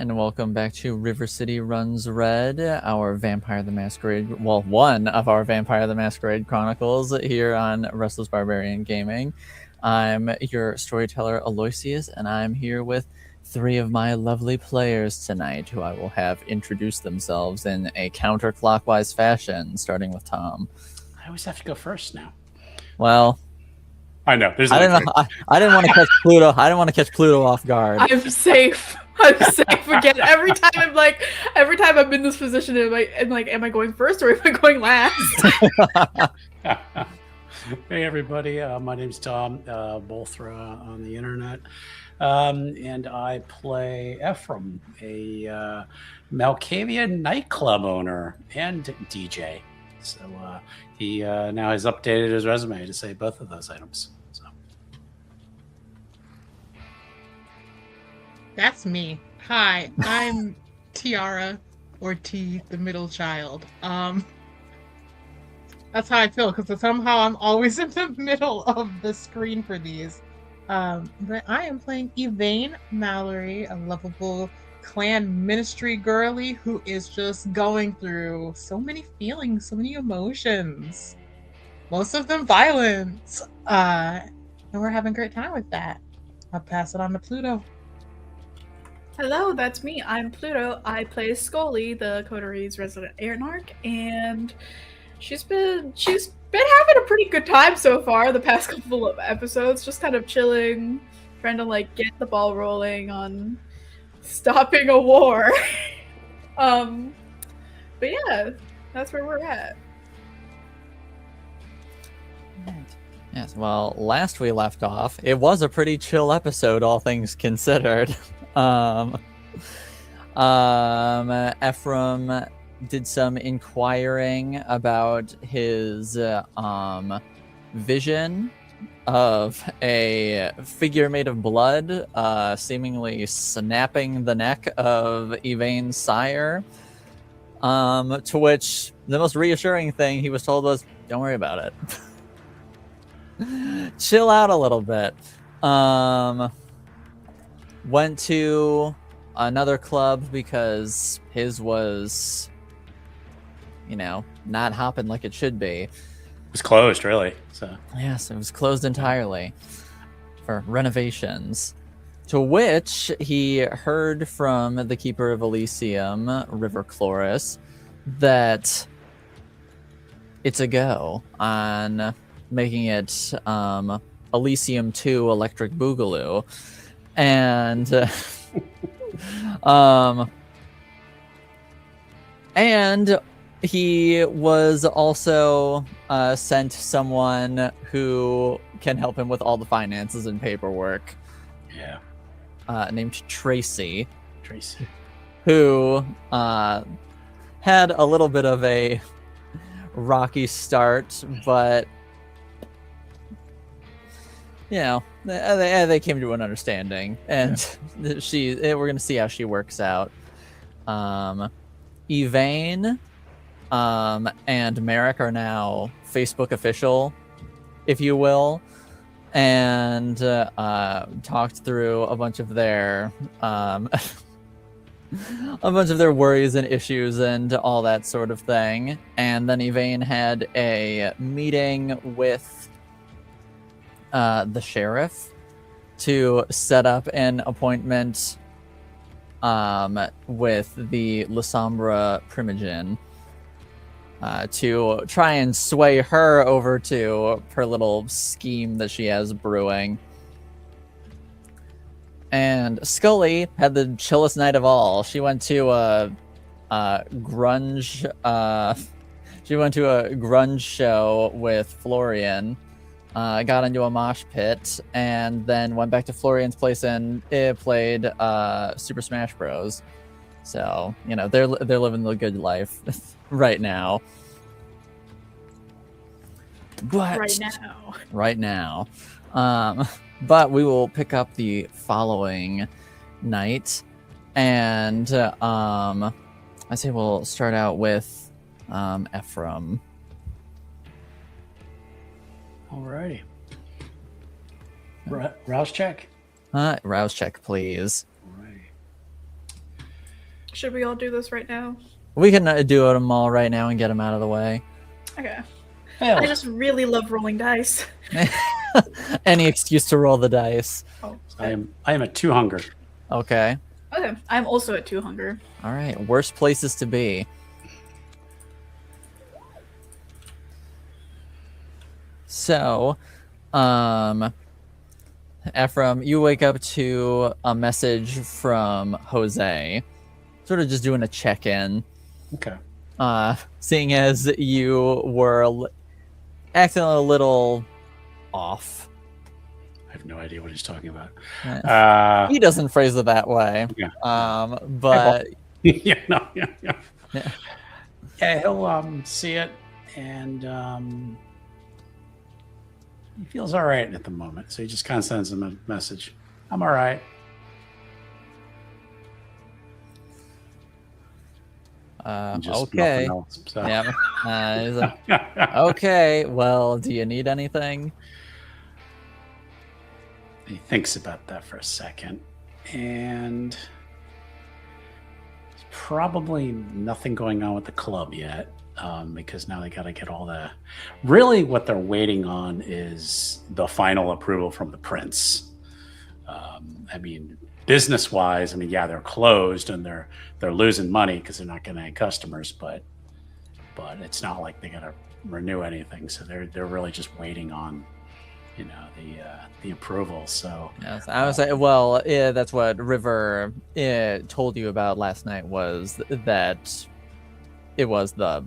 and welcome back to River City Runs Red, our Vampire the Masquerade, well, one of our Vampire the Masquerade Chronicles here on Restless Barbarian Gaming. I'm your storyteller, Aloysius, and I'm here with three of my lovely players tonight, who I will have introduce themselves in a counterclockwise fashion, starting with Tom. I always have to go first now. Well, I know. I didn't want to catch Pluto. I didn't want to catch Pluto off guard. I'm safe. I'm safe again. Every time I'm in this position, am I going first or am I going last? Hey everybody, my name's Tom, Bolthra on the internet, and I play Ephrem, a Malkavian nightclub owner and DJ. So he now has updated his resume to say both of those items. So that's me. Hi, I'm Tiara, or T, the middle child. That's how I feel, because somehow I'm always in the middle of the screen for these. But I am playing Yvaine Mallory, a lovable clan ministry girly who is just going through so many feelings, so many emotions. Most of them violence. And we're having a great time with that. I'll pass it on to Pluto. Hello, that's me. I'm Pluto. I play Scully, the coterie's resident Airnarch, and she's been having a pretty good time so far the past couple of episodes, just kind of chilling, trying to get the ball rolling on stopping a war. But yeah, that's where we're at. Yes, well, last we left off, it was a pretty chill episode, all things considered. Ephrem did some inquiring about his vision of a figure made of blood seemingly snapping the neck of Yvaine's sire, to which the most reassuring thing he was told was, don't worry about it. Chill out a little bit. Went to another club because his was, not hopping like it should be. it was closed, really. So yes, it was closed entirely for renovations. To which he heard from the Keeper of Elysium, River Chloris, that it's a go on making it Elysium 2 Electric Boogaloo. And and he was also sent someone who can help him with all the finances and paperwork. Yeah. Named Tracy, who had a little bit of a rocky start, but they came to an understanding, and we're gonna see how she works out. Yvaine and Merrick are now Facebook official, if you will, and talked through a bunch of their worries and issues and all that sort of thing. And then Yvaine had a meeting with the sheriff to set up an appointment with the Lasombra Primogen to try and sway her over to her little scheme that she has brewing. And Scully had the chillest night of all. She went to a grunge show with Florian. Got into a mosh pit, and then went back to Florian's place and played Super Smash Bros. So they're living the good life right now. But right now, but we will pick up the following night, and I say we'll start out with Ephrem. Alrighty. Rouse check. Rouse check, please. Alrighty. Should we all do this right now? We can do them all right now and get them out of the way. Okay. Hell, I just really love rolling dice. Any excuse to roll the dice. Oh, I am at 2 hunger. Okay. okay. I'm also at 2 hunger. All right. Worst places to be. So, Ephrem, you wake up to a message from Jose, sort of just doing a check-in. Okay. Seeing as you were acting a little off. I have no idea what he's talking about. He doesn't phrase it that way. Yeah. But yeah, yeah. Yeah. Yeah, he'll see it, and he feels all right at the moment. So he just kind of sends him a message. I'm all right. Just okay. nothing else, so. Yeah. He's like, okay. Well, do you need anything? He thinks about that for a second, and there's probably nothing going on with the club yet, because now they got to get all the. Really, what they're waiting on is the final approval from the prince. I mean, business-wise, I mean, yeah, they're closed and they're losing money because they're not getting any customers, but it's not like they got to renew anything, so they're really just waiting on. The approval. So yes, I was like, well, yeah, that's what River told you about last night, was that it was the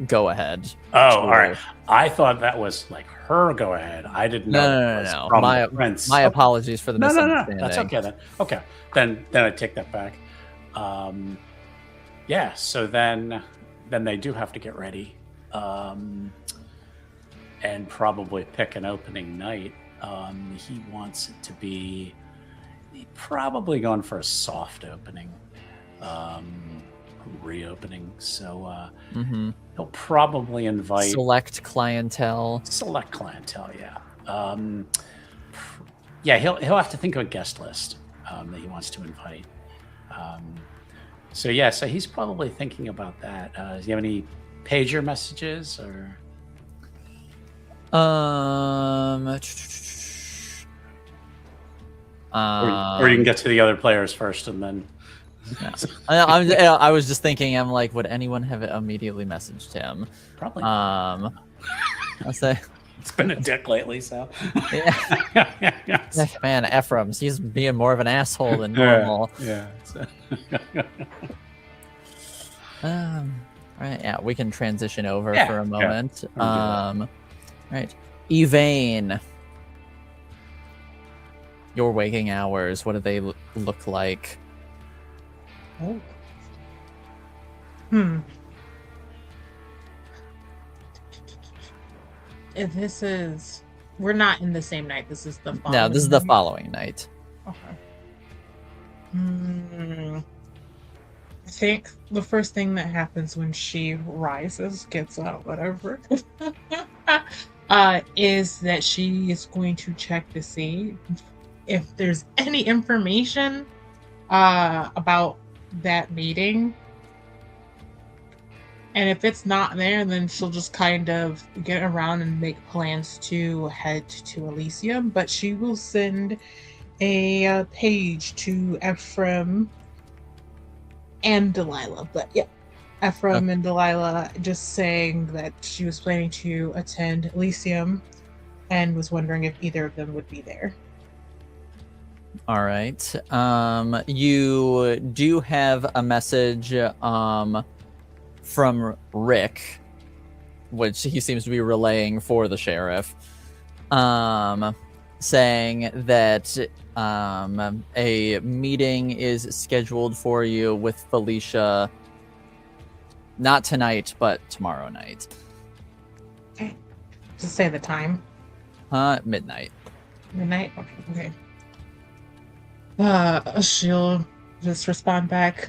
go ahead. Oh, all right. I thought that was like her go ahead. I didn't know. No. From the prince. My apologies for the misunderstanding. No. That's okay then. Okay, then I take that back. Yeah. So then they do have to get ready. And probably pick an opening night. He wants it to be probably going for a soft opening, reopening. So he'll probably invite select clientele. Yeah. Yeah, he'll have to think of a guest list that he wants to invite. So he's probably thinking about that. Do you have any pager messages or? Or you can get to the other players first, and then. I was just thinking. I'm like, would anyone have immediately messaged him? Probably. I'll say it's been a dick lately, so. Yeah. Man, Ephrem, he's being more of an asshole than normal. Yeah. So. Right. Yeah, we can transition over for a moment. Right. Yvaine. Your waking hours, what do they look like? Oh. If this is... We're not in the same night. This is the following No, this is the night? following night. Okay. I think the first thing that happens when she rises, gets up, whatever, is that she is going to check to see if there's any information about that meeting. And if it's not there, then she'll just kind of get around and make plans to head to Elysium. But she will send a page to Ephrem and Delilah. But yeah, Ephrem and Delilah, just saying that she was planning to attend Elysium and was wondering if either of them would be there. All right. You do have a message from Rick, which he seems to be relaying for the sheriff, saying that a meeting is scheduled for you with Felicia, not tonight, but tomorrow night. Okay. Just say the time. Midnight. Midnight? Okay. She'll just respond back,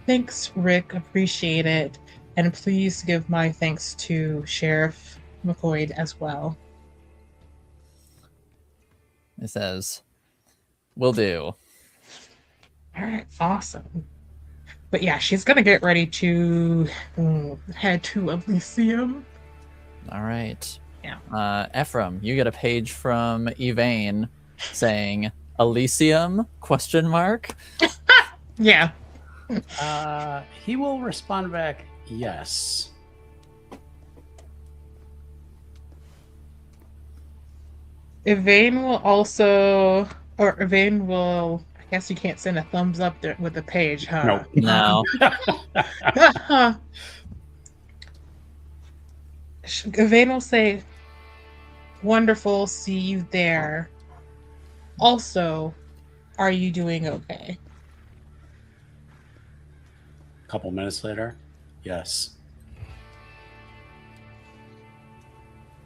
"Thanks, Rick. Appreciate it. And please give my thanks to Sheriff McCoy as well." It says, "Will do." All right, awesome. But yeah, she's gonna get ready to head to Elysium. All right. Yeah. Ephrem, you get a page from Yvaine saying Elysium ? Yeah. He will respond back, yes. Yvaine will also, or Yvaine will. I guess you can't send a thumbs up there with the page, huh? Nope. No. Yvaine will say, "Wonderful, see you there. Also, are you doing okay?" A couple minutes later, yes.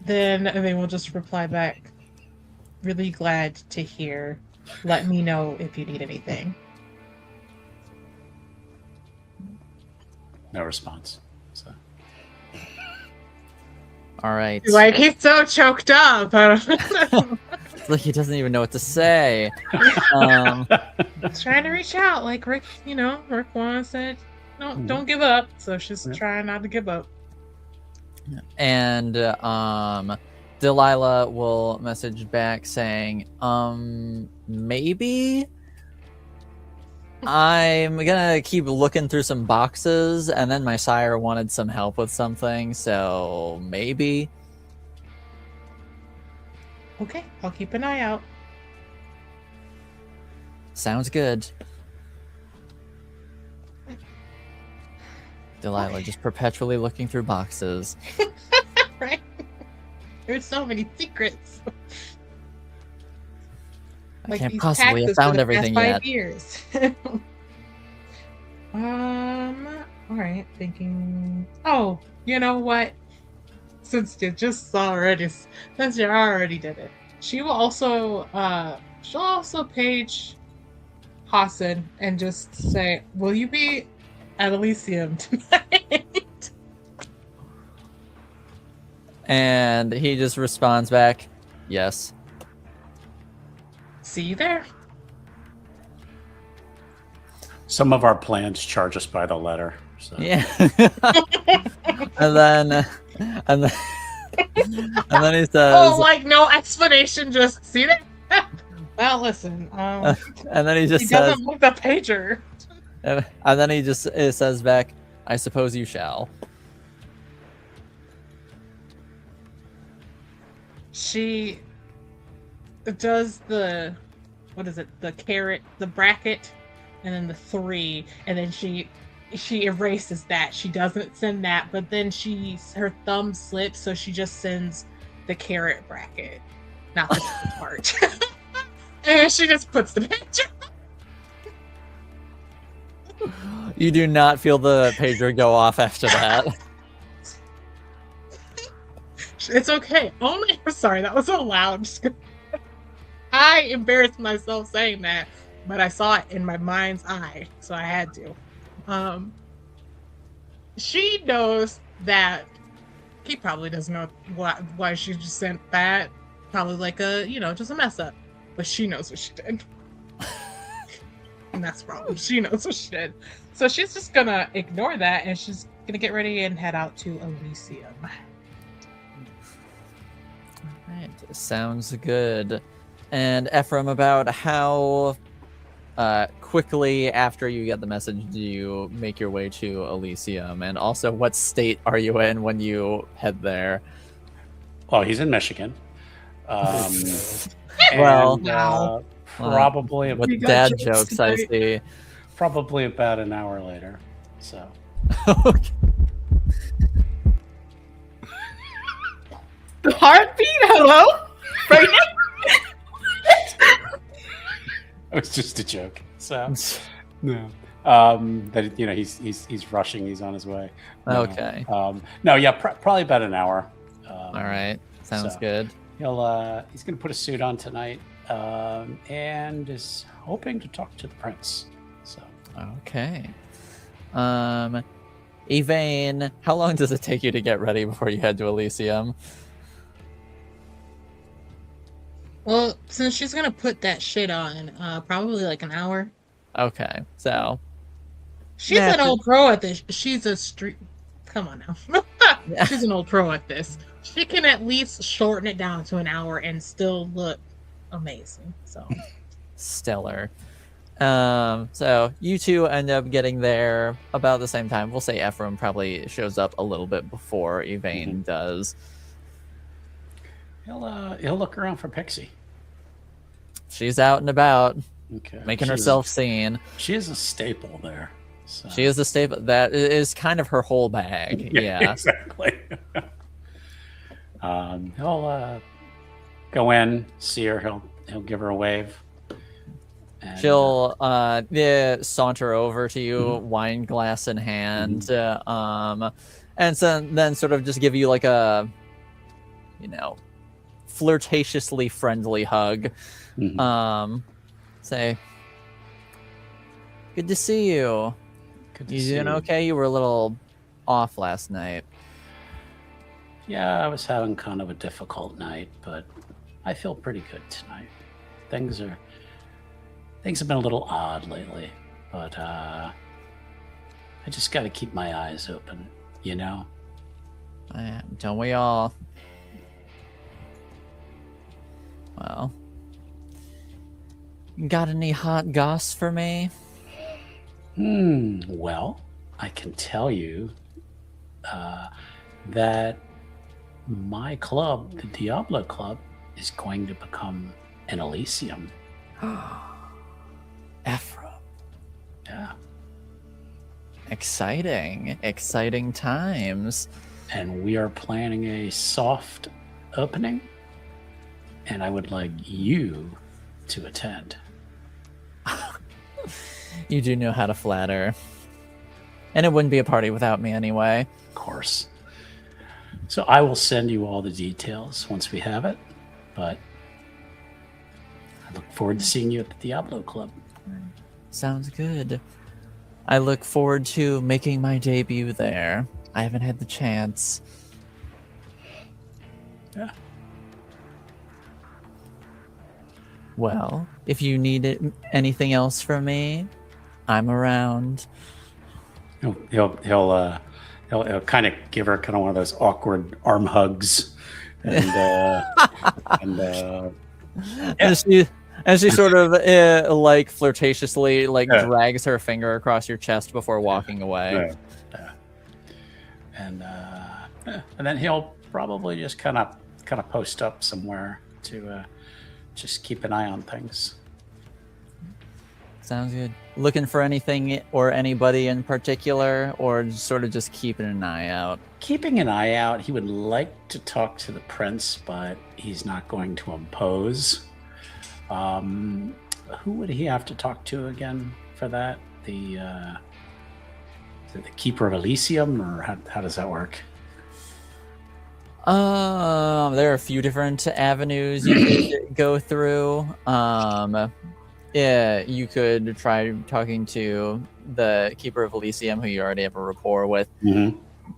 Then Yvaine will just reply back, "Really glad to hear. Let me know if you need anything." No response. So All right. Like, he's so choked up. It's like he doesn't even know what to say. He's trying to reach out, like Rick. Rick Warren said, "No, don't give up." So she's trying not to give up. And Delilah will message back saying, maybe I'm gonna keep looking through some boxes, and then my sire wanted some help with something, so maybe. Okay, I'll keep an eye out. Sounds good. Delilah just perpetually looking through boxes. Right? There's so many secrets. I can't these possibly have taxes for found the everything past yet. 5 years. All right, thinking. Oh, you know what? Since you already did it, she'll also page Hassan and just say, "Will you be at Elysium tonight?" And he just responds back, yes. See you there. some of our plans charge us by the letter. So. Yeah. and then he says, "Oh, like no explanation, just see that." Well, listen. and then he just He says, doesn't like the pager. and then he just says back, "I suppose you shall." She does the, what is it? The caret, the bracket, and then the 3, and then she erases that. She doesn't send that, but then her thumb slips, so she just sends the caret bracket, not the part. And she just puts the picture. You do not feel the pager go off after that. It's okay. Sorry, that was so loud. I embarrassed myself saying that, but I saw it in my mind's eye, so I had to. She knows that he probably doesn't know why she just sent that. Probably like just a mess up. But she knows what she did. And that's the problem. She knows what she did. So she's just gonna ignore that, and she's gonna get ready and head out to Elysium. Alright, sounds good. And Ephrem, about how quickly after you get the message do you make your way to Elysium? And also, what state are you in when you head there? Well, he's in Michigan. Well, and, probably with We got dad jokes jokes, I tonight. see. probably about an hour later. So Okay. The heartbeat? Hello? Right now? it was just a joke. So no. That he's rushing. He's on his way. No. Okay. No. Yeah. Probably about an hour. All right. Sounds so- good. He's gonna put a suit on tonight, and is hoping to talk to the prince. So Okay. Yvaine, how long does it take you to get ready before you head to Elysium? Well, since she's gonna put that shit on, probably like an hour. Okay. So She's an old pro at this. She's a street. Come on now. She's an old pro at this. She can at least shorten it down to an hour and still look amazing. So stellar. So you two end up getting there about the same time. We'll say Ephrem probably shows up a little bit before Yvaine does. He'll look around for Pixie. She's out and about, making She's herself seen. She is a staple there. So. She is a staple. That is kind of her whole bag. Yeah. Exactly. He'll go in, see her. He'll give her a wave. And, she'll saunter over to you, wine glass in hand, and then sort of just give you like a, flirtatiously friendly hug. Say, good to see you. You doing okay? You were a little off last night. Yeah, I was having kind of a difficult night, but I feel pretty good tonight. Things have been a little odd lately, but I just got to keep my eyes open, Don't we all? Well, got any hot goss for me? Well, I can tell you that my club, the Diablo Club, is going to become an Elysium. Ephrem. Yeah. Exciting times. And we are planning a soft opening, and I would like you to attend. You do know how to flatter. And it wouldn't be a party without me anyway. Of course. So I will send you all the details once we have it, but I look forward to seeing you at the Diablo Club. Sounds good. I look forward to making my debut there. I haven't had the chance. Yeah. Well, if you need anything else from me, I'm around. He'll kind of give her kind of one of those awkward arm hugs, and and she sort of like flirtatiously drags her finger across your chest before walking away. And then he'll probably just kind of post up somewhere to just keep an eye on things. Sounds good. Looking for anything or anybody in particular, or sort of just keeping an eye out? Keeping an eye out. He would like to talk to the prince, but he's not going to impose. Who would he have to talk to again for that? The Keeper of Elysium, or how does that work? There are a few different avenues you could go through. Yeah, you could try talking to the Keeper of Elysium, who you already have a rapport with.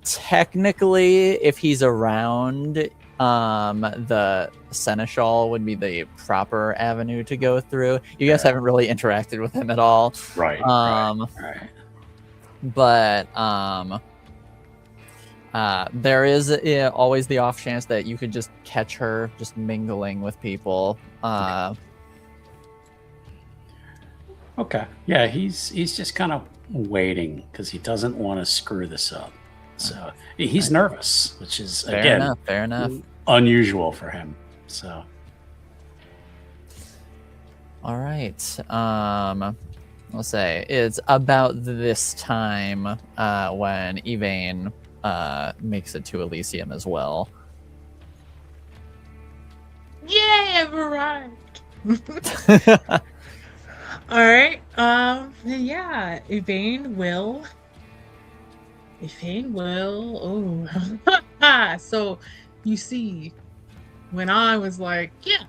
Technically, if he's around, the Seneschal would be the proper avenue to go through. You guys haven't really interacted with him at all. Right. But there is always the off chance that you could just catch her just mingling with people. Okay. Yeah, he's just kind of waiting because he doesn't want to screw this up. So he's nervous, which is fair enough. Unusual for him. So. All right. I'll say it's about this time when Yvaine makes it to Elysium as well. Yay, I've arrived. All right. Yeah, Yvaine will. Oh, so you see, when I was like, yeah,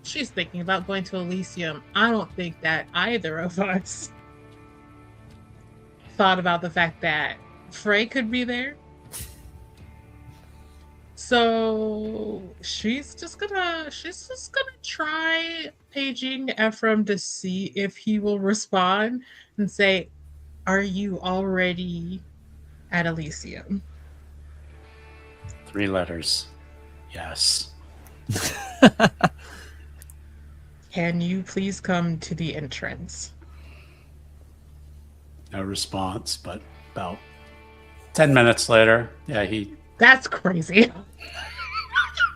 she's thinking about going to Elysium, I don't think that either of us thought about the fact that Frey could be there. So she's just gonna try paging Ephrem to see if he will respond and say, are you already at Elysium? 3 letters. Yes. Can you please come to the entrance? No response, but about 10 minutes later, That's crazy.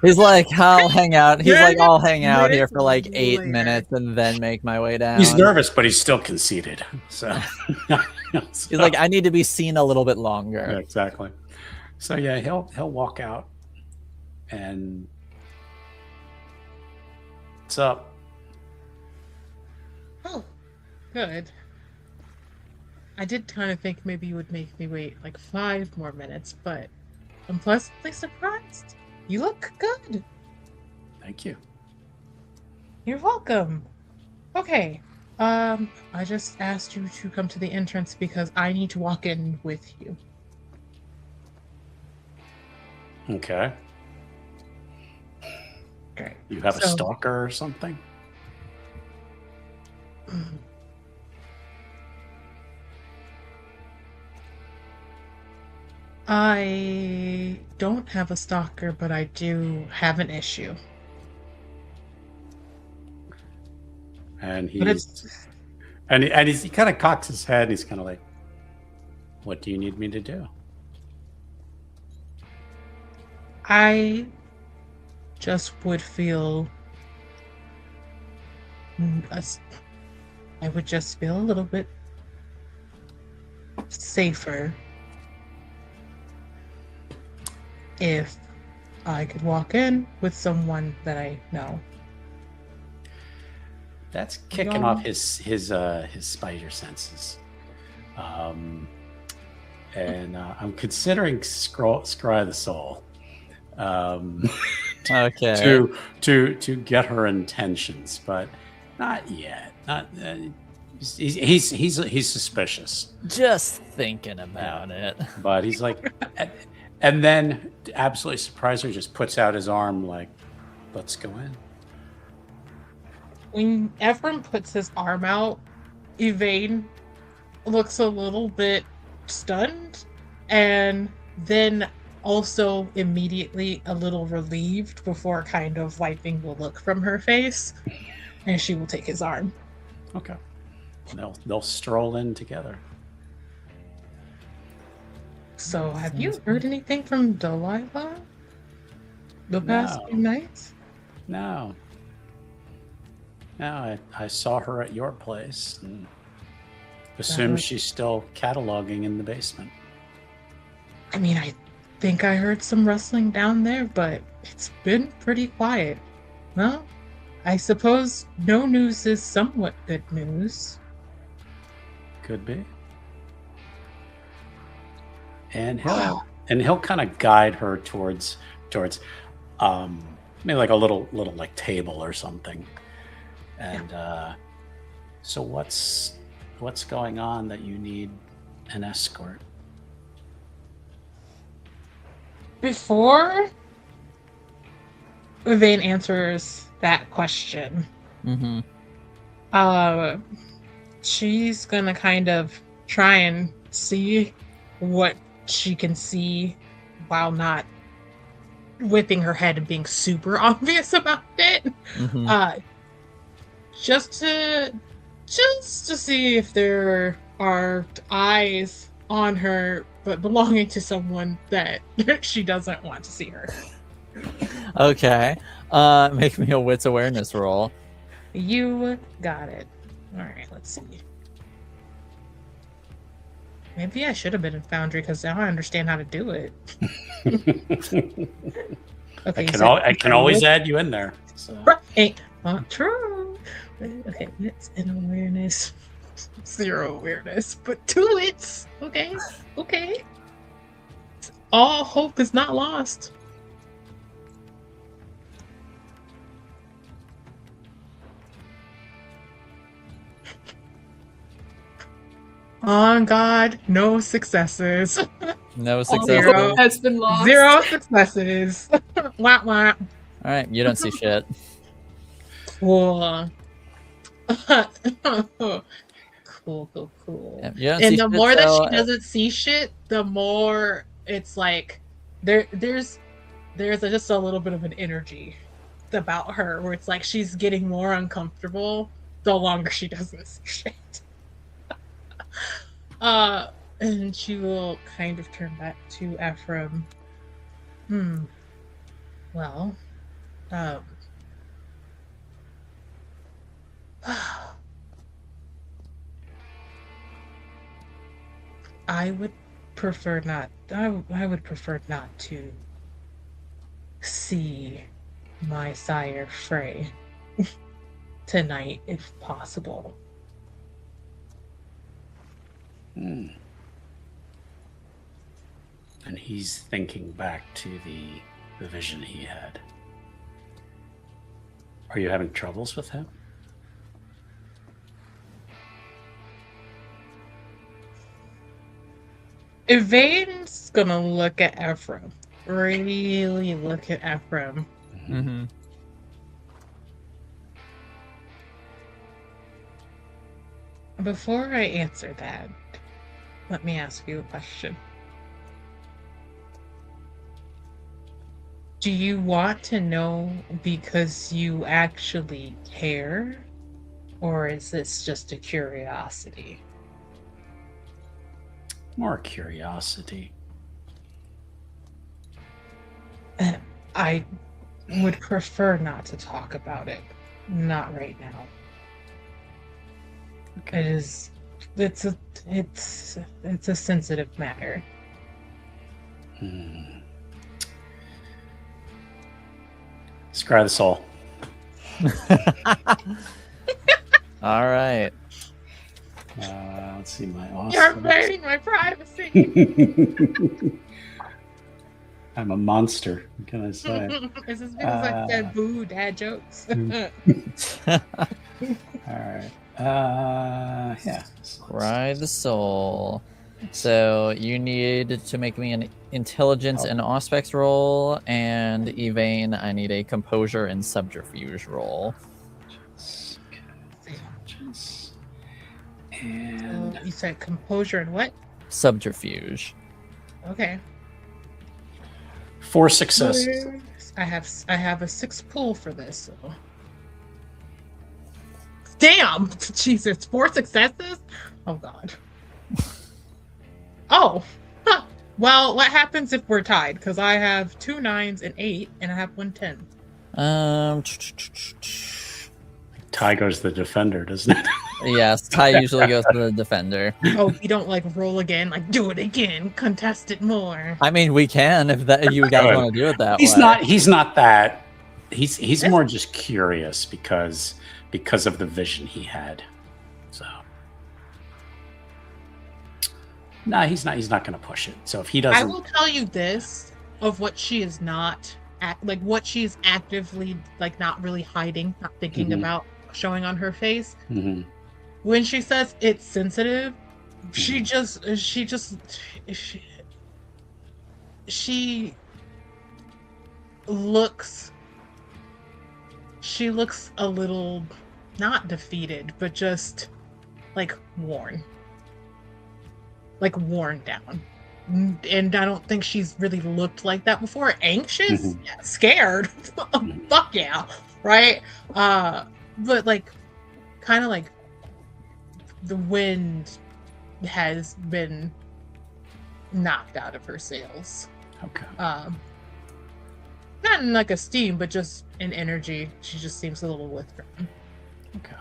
He's like, I'll hang out. He's like, I'll hang out here Minutes for like 8 later. minutes and then make my way down. he's nervous, but he's still conceited. So He's like, I need to be seen a little bit longer. Yeah, exactly. So yeah, he'll walk out and what's up? Oh, good. I did kind of think maybe you would make me wait like 5 more minutes, but I'm pleasantly surprised. You look good. Thank you. You're welcome. Okay. I just asked you to come to the entrance because I need to walk in with you. Okay. Okay. You have a So- stalker or something? I don't have a stalker, but I do have an issue. And But he kind of cocks his head and he's kind of like, what do you need me to do? I just would feel I would just feel a little bit safer if I could walk in with someone that I know. That's kicking off his spider senses. And I'm considering Scry the Soul. Okay. To get her intentions, but not yet. Not he's suspicious, Just thinking about it. but he's like, and then absolutely surprised her, just puts out his arm like, let's go in. When Ephrem puts his arm out, Yvaine looks a little bit stunned and then also immediately a little relieved before kind of wiping the look from her face, and she will take his arm. Okay, they'll stroll in together. So, have you heard anything from Delilah the past No. few nights? No, I saw her at your place and assume was- she's still cataloging in the basement. I mean, I think I heard some rustling down there, but it's been pretty quiet. Well, I suppose no news is somewhat good news. Could be. And he'll kind of guide her towards maybe like a little like table or something. And so what's going on that you need an escort? Before Yvaine answers that question, Mm-hmm. she's gonna kind of try and see what she can see while not whipping her head and being super obvious about it. Mm-hmm. Just to see if there are eyes on her, but belonging to someone that she doesn't want to see her. Okay. Make me a wits awareness roll. You got it. All right, let's see. Maybe I should have been in Foundry because now I understand how to do it. Okay, I can always add you in there. So. Right. Not true. Okay, wits and awareness. 0 awareness, but 2 wits. Okay. All hope is not lost. On God, no successes. No All success. Zero. hope has been lost. 0 successes. Wah wah. All right, you don't see shit. Cool. Yeah, you don't see And the shit, more that so, she doesn't see shit, the more it's like there's just a little bit of an energy about her where it's like she's getting more uncomfortable the longer she doesn't see shit. And she will kind of turn back to Ephrem. Well, I would prefer not. I would prefer not to see my sire Frey tonight, if possible. And he's thinking back to the vision he had. Are you having troubles with him? Yvaine's gonna look at Ephrem. Really look at Ephrem. Mm-hmm. Before I answer that, let me ask you a question. Do you want to know because you actually care? Or is this just a curiosity? More curiosity. I would prefer not to talk about it. Not right now. Okay. It's a sensitive matter. Scry the soul. All right. Let's see my awesome. You're invading my privacy. I'm a monster. What can I say? Is this because I said boo dad jokes? All right. Yeah. Scry the soul. So you need to make me an intelligence and aspects roll, and Yvaine, I need a composure and subterfuge roll. And You said composure and what? Subterfuge. Okay. 4 successes. I have a 6 pull for this. So. Damn! Jesus, 4 successes? Oh god. Oh. Huh. Well, what happens if we're tied? Because I have 2 9s and 8, and I have 1 10. Tie goes the defender, doesn't it? Yes, tie usually goes to the defender. Oh, you don't like roll again? Like do it again, contest it more. I mean, we can if that you guys want to do it that He's way. not that. He's more just curious because of the vision he had. So no, he's not going to push it. So if he doesn't, I will tell you this of what she is not what she's actively not really hiding, not thinking about showing on her face. When she says it's sensitive, she looks a little not defeated, but just worn down. And I don't think she's really looked like that before. Anxious, yeah, scared, fuck yeah, right? But kind of the wind has been knocked out of her sails. okay. Not in a steam, but just in energy. She just seems a little withdrawn. Okay.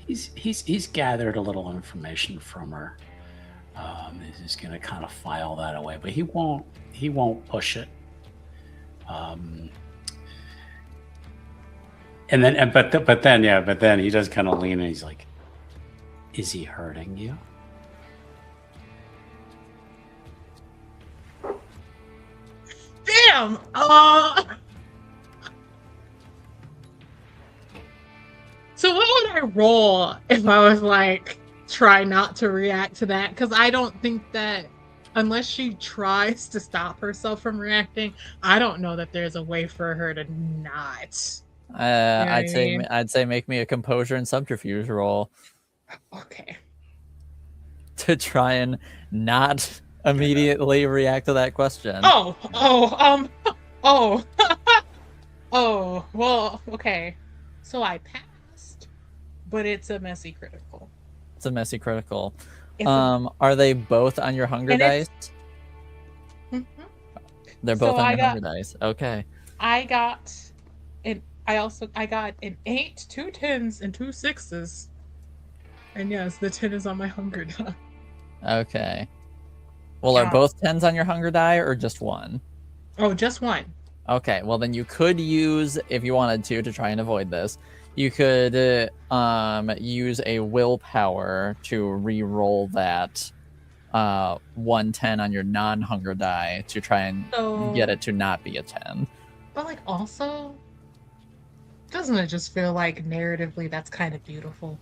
He's gathered a little information from her. He's just gonna kind of file that away, but he won't push it. But then he does kind of lean and he's like, "Is he hurting you?" Damn. So what would I roll if I was try not to react to that? Because I don't think that unless she tries to stop herself from reacting, I don't know that there's a way for her to not. I'd say make me a composure and subterfuge roll. Okay. to try and not immediately react to that question. Oh, oh, well, okay. So I passed, but it's a messy critical. It's a messy critical. It's a- Are they both on your hunger And dice? it's- Mhm. They're So both on I your got- hunger dice. Okay. I got an 8, 2 10s, and 2 6s. And yes, the 10 is on my hunger die. Okay. Well, are Yeah. both 10s on your hunger die or just one? Oh, just one. Okay, well then you could use, if you wanted to try and avoid this, you could use a willpower to re-roll that 110 on your non-hunger die to try and get it to not be a 10. But like also, doesn't it just feel like narratively that's kind of beautiful?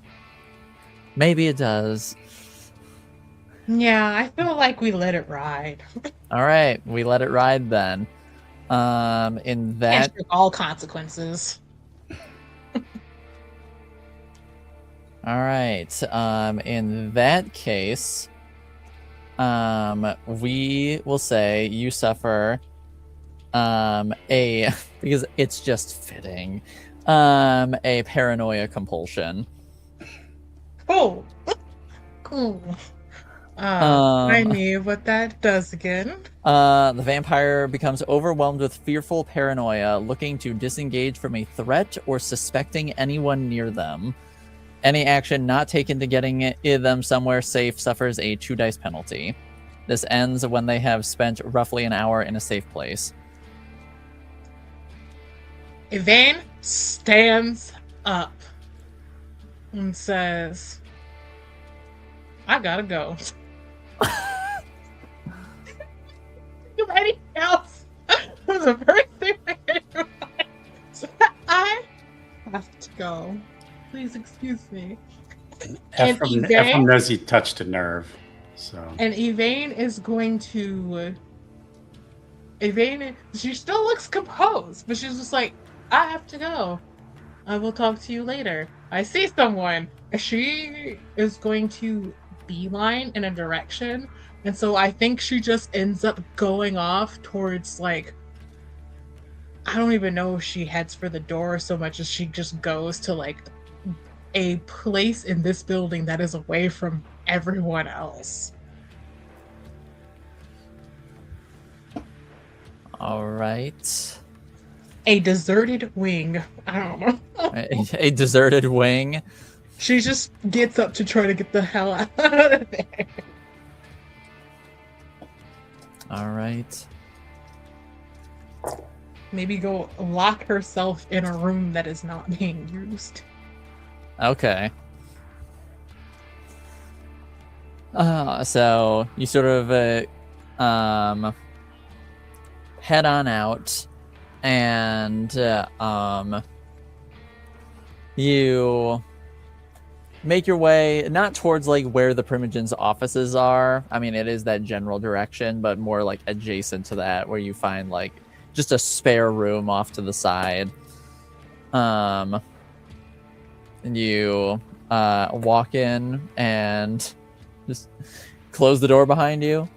Maybe it does. Yeah, I feel like we let it ride. All right, we let it ride then. In that, all consequences. all right. In that case, we will say you suffer because it's just fitting, a paranoia compulsion. Oh, cool. Remind me what that does again. The vampire becomes overwhelmed with fearful paranoia, looking to disengage from a threat or suspecting anyone near them. Any action not taken to getting them somewhere safe suffers a 2 dice penalty. This ends when they have spent roughly an hour in a safe place. Yvaine stands up and says, I gotta go. Anybody else? The first thing I have to go. Please excuse me. Ephrem knows he touched a nerve. So. And Yvaine is going to. Yvaine, she still looks composed, but she's just like, I have to go. I will talk to you later. I see someone. She is going to beeline in a direction, and so I think she just ends up going off towards, like, I don't even know if she heads for the door so much as she just goes to, like, a place in this building that is away from everyone else. All right. A deserted wing. I don't know. A deserted wing. She just gets up to try to get the hell out of there. All right. Maybe go lock herself in a room that is not being used. Okay. So you sort of head on out, and you make your way not towards like where the Primogen's offices are. I mean, it is that general direction, but more like adjacent to that, where you find like just a spare room off to the side. And you walk in and just close the door behind you.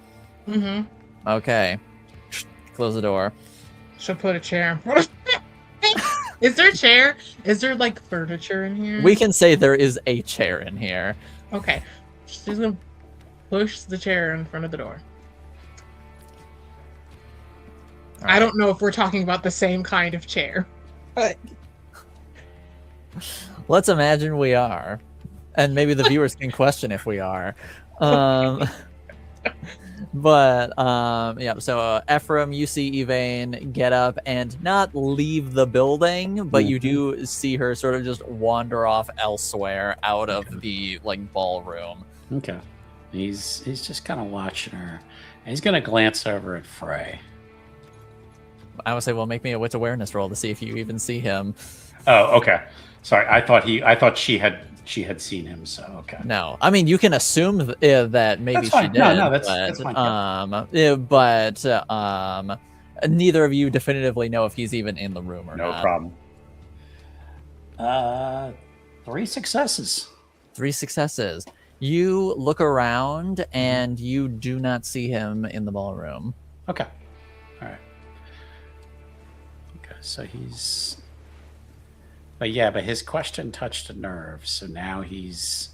Mm-hmm. Okay. Close the door. She'll put a chair. Is there a chair? Is there like furniture in here? We can say there is a chair in here. Okay. She's gonna push the chair in front of the door. All I don't know if we're talking about the same kind of chair. But let's imagine we are. And maybe the viewers can question if we are. But yeah, so Ephrem, you see Yvaine get up and not leave the building, but you do see her sort of just wander off elsewhere out of the like ballroom. Okay. He's just kind of watching her. And he's gonna glance over at Frey. I would say, well, make me a wits awareness roll to see if you even see him. Oh, okay. Sorry, I thought she had seen him. So okay. No, I mean you can assume that maybe she did. No, that's fine. But neither of you definitively know if he's even in the room or not. No problem. 3 successes. 3 successes. You look around and you do not see him in the ballroom. Okay. All right. Okay, so he's... But his question touched a nerve, so now he's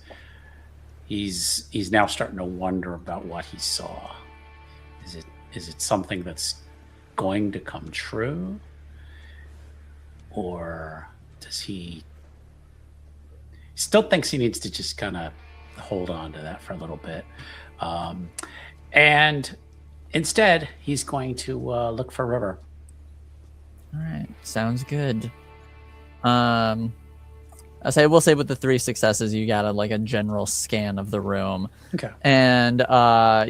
now starting to wonder about what he saw. Is it something that's going to come true? Or does he still thinks he needs to just kind of hold on to that for a little bit? And instead, he's going to look for River. All right, sounds good. We'll say with the 3 successes, you got a general scan of the room. Okay. And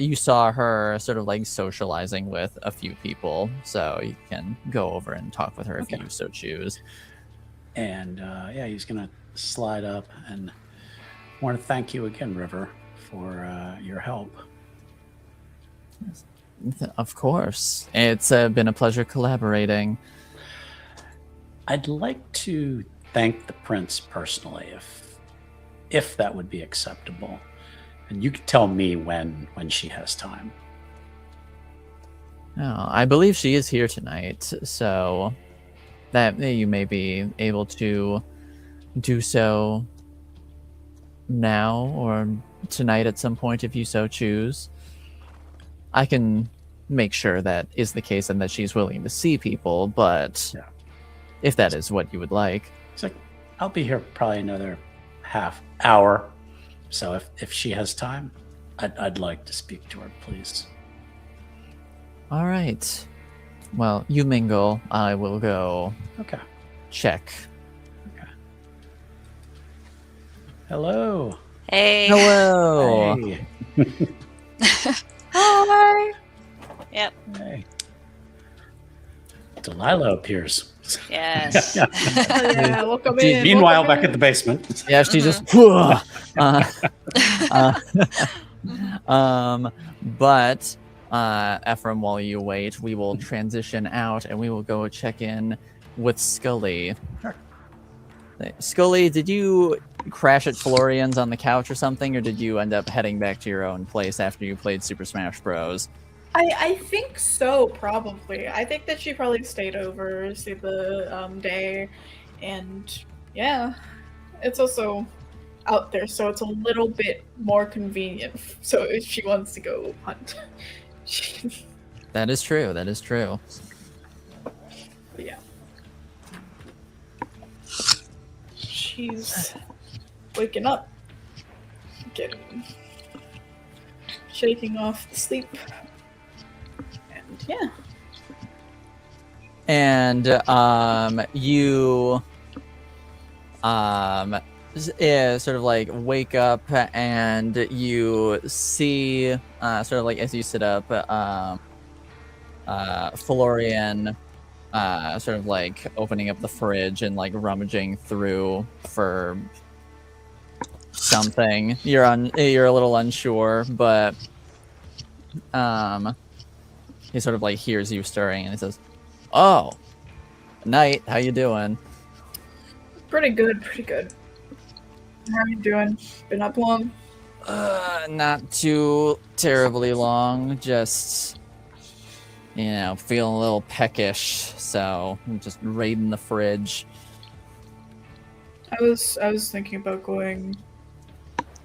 you saw her sort of socializing with a few people, so you can go over and talk with her if you so choose. And he's gonna slide up and want to thank you again, River, for your help. Of course, it's been a pleasure collaborating. I'd like to thank the prince personally, if that would be acceptable. And you can tell me when she has time. Oh, I believe she is here tonight, so that you may be able to do so now or tonight at some point if you so choose. I can make sure that is the case and that she's willing to see people, but if that is what you would like. It's like, I'll be here probably another half hour. So if she has time, I'd like to speak to her, please. All right. Well, you mingle. I will go check. Okay. Hello. Hey. Hello. Hey. Hi. Yep. Hey. Delilah appears. Yes. Yeah, welcome in. Meanwhile, welcome back in. at the basement. Yeah, she just. But Ephrem, while you wait, we will transition out and we will go check in with Scully. Sure. Scully, did you crash at Florian's on the couch or something, or did you end up heading back to your own place after you played Super Smash Bros? I think so, probably. I think that she probably stayed over, see the day, and yeah, it's also out there, so it's a little bit more convenient. So if she wants to go hunt, That is true. That is true. but yeah, she's waking up, shaking off the sleep. Yeah. And you sort of wake up and you see sort of as you sit up Florian sort of opening up the fridge and rummaging through for something. You're a little unsure, but he sort of hears you stirring and he says, "Oh, night. How you doing?" Pretty good. How are you doing? Been up long? Not too terribly long. Just, feeling a little peckish. So I'm just raiding the fridge. I was thinking about going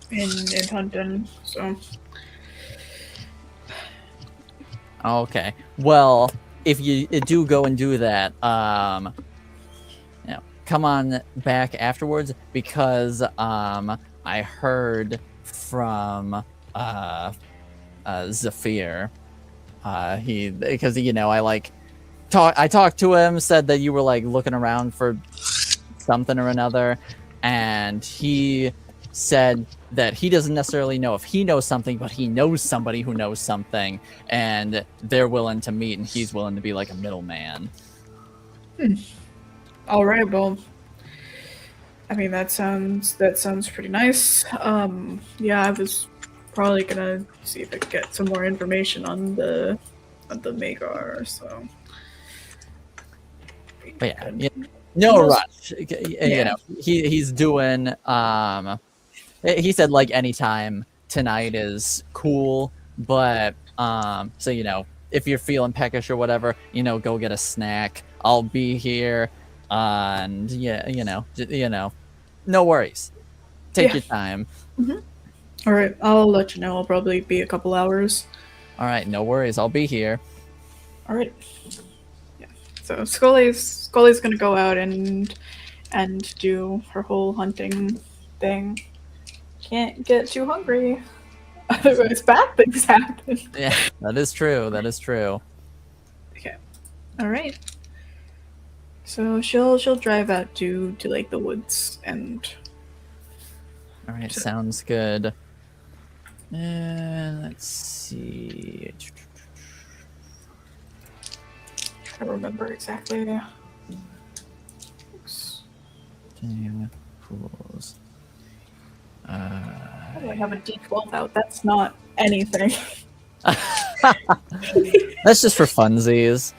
in hunting, so. Okay. Well, if you do go and do that, come on back afterwards because I heard from Zephyr. I talked to him, said that you were looking around for something or another, and he said that he doesn't necessarily know if he knows something, but he knows somebody who knows something, and they're willing to meet, and he's willing to be a middleman. All right, well, I mean that sounds pretty nice. Yeah, I was probably gonna see if I could get some more information on the Magar. So, but yeah, no rush. He's doing He said like anytime tonight is cool, but so you know, if you're feeling peckish or whatever, you know, go get a snack. I'll be here, and yeah, you know, no worries. Take your time. All right, I'll let you know. I'll probably be a couple hours. All right, no worries. I'll be here. All right. Yeah. So Scully's gonna go out and do her whole hunting thing. Can't get too hungry, otherwise bad things happen. Yeah, that is true. That is true. Okay. All right. So she'll drive out to like the woods and. All right, sounds good. Let's see. I don't remember exactly. Pools. Why do I have a D12 out? That's not anything. That's just for funsies.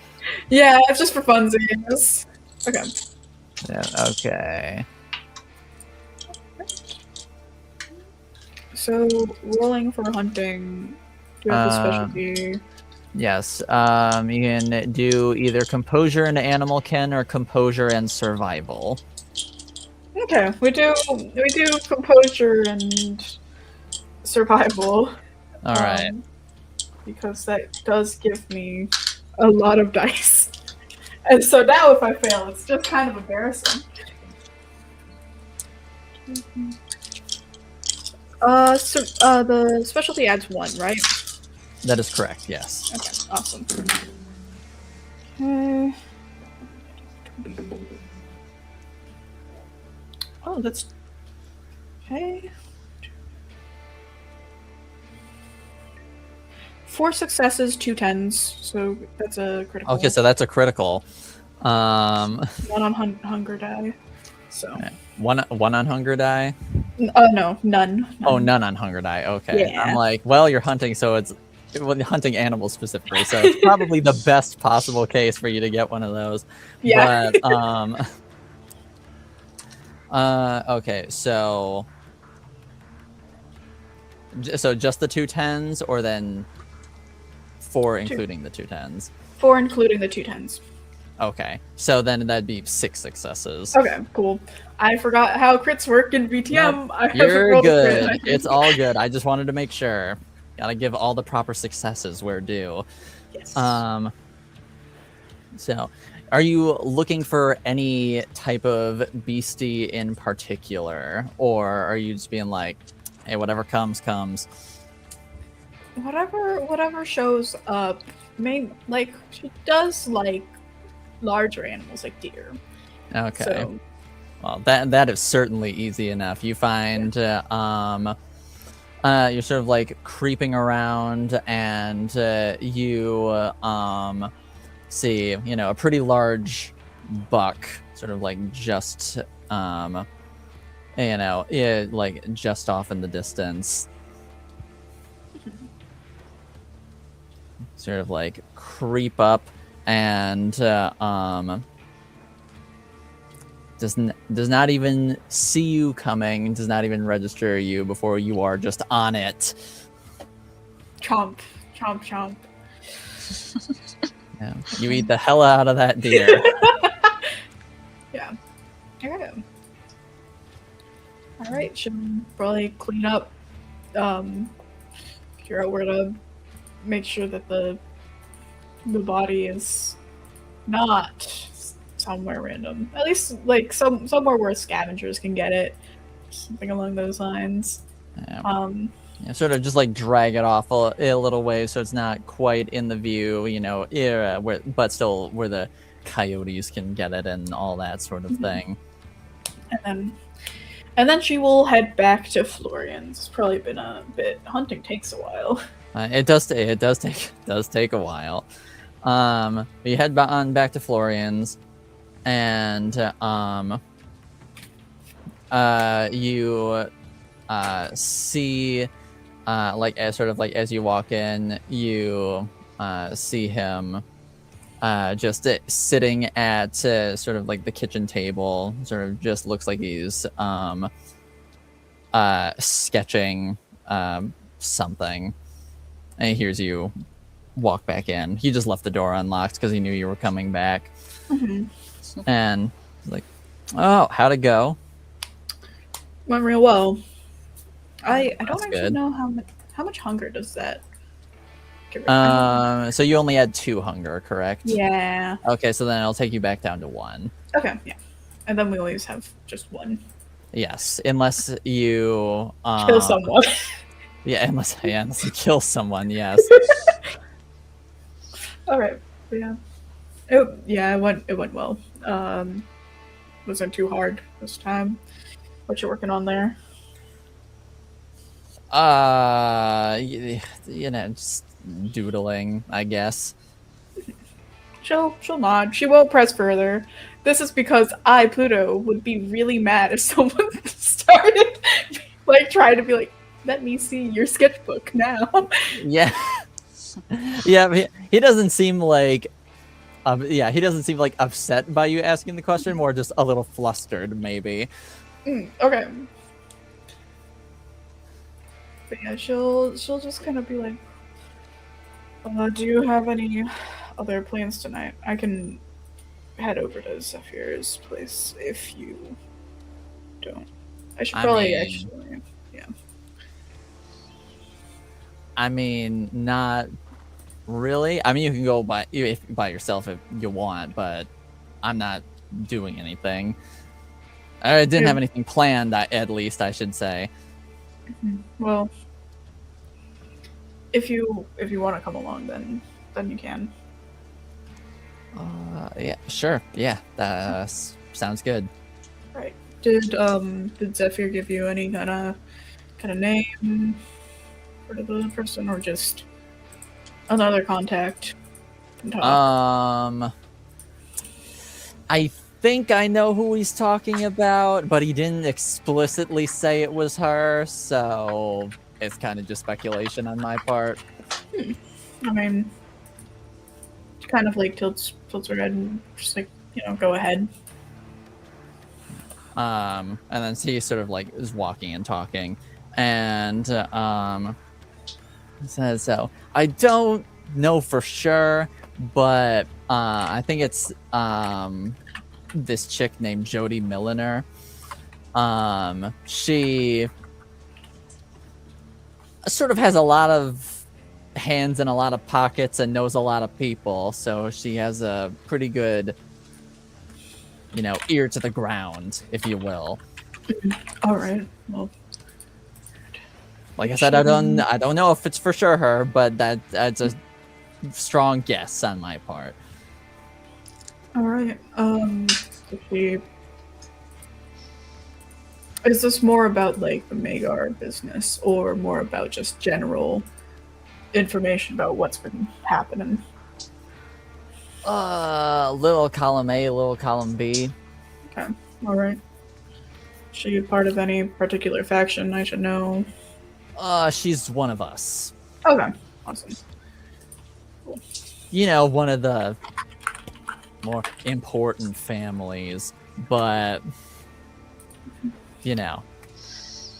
Yeah, it's just for funsies. Okay. Yeah. Okay. So rolling for hunting. Do you have the specialty? Yes. You can do either composure and animal kin or composure and survival. Okay, we do composure and survival. All right. Because that does give me a lot of dice. And so now if I fail, it's just kind of embarrassing. The specialty adds 1, right? That is correct. Yes. Okay, awesome. Okay. Oh, that's okay. 4 successes, 2 10s, so that's a critical. Okay, so that's a critical. 1 on hunger die. So one on hunger die. No, none. Oh, none on hunger die. Okay, Yeah. I'm like, well, you're hunting, so it's hunting animals specifically, so it's probably the best possible case for you to get one of those. Yeah. But okay, so just the 2 10s, or then 4 including the 2 10s? 4 including the 2 10s. Okay, so then that'd be 6 successes. Okay, cool. I forgot how crits work in VTM. No, you're good. It's all good. I just wanted to make sure. Gotta give all the proper successes where due. Yes. So, are you looking for any type of beastie in particular, or are you just being like, hey, whatever comes, comes? Whatever shows up. Like she does like larger animals like deer. Okay. So, well, that is certainly easy enough. You find you're sort of like creeping around, and you see, you know, a pretty large buck, sort of like just like just off in the distance. Sort of like creep up, and does not even see you coming, does not even register you before you are just on it. chomp, chomp, chomp. Yeah, you eat the hell out of that deer. Yeah. Okay. All right. Should probably clean up. Figure out where to make sure that the body is not somewhere random. At least like somewhere where scavengers can get it. Something along those lines. Yeah. Yeah, sort of just like drag it off a little way so it's not quite in the view, you know, but still where the coyotes can get it and all that sort of thing. And then she will head back to Florian's. It's probably been a bit. Hunting takes a while. It does take a while. You head on back to Florian's, and you see, like as you walk in, you see him just sitting at sort of like the kitchen table. Sort of just looks like he's sketching something, and he hears you walk back in. He just left the door unlocked because he knew you were coming back. And he's like, oh, how'd it go? Went real well. I don't That's actually good. know how much hunger does that give it? So you only had 2 hunger, correct? Yeah. Okay, so then it'll take you back down to 1. Okay, yeah. And then we always have just 1. Yes, unless you Kill someone. Yeah, unless you kill someone. Yes. All right. Yeah. It went well. Wasn't too hard this time. What you working on there? Just doodling, I guess. She'll nod. She won't press further. This is because I, Pluto, would be really mad if someone started like trying to be like, let me see your sketchbook now. Yeah. Yeah, but he doesn't seem like he doesn't seem like upset by you asking the question, more just a little flustered maybe. Okay. But yeah, she'll just kind of be like, do you have any other plans tonight? I can head over to Zephyr's place if you don't. I should probably actually, yeah. I mean, not really. I mean, you can go by yourself if you want, but I'm not doing anything. I didn't have anything planned, at least I should say. Well, if you want to come along, then you can. Yeah, sure. Yeah, that sounds good. Right. Did Zephyr give you any kind of name for the person, or just another contact? I think I know who he's talking about, but he didn't explicitly say it was her, so it's kind of just speculation on my part. I mean, kind of like tilts her head and just like, go ahead. And then he sort of like is walking and talking, and says, so I don't know for sure, but I think it's this chick named Jody Milliner. She sort of has a lot of hands in a lot of pockets and knows a lot of people, so she has a pretty good, ear to the ground, if you will. All right. Well, like I said, I don't know if it's for sure her, but that's a strong guess on my part. All right. Is this more about like the Magar business, or more about just general information about what's been happening? Little column A, little column B. Okay. All right. Is she part of any particular faction I should know? She's one of us. Okay. Awesome. Cool. One of the more important families, but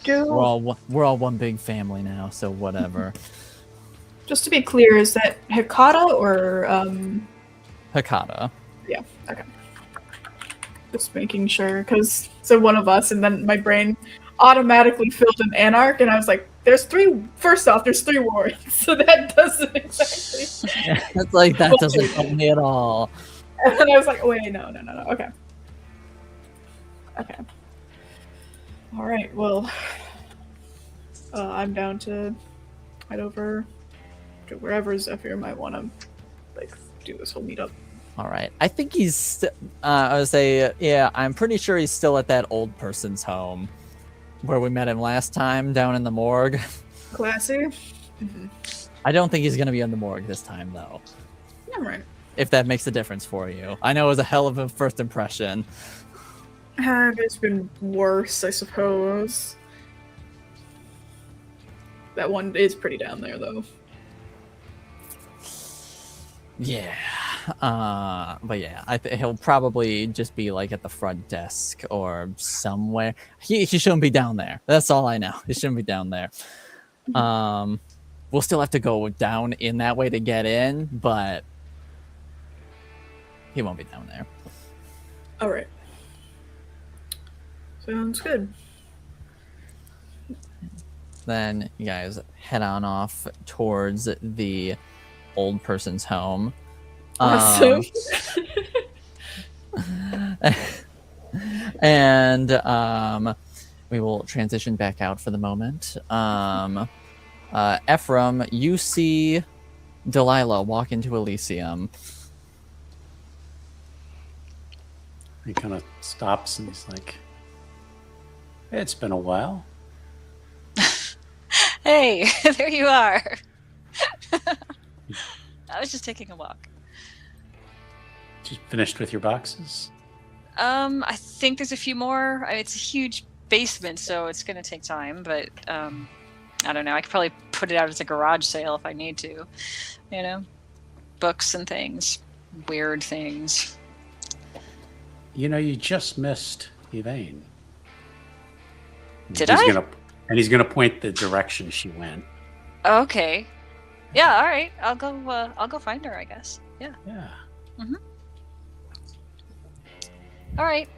we're all one big family now, so whatever. Just to be clear, is that Hikata or Hikata? Yeah. Okay. Just making sure, because so one of us, and then my brain automatically filled an Anarch, and I was like, First off, there's 3 warriors, so that doesn't exactly. Yeah, that doesn't help me at all. And then I was like, oh, wait, no. Okay. All right. Well, I'm down to head over to wherever Zephyr might want to do this whole meetup. All right. I think he's. I would say, yeah. I'm pretty sure he's still at that old person's home where we met him last time, down in the morgue. Classy. Mm-hmm. I don't think he's gonna be in the morgue this time, though. All right. If that makes a difference for you. I know it was a hell of a first impression. It's been worse, I suppose. That one is pretty down there, though. Yeah. But yeah, he'll probably just be like at the front desk or somewhere. He shouldn't be down there. That's all I know. He shouldn't be down there. We'll still have to go down in that way to get in, but he won't be down there. All right. Sounds good. Then you guys head on off towards the old person's home. Awesome. And we will transition back out for the moment. Ephrem, you see Delilah walk into Elysium. He kind of stops and he's like, "It's been a while." Hey, there you are. I was just taking a walk. Just finished with your boxes? I think there's a few more. It's a huge basement, so it's going to take time, but I don't know. I could probably put it out as a garage sale if I need to. You know? Books and things. Weird things. You know, you just missed Yvaine. Did I? He's gonna point the direction she went. Okay. Yeah, all right. I'll go find her, I guess. Yeah. Yeah. Mm-hmm. All right.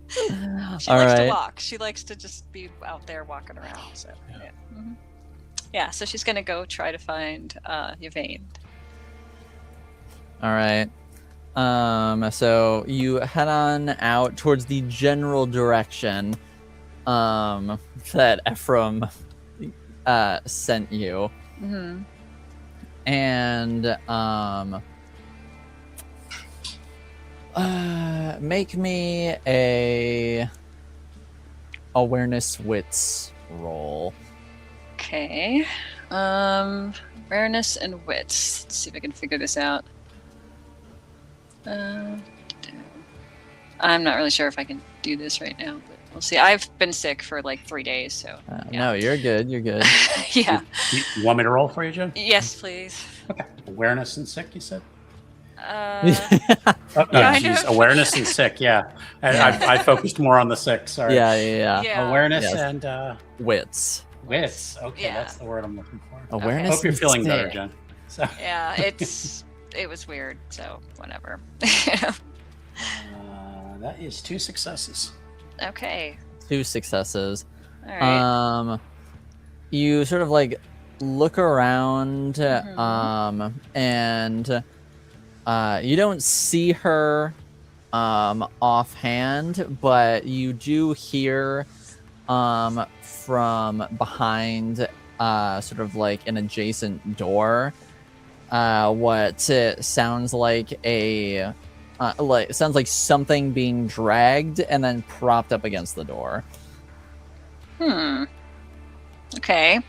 She All likes to right. walk. She likes to just be out there walking around. So yeah. Mm-hmm. Yeah, so she's gonna go try to find Yvaine. All right. So you head on out towards the general direction that Ephrem sent you. Mm-hmm. And make me a awareness wits roll. Okay. Awareness and wits. Let's see if I can figure this out. I'm not really sure if I can do this right now, but we'll see. I've been sick for like 3 days, so yeah. No, you're good. You're good. Yeah. You want me to roll for you, Jen? Yes, please. Okay. Awareness and sick, you said? Uh, Oh, no, Kind geez. of. Awareness and sick, yeah. I focused more on the sick, sorry. Yeah. yeah. Awareness Yes. and Wits. wits. Okay, Yeah. that's the word I'm looking for. Awareness. Hope you're and feeling better, sick. Jen. So, Yeah, it was weird, so whatever. that is 2 successes. Okay. 2 successes. All right. You sort of like look around, Mhm. and you don't see her offhand, but you do hear from behind sort of like an adjacent door what sounds like sounds like something being dragged and then propped up against the door. Okay.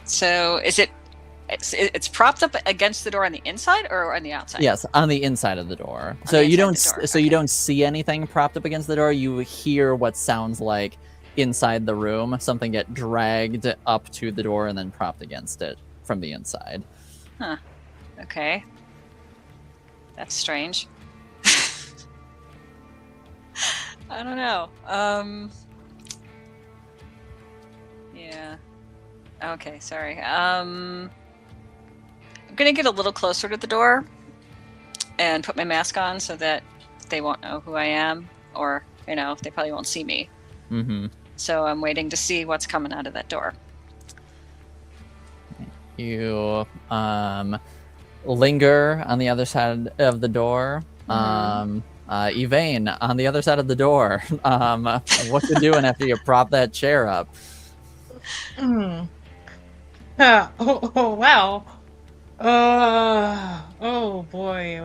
So it's propped up against the door on the inside or on the outside? Yes, on the inside of the door. On So the you inside don't of the door, so you okay. don't see anything propped up against the door. You hear what sounds like inside the room something get dragged up to the door and then propped against it from the inside. Okay. That's strange. I don't know. Yeah. Okay, sorry. I'm gonna get a little closer to the door and put my mask on so that they won't know who I am, or they probably won't see me. Mm-hmm. So I'm waiting to see what's coming out of that door. You linger on the other side of the door. Yvaine on the other side of the door. What you doing after you prop that chair up? Oh wow. Oh boy.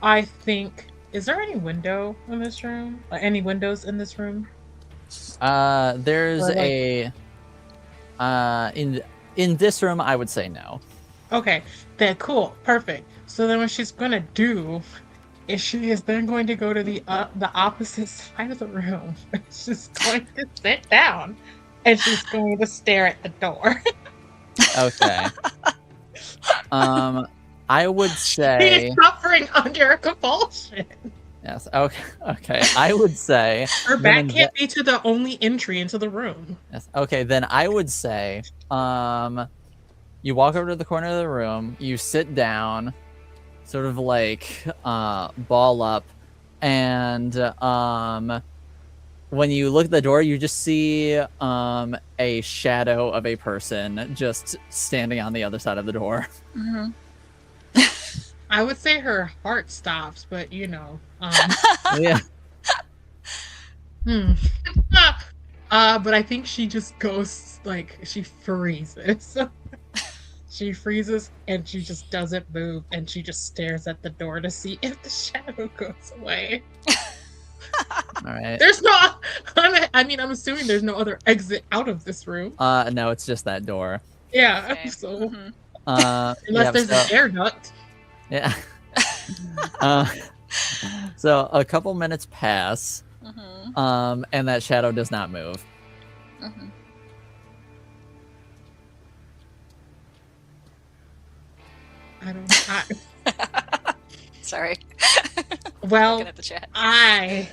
I think, is there any window in this room? Any windows in this room? There's Or, like- in this room, I would say no. Okay, then cool, perfect. So then what she's gonna do is she is then going to go to the opposite side of the room. She's going to sit down and she's going to stare at the door. Okay. I would say He's suffering under a compulsion. yes. Okay. Okay. I would say Her then back can't be to the only entry into the room. yes. Okay. Then I would say, you walk over to the corner of the room, you sit down, sort of like ball up, and when you look at the door, you just see a shadow of a person just standing on the other side of the door. Mm-hmm. I would say her heart stops, but you know. Yeah. But I think she just goes, like, she freezes. She freezes and she just doesn't move, and she just stares at the door to see if the shadow goes away. All right. There's no, I mean, I'm assuming there's no other exit out of this room. No, it's just that door. Yeah, Okay. so Mhm. unless there's an air duct. Yeah. So a couple minutes pass, Mhm. and that shadow does not move. Mhm. I don't. Sorry. Well, Looking at the chat. I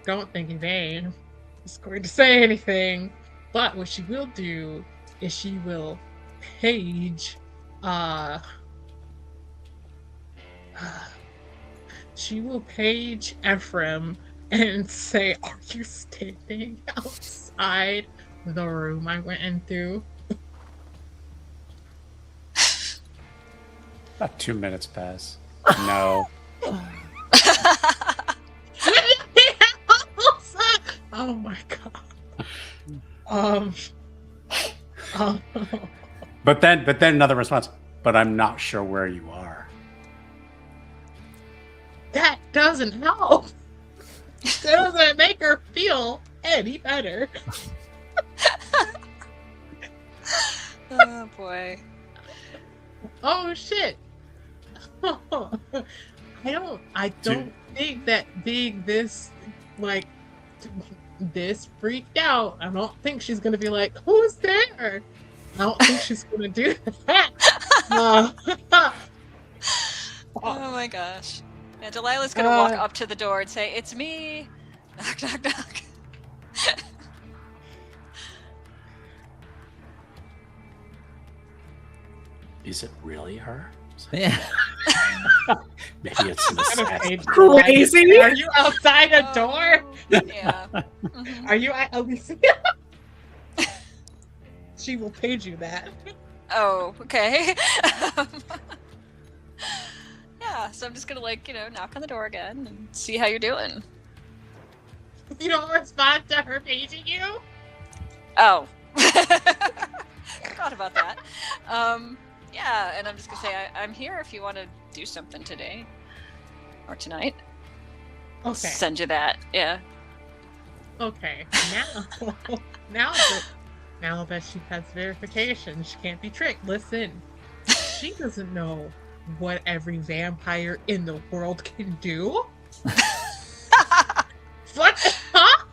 don't think Yvaine is going to say anything, but what she will do is she will page, she will page Ephrem and say, "Are you standing outside the room I went into?" About 2 minutes pass. No. Oh my god. But then another response. But I'm not sure where you are. That doesn't help. That doesn't make her feel any better. Oh boy. Oh shit. I don't think that Big this freaked out. I don't think she's gonna be like, "Who's there?" I don't think she's gonna do that. Oh my gosh. Yeah, Delilah's gonna walk up to the door and say, "It's me." Knock, knock, knock. Is it really her? Yeah. Maybe it's an assassin. Crazy. Are you outside a door? Yeah. Mhm. Are you at Alicia? She will page you that. Oh, okay. Yeah, so I'm just gonna knock on the door again and see how you're doing. You don't respond to her paging you? Oh. Forgot about that. Yeah, and I'm just gonna say I'm here if you want to do something today or tonight. Okay. Send you that. Yeah. Okay. Now that she has verification, she can't be tricked. Listen, she doesn't know what every vampire in the world can do. What? Huh?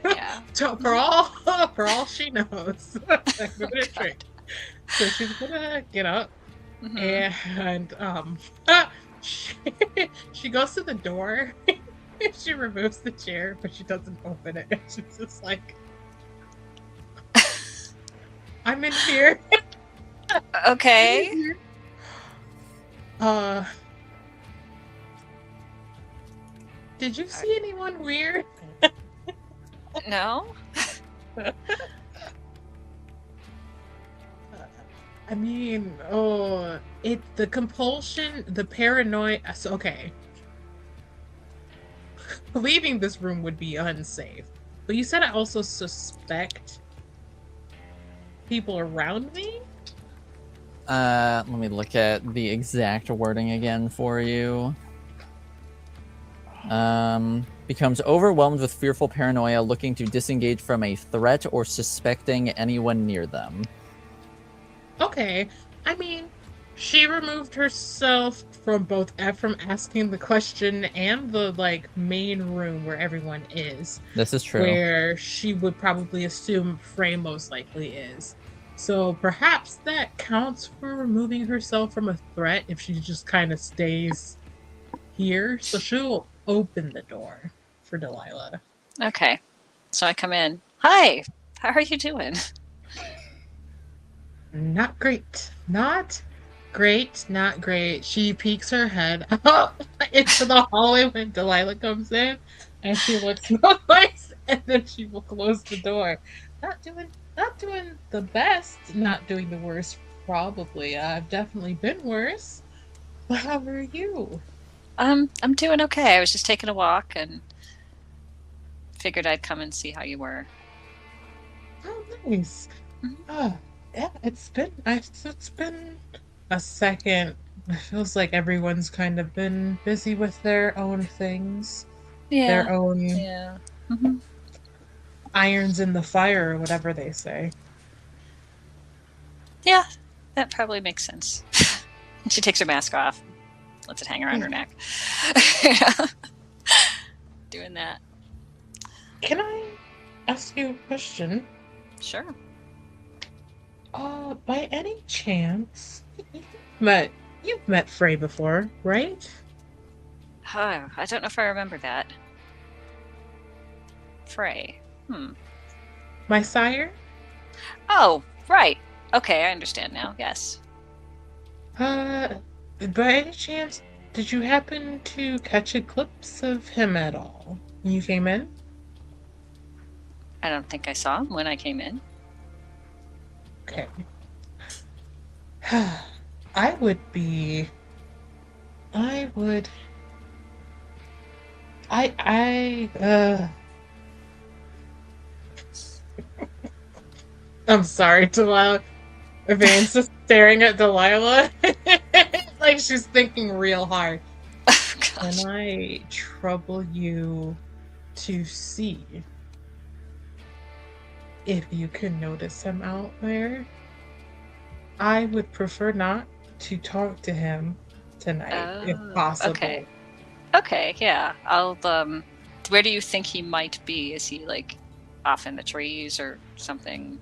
Yeah. For all she knows, I'm gonna trick. So she's gonna get up and she goes to the door. She removes the chair, but she doesn't open it. She's just like, "I'm in here." Okay. I'm in here. Did you see anyone weird? No. I mean, the compulsion, the paranoia. So, okay. Leaving this room would be unsafe. But you said I also suspect people around me? Let me look at the exact wording again for you. Becomes overwhelmed with fearful paranoia, looking to disengage from a threat or suspecting anyone near them. Okay. I mean, she removed herself from both Ephrem asking the question and the main room where everyone is. This is true. Where she would probably assume Frey most likely is. So perhaps that counts for removing herself from a threat if she just kind of stays here. So she'll open the door for Delilah. Okay. So I come in. Hi. How are you doing? Not great. Not great. Not great. She peeks her head up into the hallway when Delilah comes in, and she looks nice, and then she will close the door. Not doing the best. Not doing the worst. Probably. I've definitely been worse. But how are you? I'm doing okay. I was just taking a walk and figured I'd come and see how you were. Oh, nice. Mhm. Yeah, it's been a second. It feels like everyone's kind of been busy with their own things, their Yeah. own Yeah. hmm irons in the fire, or whatever they say. Yeah. That probably makes sense. She takes her mask off, lets it hang around her neck. Yeah. Doing that. Can I ask you a question? Sure. By any chance, you've met Frey before, right? Oh, I don't know if I remember that. Frey. My sire? Oh, right. Okay, I understand now. Yes. By any chance, did you happen to catch a glimpse of him at all when you came in? I don't think I saw him when I came in. Okay. I would be. I would. I'm sorry, Delilah. Yvaine's just staring at Delilah like she's thinking real hard. Gosh. Can I trouble you to see if you can notice him out there? I would prefer not to talk to him tonight, if possible. Okay. Okay, yeah. I'll where do you think he might be? Is he like off in the trees or something?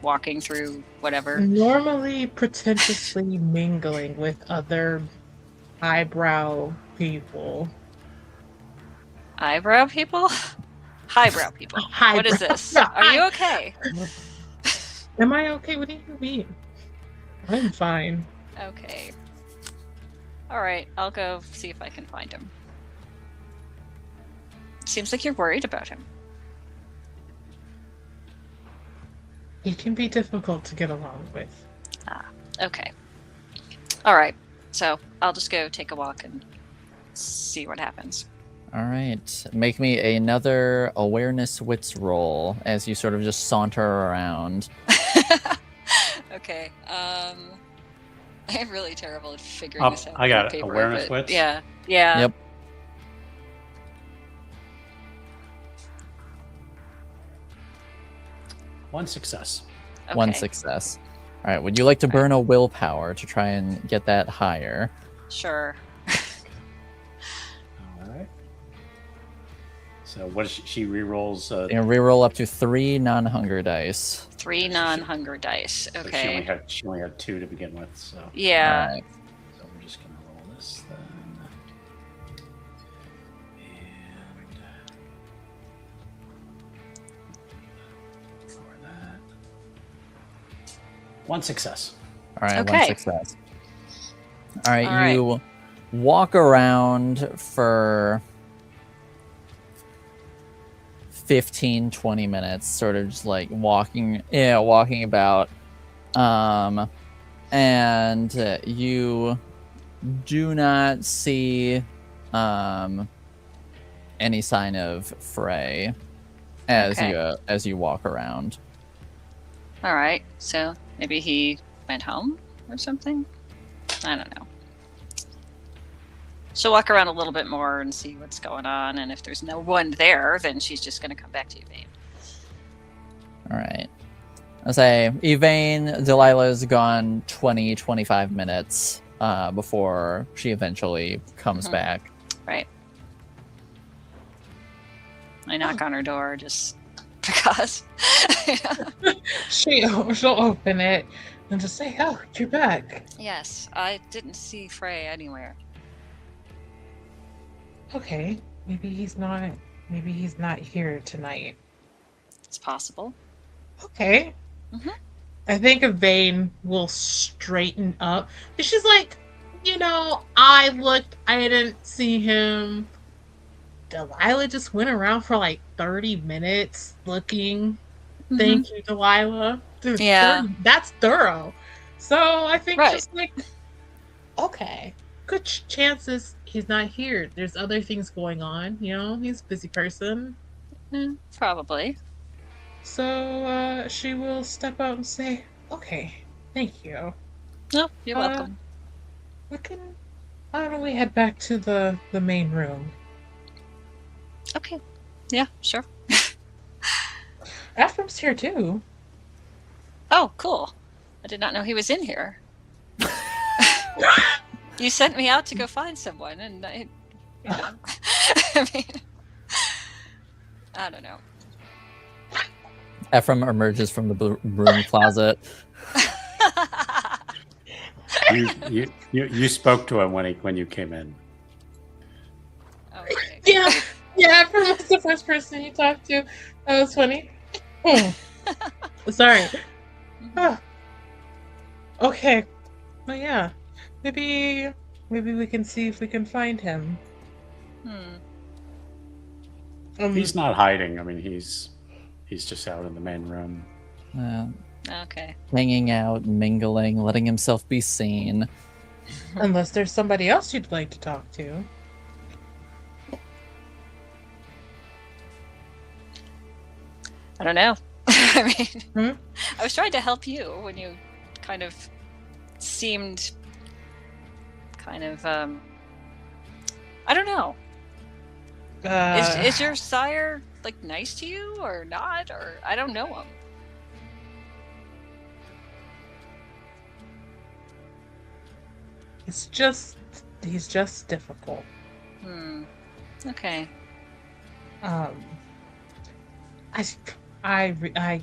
Walking through whatever? Normally pretentiously mingling with other eyebrow people. Eyebrow people? Highbrow people. What is this? Are you okay? Am I okay? What do you mean? I'm fine. Okay. Alright, I'll go see if I can find him. Seems like you're worried about him. He can be difficult to get along with. Okay. Alright, so I'll just go take a walk and see what happens. All right. Make me another awareness wits roll as you sort of just saunter around. Okay. I'm really terrible at figuring this out. I got on paper, awareness but wits? Yeah. Yeah. Yep. One success. Okay. One success. All right. Would you like to burn a willpower to try and get that higher? Sure. All right. So what is she re-rolls? And reroll up to 3 non-hunger dice. 3 non-hunger dice. So Okay. she only had 2 to begin with. So Yeah. All right. So we're just gonna roll this then. And for that. One success. All right, Okay. one success. All right, All right. you walk around for 15, 20 minutes, sort of just like walking about. And you do not see any sign of Frey as you walk around. All right. So maybe he went home or something. I don't know. She'll walk around a little bit more and see what's going on. And if there's no one there, then she's just going to come back to Yvaine. All right. I'll say Yvaine, Delilah's gone 20, 25 minutes before she eventually comes back. Right. I knock on her door, just because. She'll open it and just say, "Oh, you're back." Yes, I didn't see Frey anywhere. Okay, maybe he's not. Maybe he's not here tonight. It's possible. Okay. Mhm. I think Yvaine will straighten up. She's like, I looked. I didn't see him. Delilah just went around for like 30 minutes looking. Thank you, Delilah. Dude, Yeah. that's thorough. So I think Right. just like, okay, good chances he's not here. There's other things going on. He's a busy person. Probably. So she will step out and say, okay, thank you. No, you're welcome. Why don't we head back to the main room? Okay. Yeah, sure. Ephrem's here too. Oh, cool. I did not know he was in here. You sent me out to go find someone, and I mean, I don't know. Ephrem emerges from the broom closet. You spoke to him when you came in. Okay. Yeah, Ephrem was the first person you talked to. That was funny. Sorry. Okay. Well, yeah. Maybe we can see if we can find him. He's not hiding. I mean, he's just out in the main room. Okay. Hanging out, mingling, letting himself be seen. Unless there's somebody else you'd like to talk to. I don't know. I mean, Hmm? I was trying to help you when you kind of seemed kind of, I don't know. Is your sire, like, nice to you or not? Or I don't know him. He's just difficult. Okay. I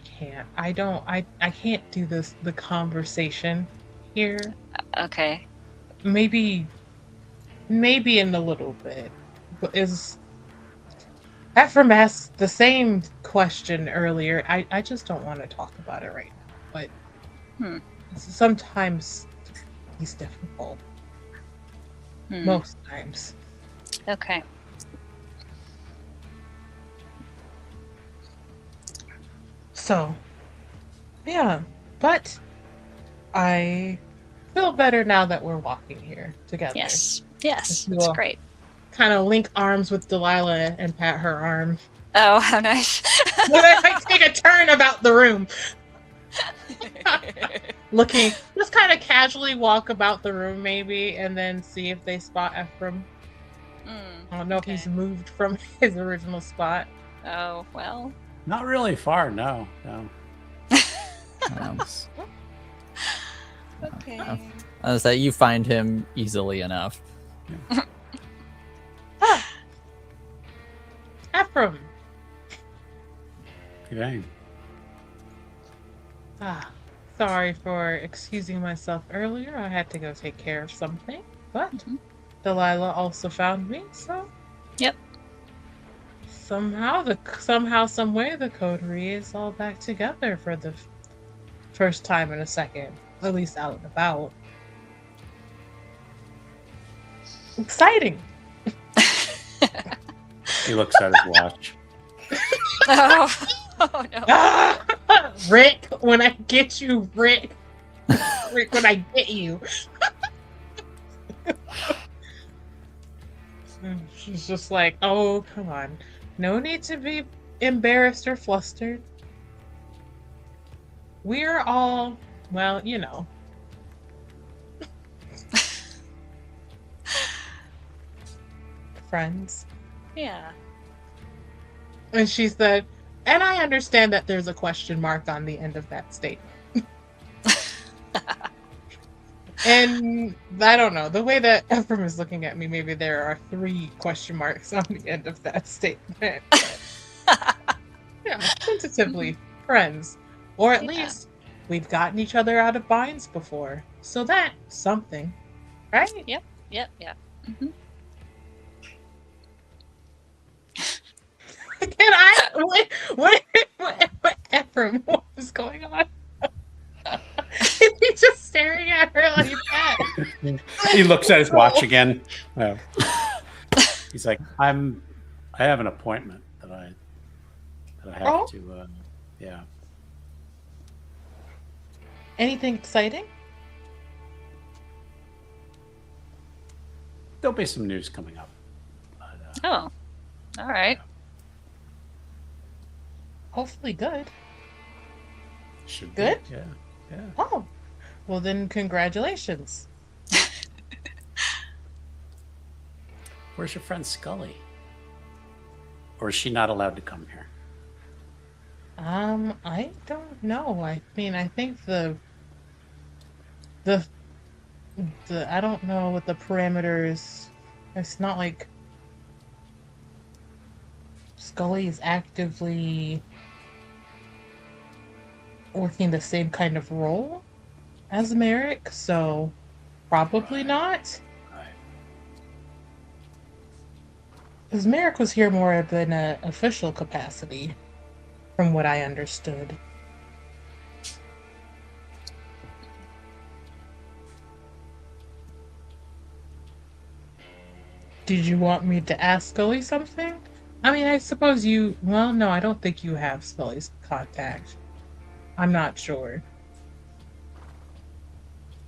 can't. I can't do the conversation here. Okay. Maybe in a little bit. But Ephrem asked the same question earlier. I just don't want to talk about it right now. But sometimes he's difficult. Most times. Okay. So, yeah. But I feel better now that we're walking here together. Yes. Yes. If you That's will great. Kind of link arms with Delilah and pat her arm. Oh, how nice. Then I take a turn about the room. Looking, just kind of casually walk about the room maybe, and then see if they spot Ephrem. I don't know if he's moved from his original spot. Oh, well. Not really far, no. Okay. As that you find him easily enough. Ephrem. Okay. Sorry for excusing myself earlier. I had to go take care of something, but Delilah also found me, so. Yep. Somehow, some way, the coterie is all back together for the first time in a second, at least out and about. Exciting. He looks at his watch. Oh no. Rick, when I get you, Rick. Rick, when I get you. She's just like, oh, come on. No need to be embarrassed or flustered. We're all, well, friends. Yeah. And she said, and I understand that there's a question mark on the end of that statement. And I don't know, the way that Ephrem is looking at me, maybe there are 3 question marks on the end of that statement. Yeah, tentatively friends. Or at least we've gotten each other out of binds before. So that's something. Right? Yep. Mm-hmm. Can I? What Ephrem, what is going on? Is he just staring at her like that? He looks at his watch again. Oh. He's like, I have an appointment that I have to. Yeah. Anything exciting? There'll be some news coming up. But, Oh, all right. Hopefully good. Should Good? Be. Yeah. Oh, well then congratulations. Where's your friend Scully? Or is she not allowed to come here? I don't know. I mean, I think the I don't know what the parameters. It's not like Scully is actively working the same kind of role as Merrick, so probably not. Right. Because Merrick was here more of an official capacity, from what I understood. Did you want me to ask Scully something? I mean, I suppose you... Well, no, I don't think you have Scully's contact. I'm not sure.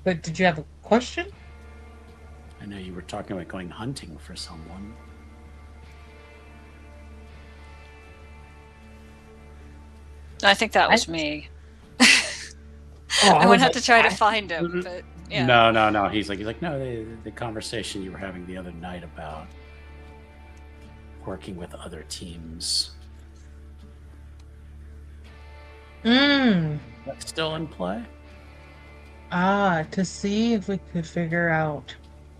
But did you have a question? I know you were talking about going hunting for someone. I think that was me. Oh, I would have like, to try to find him, but yeah. No. He's like, no, the conversation you were having the other night about working with other teams. That's still in play? To see if we could figure out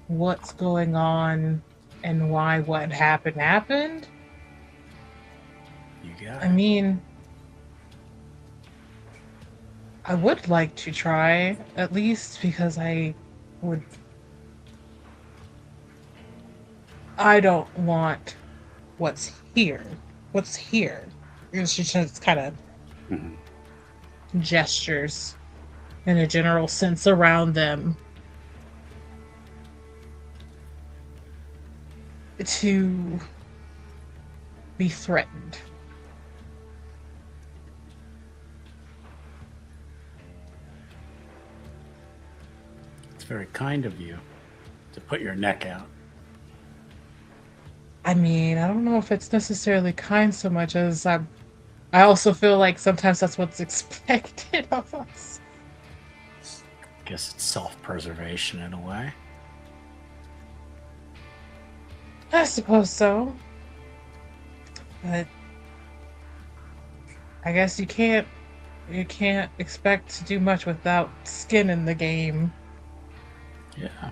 what's going on and why what happened. You got I it. mean, I would like to try, at least because I don't want what's here. What's here? It's just kind of gestures in a general sense around them to be threatened. It's very kind of you to put your neck out. I mean, I don't know if it's necessarily kind so much as I also feel like sometimes that's what's expected of us. I guess it's self-preservation in a way. I suppose so. But I guess you can't expect to do much without skin in the game. Yeah.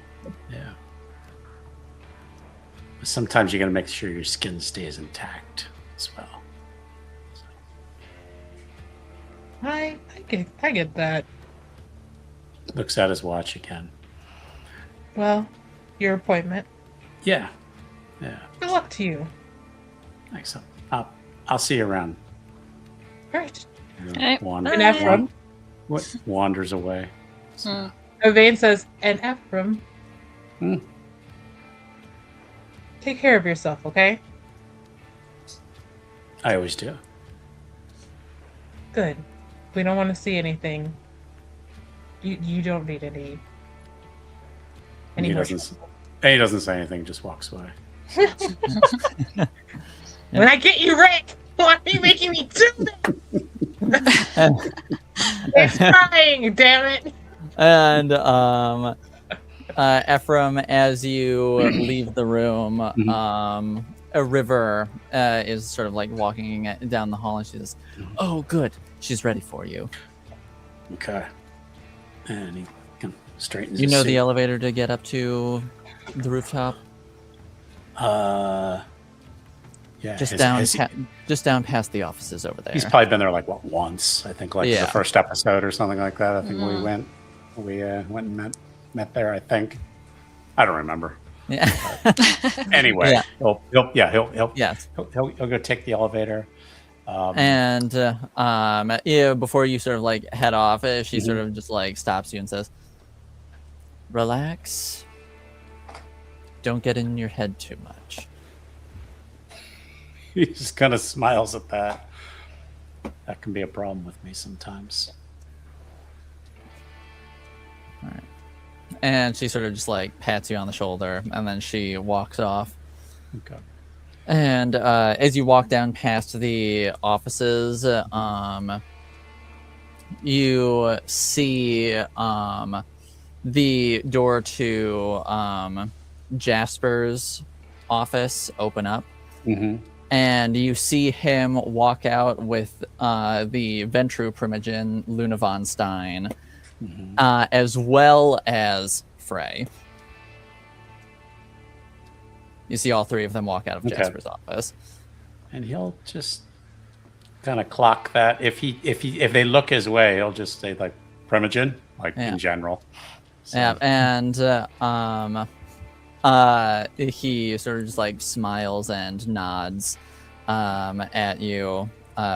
But sometimes you got to make sure your skin stays intact as well. So. I get that. Looks at his watch again. Well, your appointment. Yeah. Good luck to you. Thanks. I'll see you around. Right. Right. And Ephrem. Wanders away. So. Yvaine says, and Ephrem. Hmm. Take care of yourself, okay? I always do. Good. We don't want to see anything. You don't need any He more. he doesn't say anything, just walks away. When I get you right, why are you making me do that? It's crying, damn it. And Ephrem, as you leave the room, a river is sort of like walking down the hall, and she says, "Oh, good, she's ready for you." Okay. And he kind of straightens You his know suit. the elevator to get up to the rooftop? Yeah, just has he- just down past the offices over there. he's probably been there like once. I think like Yeah. the first episode or something like that. I think Mhm. we went and met there. I think I don't remember. Yeah. Anyway, Yeah. he'll Yes. go take the elevator. And before you sort of like head off, she Mhm. sort of just like stops you and says, "Relax. Don't get in your head too much." He just kind of smiles at that. That can be a problem with me sometimes. All right. And she sort of just like pats you on the shoulder, and then she walks off. Okay. And as you walk down past the offices, you see the door to Jasper's office open up. Mm-hmm. And you see him walk out with the Ventru Primogen, Luna von Stein, Mm-hmm. as well as Frey. You see all three of them walk out of Okay. Jasper's office. And he'll just kind of clock that. If they look his way, he'll just say like Primogen, like Yeah. in general. So, Yeah, and he sort of just like smiles and nods at you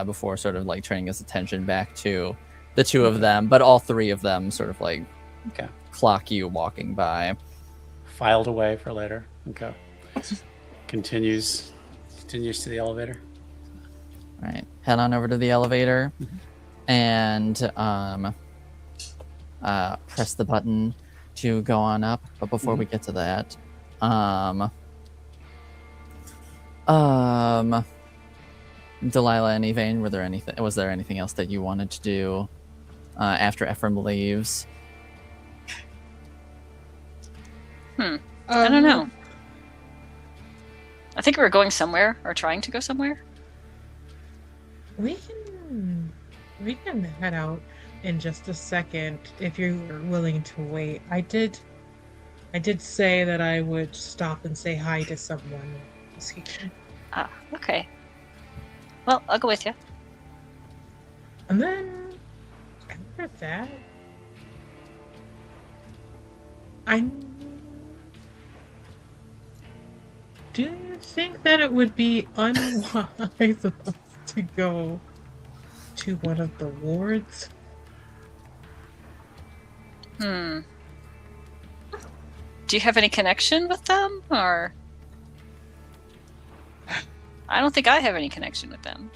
before sort of like turning his attention back to the two of them, but all three of them sort of like Okay. clock you walking by. Filed away for later. Okay. Continues to the elevator. All right, head on over to the elevator and press the button to go on up. But before we get to that, Delilah and Yvaine, was there anything else that you wanted to do after Ephrem leaves? I don't know. I think we were going somewhere, or trying to go somewhere. We can head out in just a second if you're willing to wait. I did say that I would stop and say hi to someone who's here. Ah, okay. Well, I'll go with you. And then after that, do you think that it would be unwise of us to go to one of the wards? Do you have any connection with them, or? I don't think I have any connection with them.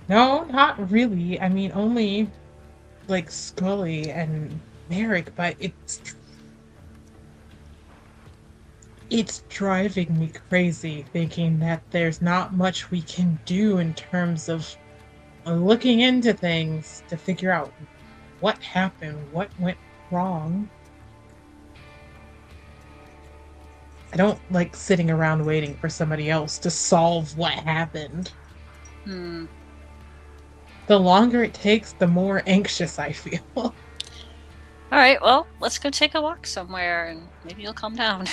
No, not really. I mean, only like Scully and Merrick, but it's driving me crazy thinking that there's not much we can do in terms of looking into things to figure out what happened, what went wrong. I don't like sitting around waiting for somebody else to solve what happened. The longer it takes, the more anxious I feel. All right, well, let's go take a walk somewhere, and maybe you'll calm down.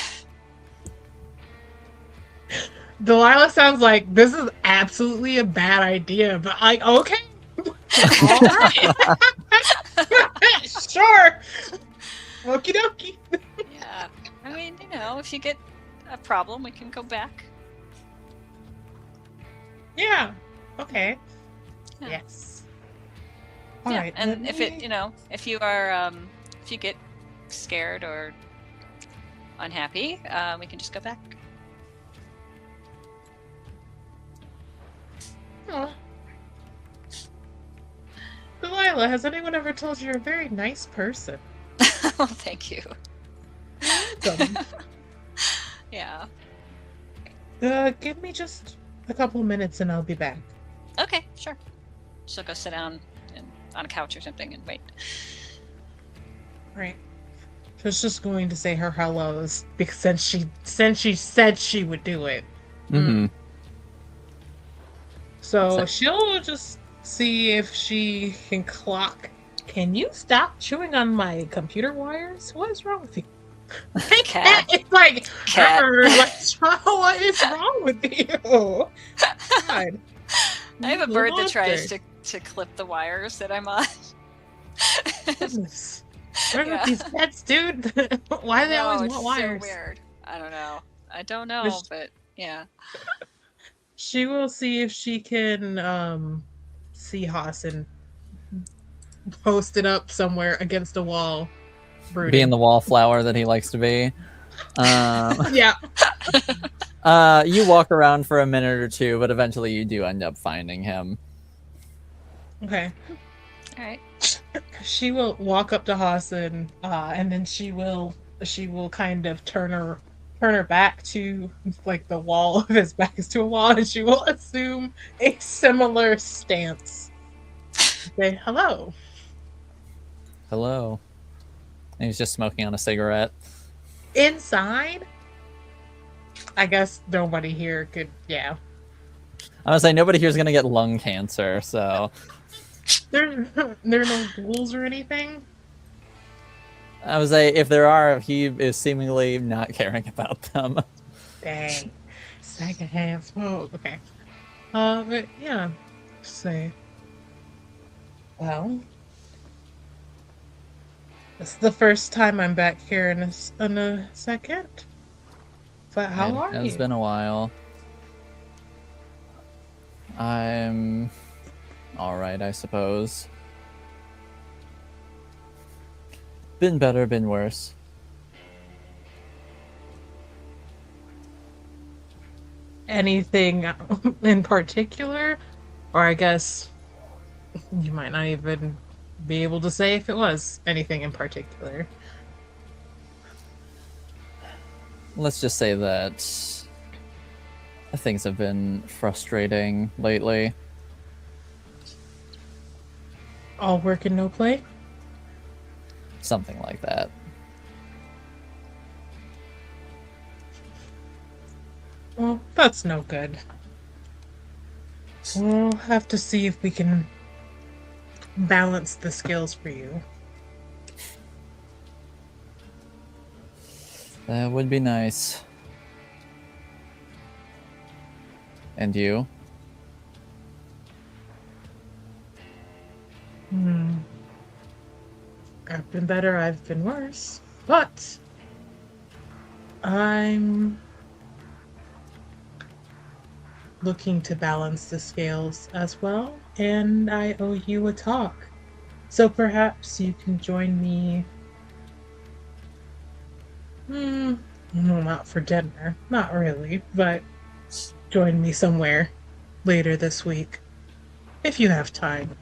Delilah sounds like this is absolutely a bad idea, but like, okay. All right. Sure. Okie dokie. Yeah, I mean, if you get a problem, we can go back. Yeah. Okay. Yeah. Yes. All Yeah, right. and if if you are, if you get scared or unhappy, we can just go back. Aw. Delilah, has anyone ever told you you're a very nice person? Oh, thank you. Welcome. Yeah. Give me just a couple minutes and I'll be back. Okay, sure. So go sit down on a couch or something and wait. Right. She was just going to say her hellos because since she said she would do it. Mm-hmm. So she'll just see if she can clock. Can you stop chewing on my computer wires? What is wrong with you? Cat. It's like, Cat. what is wrong with you? God. I have a You bird that monster. tries to clip the wires that I'm on. Goodness. What are Yeah. these pets, dude? Why do they No, always it's want wires? so weird. I don't know, but yeah. She will see if she can see Hassan posted up somewhere against a wall. Being Brooding. the wallflower that he likes to be. Yeah. You walk around for a minute or two, but eventually you do end up finding him. Okay. All right. She will walk up to Hassan, and then she will kind of turn her back to like the wall of his back is to a wall, and she will assume a similar stance. Say hello. Hello. And he's just smoking on a cigarette. Inside? I guess nobody here could, yeah. I was saying nobody here is gonna get lung cancer, so There are no ghouls or anything? I would say if there are, he is seemingly not caring about them. Dang. Secondhand smoke. Okay. But yeah. Say. Well. This is the first time I'm back here in a second. But how are you? It's been a while. I'm alright, I suppose. Been better, been worse. Anything in particular? Or I guess you might not even be able to say if it was anything in particular. Let's just say that things have been frustrating lately. All work and no play? Something like that. Well, that's no good. We'll have to see if we can balance the skills for you. That would be nice. And you? I've been better, I've been worse. But I'm looking to balance the scales as well, and I owe you a talk. So perhaps you can join me. No, not for dinner. Not really, but join me somewhere later this week. If you have time.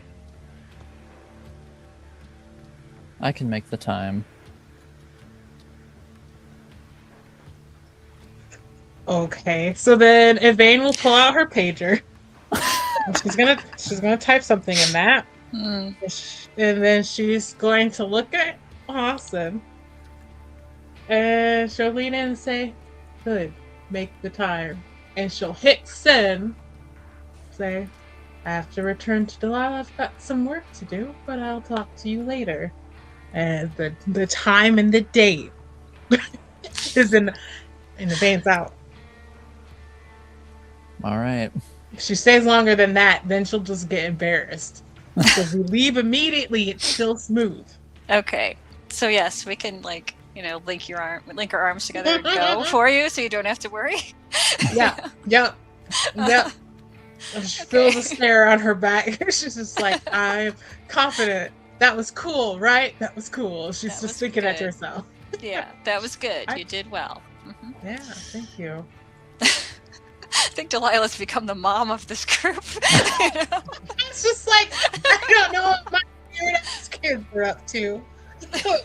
I can make the time. Okay, so then Yvaine will pull out her pager. And she's gonna type something in that. And then she's going to look at Hassan. And she'll lean in and say, "Good, make the time." And she'll hit send. Say, "I have to return to Delilah. I've got some work to do, but I'll talk to you later." And the time and the date is in Yvaine's out. All right. If she stays longer than that, then she'll just get embarrassed. So if we leave immediately, it's still smooth. Okay. So yes, we can link our arms together and go for you, so you don't have to worry. Yeah. Yep. She feels a stare on her back. She's just like, "I'm confident. That was cool, right? That was cool." She's just thinking that to herself. Yeah, that was good. You did well. Mm-hmm. Yeah, thank you. I think Delilah's become the mom of this group. You know? It's just like, I don't know what my weird ass kids are up to.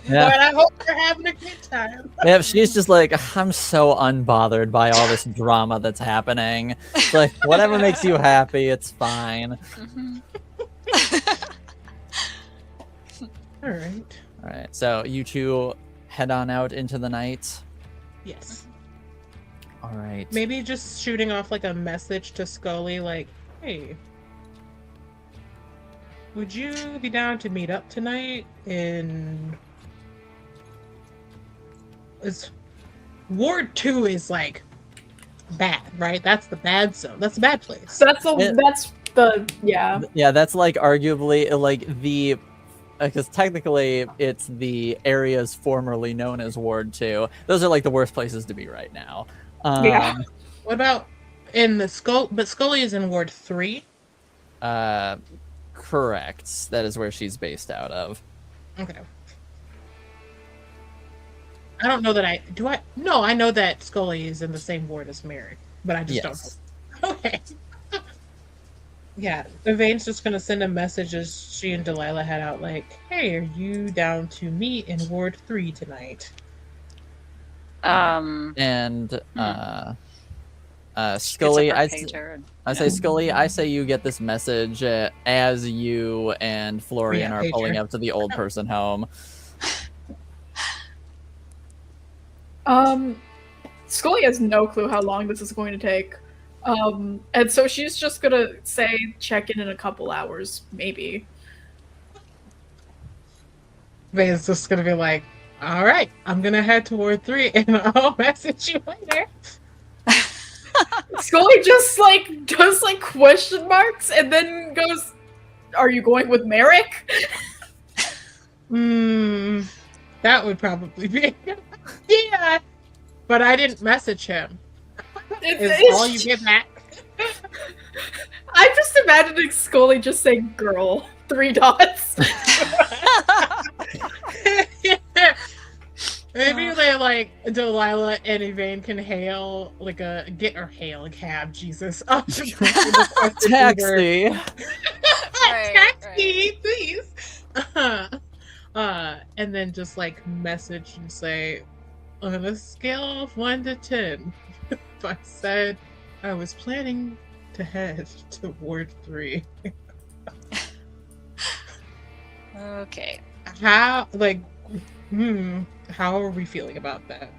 Yeah. But I hope they're having a good time. Yeah, she's just like, I'm so unbothered by all this drama that's happening. It's like, whatever makes you happy, it's fine. Mm-hmm. All right. All right, so you two head on out into the night. Yes. All right. Maybe just shooting off like a message to Scully, like, "Hey, would you be down to meet up tonight in is Ward 2 is like bad, right? That's the bad zone. That's a bad place. That's the yeah. Yeah, that's like arguably like the because technically it's the areas formerly known as Ward 2. Those are like the worst places to be right now. Yeah. What about in the Skull? But Scully is in Ward 3. Correct. That is where she's based out of. Okay. I don't know that I do. No, I know that Scully is in the same ward as Merrick, but I just Yes. don't know. Okay. Yeah, Yvaine's just gonna send a message as she and Delilah head out, like, "Hey, are you down to meet in Ward 3 tonight?" And Scully, I say Scully, I say you get this message as you and Florian are pulling up to the old person home. Scully has no clue how long this is going to take. And so she's just gonna say check in a couple hours, maybe. Yvaine's just gonna be like, "All right, I'm gonna head to Ward 3 and I'll message you later." Scully just like does like question marks and then goes, "Are you going with Merrick?" That would probably be yeah. But I didn't message him. Is all you get back? I'm just imagining Scully just saying "girl" 3 dots. Maybe they like Delilah and Yvaine can hail hail a cab. Jesus, Taxi. Taxi, please. And then just like message and say, on a scale of 1 to 10, if I said I was planning to head to Ward 3. Okay. How are we feeling about that?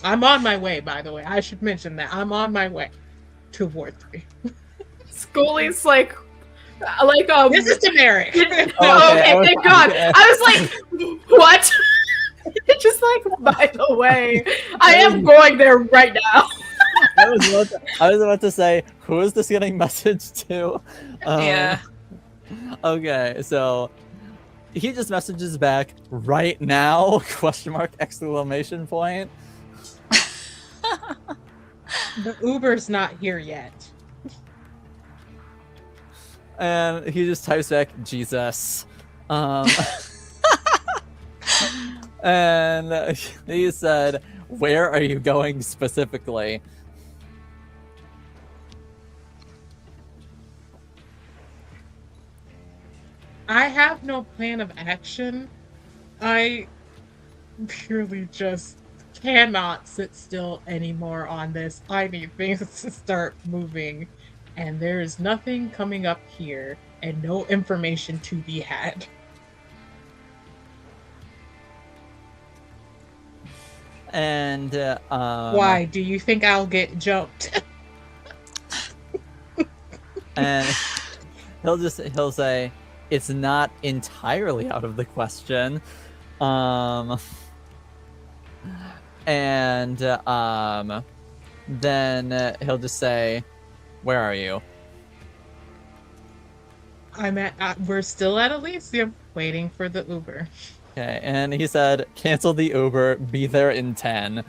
I'm on my way, by the way. I should mention that. I'm on my way to Ward 3. Scully's like this is generic. Okay, thank God. I was like, what? Just like, by the way, I am going there right now. I was about to say, who is this getting messaged to? Yeah. Okay, so he just messages back right now? Question mark, exclamation point. The Uber's not here yet. And he just types back, Jesus. And he said, where are you going specifically? I have no plan of action. I purely just cannot sit still anymore on this. I need things to start moving. And there is nothing coming up here and no information to be had. And why do you think I'll get jumped? And he'll say it's not entirely out of the question. And then he'll just say, where are you? We're still at Elysium, waiting for the Uber. Okay, and he said, cancel the Uber, be there in 10.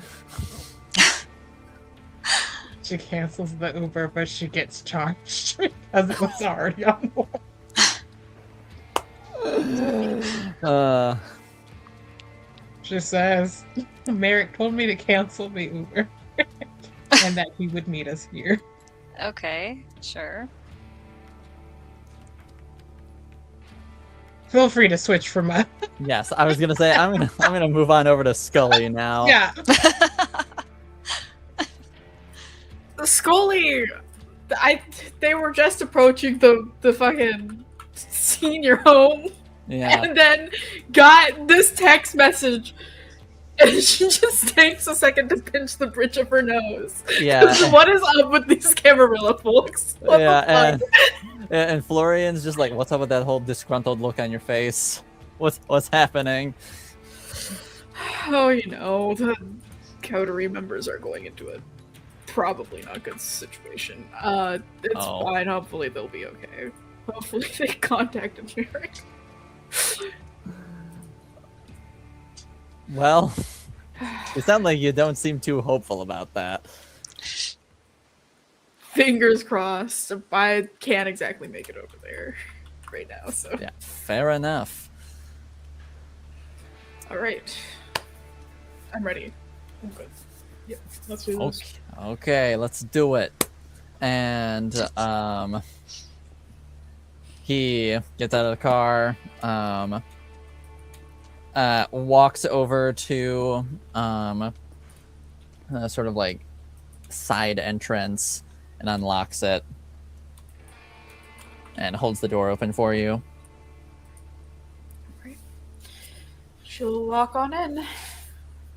She cancels the Uber, but she gets charged because it was already on board. She says, Merrick told me to cancel the Uber and that he would meet us here. Okay, sure. Feel free to switch from my. Yes, I was gonna say I'm gonna move on over to Scully now. Yeah. Scully, they were just approaching the fucking senior home, Yeah. and then got this text message, and she just takes a second to pinch the bridge of her nose. Yeah. What is up with these Camarilla folks? What the fuck? And Florian's just like, what's up with that whole disgruntled look on your face? What's happening? Oh, the coterie members are going into a probably not good situation. It's fine. Hopefully they'll be okay. Hopefully they contacted me right. Well, it sounds like you don't seem too hopeful about that. Fingers crossed. I can't exactly make it over there right now, so. Yeah, fair enough. All right. I'm ready. I'm good. Yeah, let's do this. Okay, let's do it. And he gets out of the car, walks over to sort of like side entrance and unlocks it and holds the door open for you. Right. She'll walk on in.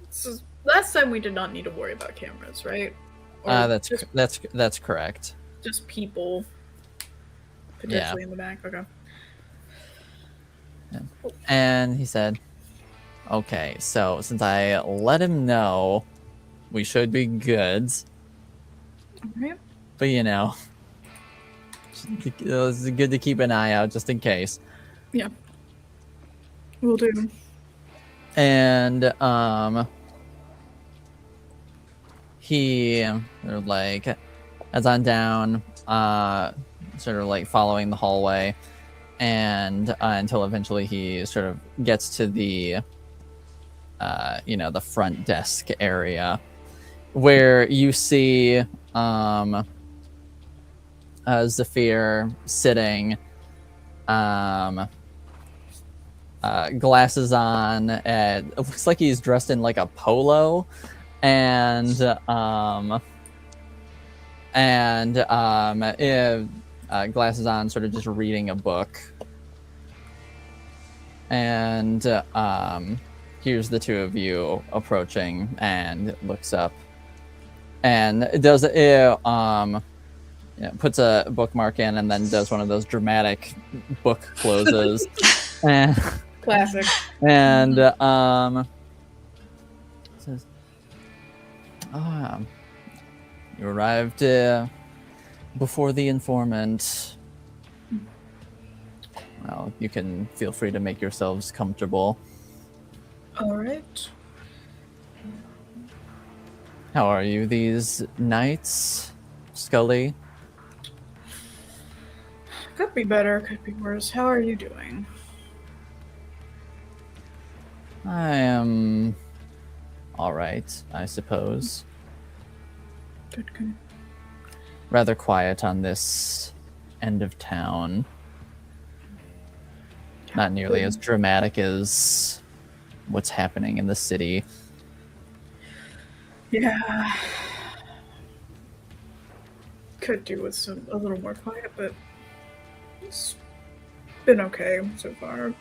So last time we did not need to worry about cameras, right? Or That's correct. Just people potentially in the back. Okay. Yeah. And he said, "Okay, so since I let him know, we should be good. Okay. But it's good to keep an eye out just in case." Yeah. Will do. And he sort of like heads on down, sort of like following the hallway, and until eventually he sort of gets to the the front desk area, where you see Zephyr sitting, glasses on. It looks like he's dressed in like a polo, and glasses on, sort of just reading a book. And here's the two of you approaching, and looks up, and it does puts a bookmark in, and then does one of those dramatic book closes. And classic. And says, "You arrived before the informant. Well, you can feel free to make yourselves comfortable." All right. "How are you these nights, Scully?" Could be better, could be worse. How are you doing? "I am all right, I suppose. Good, good. Rather quiet on this end of town. Not nearly as dramatic as what's happening in the city." Yeah. Could do with a little more quiet, but it's been okay so far.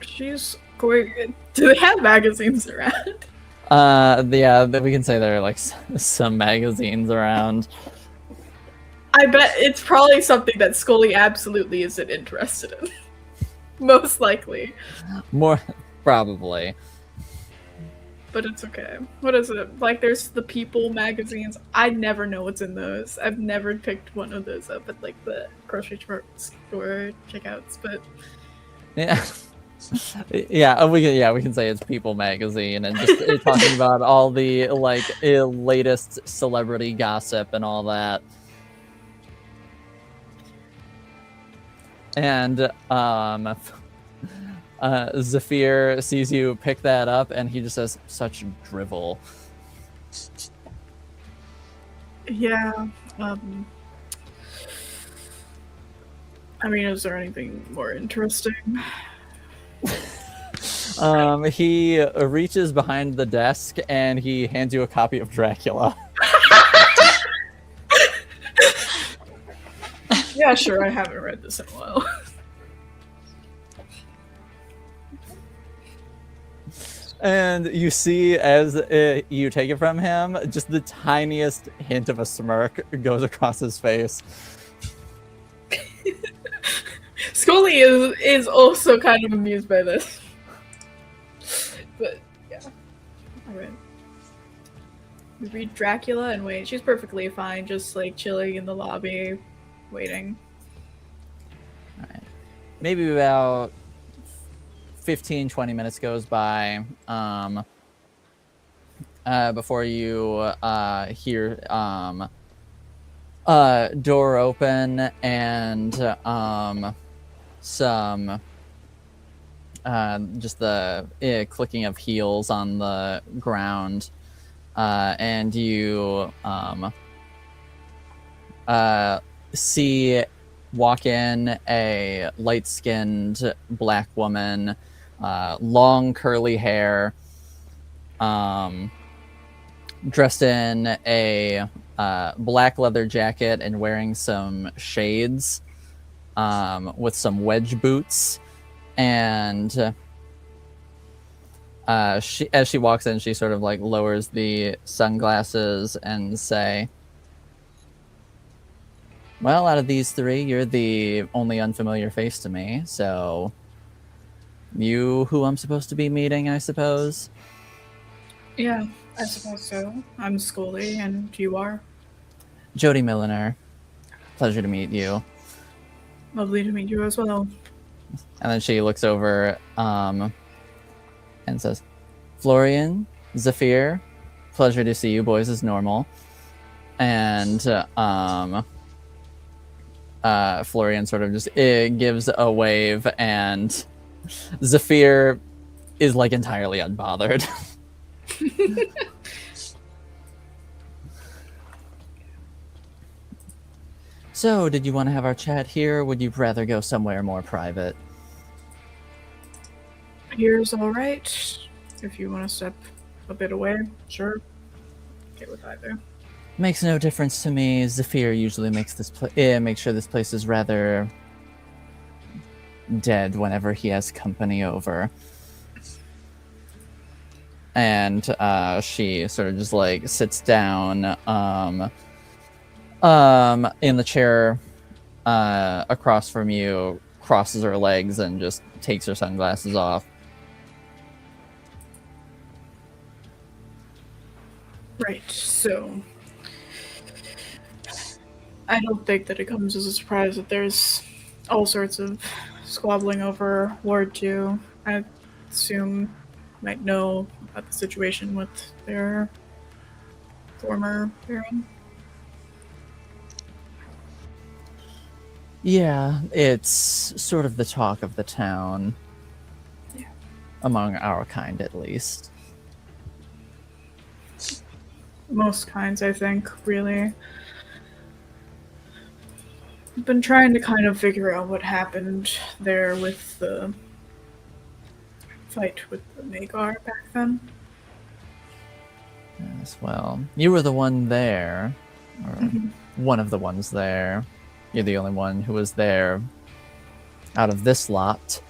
She's going. Do they have magazines around? Yeah, we can say there are like some magazines around. I bet it's probably something that Scully absolutely isn't interested in. Most likely. More probably. But it's okay. What is it? Like, there's the People magazines. I never know what's in those. I've never picked one of those up at like the grocery store checkouts, but Yeah. We can say it's People magazine, and just talking about all the like latest celebrity gossip and all that. And Zephyr sees you pick that up, and he just says, "Such drivel." yeah. I mean, is there anything more interesting? He reaches behind the desk and he hands you a copy of Dracula. Yeah, sure. I haven't read this in a while. And you see, as you take it from him, just the tiniest hint of a smirk goes across his face. Scully is also kind of amused by this. But yeah. Alright. We read Dracula and wait. She's perfectly fine, just like chilling in the lobby, waiting. Alright. Maybe about 15-20 minutes goes by before you hear door open and some just the clicking of heels on the ground, and you see walk in a light-skinned black woman, long curly hair, dressed in a black leather jacket and wearing some shades, with some wedge boots. And as she walks in, she sort of like lowers the sunglasses and say, well, out of these three, you're the only unfamiliar face to me, so you who I'm supposed to be meeting, I suppose? Yeah, I suppose so. I'm Scully, and you are? Jody Milliner. Pleasure to meet you. Lovely to meet you as well. And then she looks over and says, Florian, Zephyr, pleasure to see you boys as normal. And Florian sort of just gives a wave, and Zephyr is like entirely unbothered. So, did you want to have our chat here, or would you rather go somewhere more private? Here's alright. If you want to step a bit away, sure. Okay with either. Makes no difference to me. Zephyr usually makes makes sure this place is rather dead whenever he has company over. And she sort of just like sits down in the chair across from you, crosses her legs, and just takes her sunglasses off. Right, so I don't think that it comes as a surprise that there's all sorts of squabbling over Ward 2. I assume you might know about the situation with their former Baron. Yeah, it's sort of the talk of the town. Yeah. Among our kind, at least. Most kinds, I think, really. I've been trying to kind of figure out what happened there with the fight with the Magar back then. Yes, well, you were the one there, or one of the ones there. You're the only one who was there out of this lot.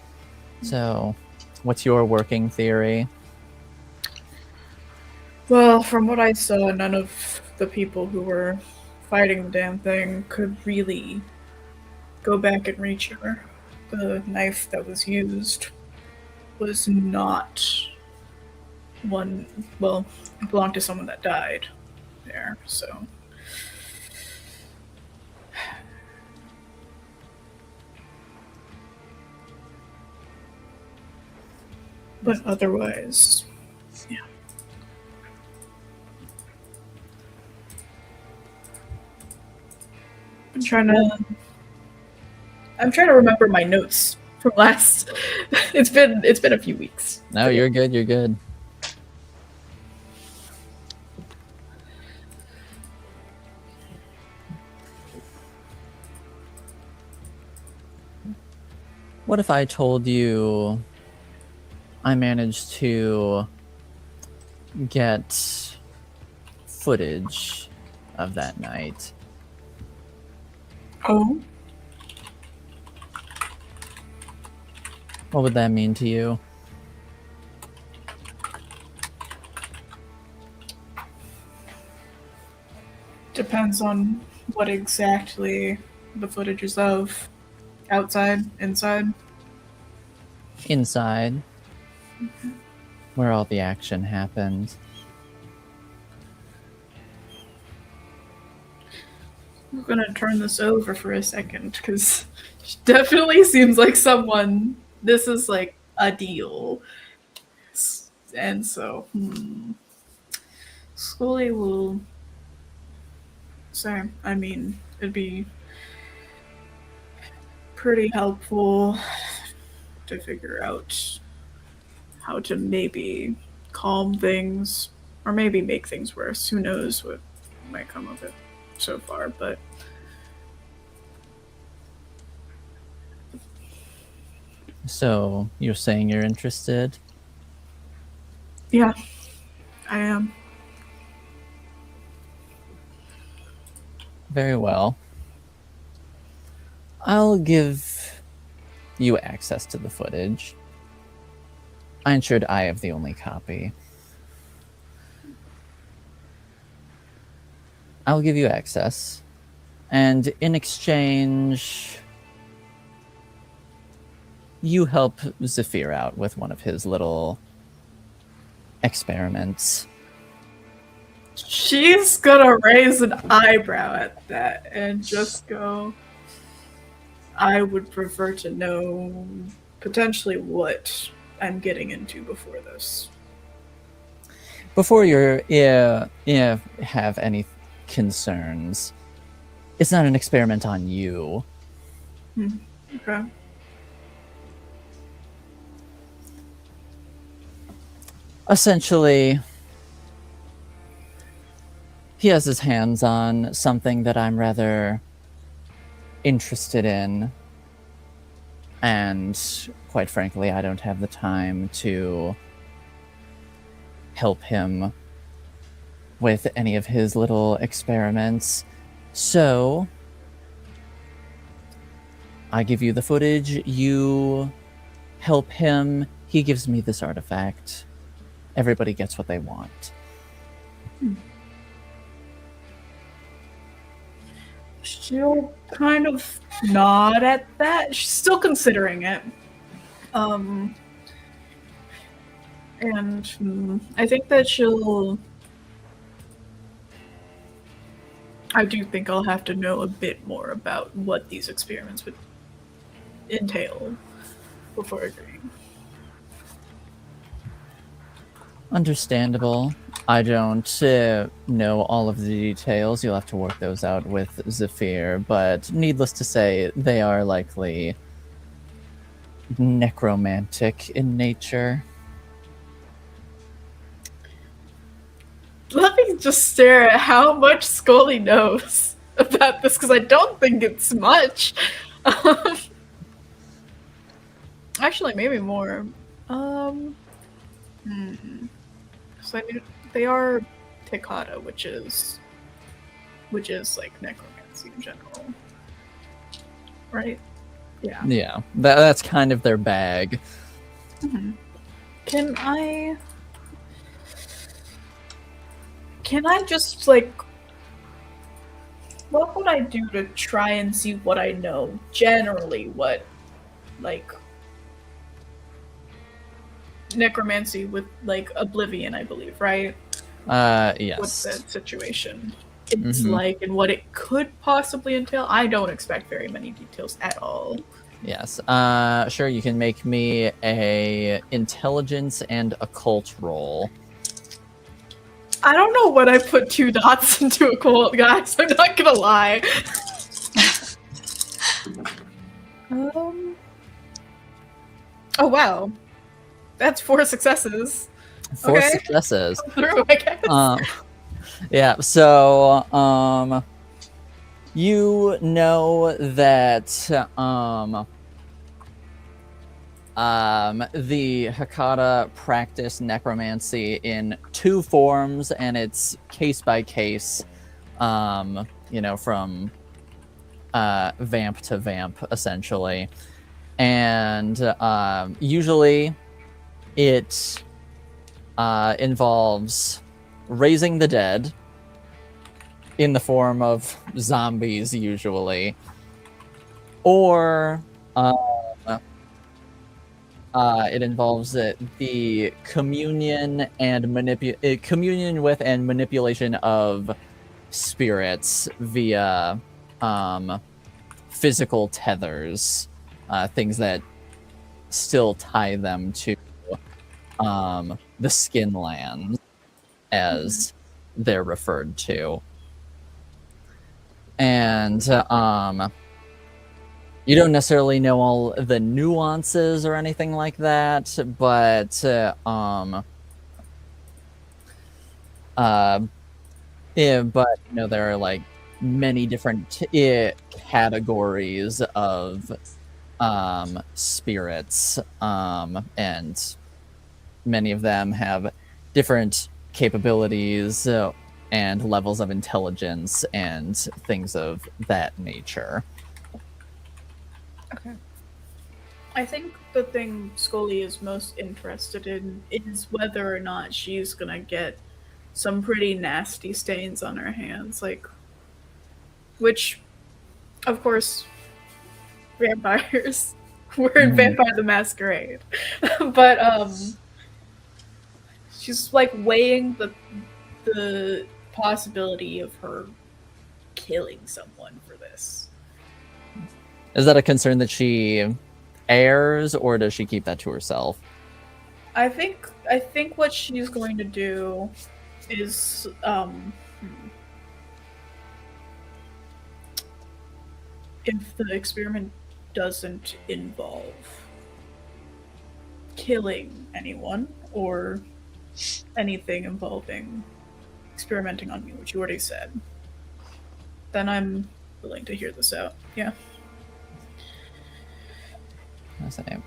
So, what's your working theory? Well, from what I saw, none of the people who were fighting the damn thing could really go back and reach her. The knife that was used was not one, well, it belonged to someone that died there, so. But otherwise, yeah. I'm trying to remember my notes from last. It's been a few weeks. No, you're good. You're good. What if I told you I managed to get footage of that night? Oh? What would that mean to you? Depends on what exactly the footage is of. Outside? Inside? Inside, where all the action happened. I'm gonna turn this over for a second, because she definitely seems like someone, this is like a deal. And so, Scully will say, I mean, it'd be pretty helpful to figure out how to maybe calm things, or maybe make things worse. Who knows what might come of it so far, but So, you're saying you're interested? yeah, I am. Very well. I'll give you access to the footage. I ensured I have the only copy. I'll give you access. And in exchange, you help Zephyr out with one of his little experiments. She's gonna raise an eyebrow at that and just go, I would prefer to know potentially what I'm getting into before this. Before you have any concerns, it's not an experiment on you. Okay. Essentially, he has his hands on something that I'm rather interested in, and quite frankly, I don't have the time to help him with any of his little experiments. So, I give you the footage, you help him, he gives me this artifact. Everybody gets what they want. She'll kind of nod at that. She's still considering it. And I think that I do think I'll have to know a bit more about what these experiments would entail before agreeing. Understandable. I don't know all of the details. You'll have to work those out with Zephyr, but needless to say, they are likely necromantic in nature. Let me just stare at how much Scully knows about this, because I don't think it's much. Actually, maybe more. So I knew they are Tekata, which is like necromancy in general, right? Yeah. Yeah, that's kind of their bag. Mm-hmm. Can I just like, what would I do to try and see what I know generally? What, like, necromancy with like oblivion, I believe, right? Yes. What's that situation? It's like, and what it could possibly entail. I don't expect very many details at all. Yes. Sure, you can make me a intelligence and occult roll. I don't know what I put 2 dots into a cult, guys. I'm not gonna lie. Oh wow, that's 4 successes. 4 Okay. successes. Through, I guess. Yeah, so you know that the Hakata practice necromancy in 2 forms, and it's case by case, from vamp to vamp, essentially. And usually it involves raising the dead in the form of zombies, usually, or It involves the communion and communion with and manipulation of spirits via physical tethers, things that still tie them to the skin lands, as they're referred to. And you don't necessarily know all the nuances or anything like that, but but you know, there are like many different categories of spirits, and many of them have different capabilities and levels of intelligence and things of that nature. Okay. I think the thing Scully is most interested in is whether or not she's gonna get some pretty nasty stains on her hands, like, which, of course, vampires. We're in Vampire the Masquerade, but she's like weighing the possibility of her killing someone for this. Is that a concern that she airs, or does she keep that to herself? I think what she's going to do is if the experiment doesn't involve killing anyone or anything involving experimenting on me, which you already said, then I'm willing to hear this out. Yeah.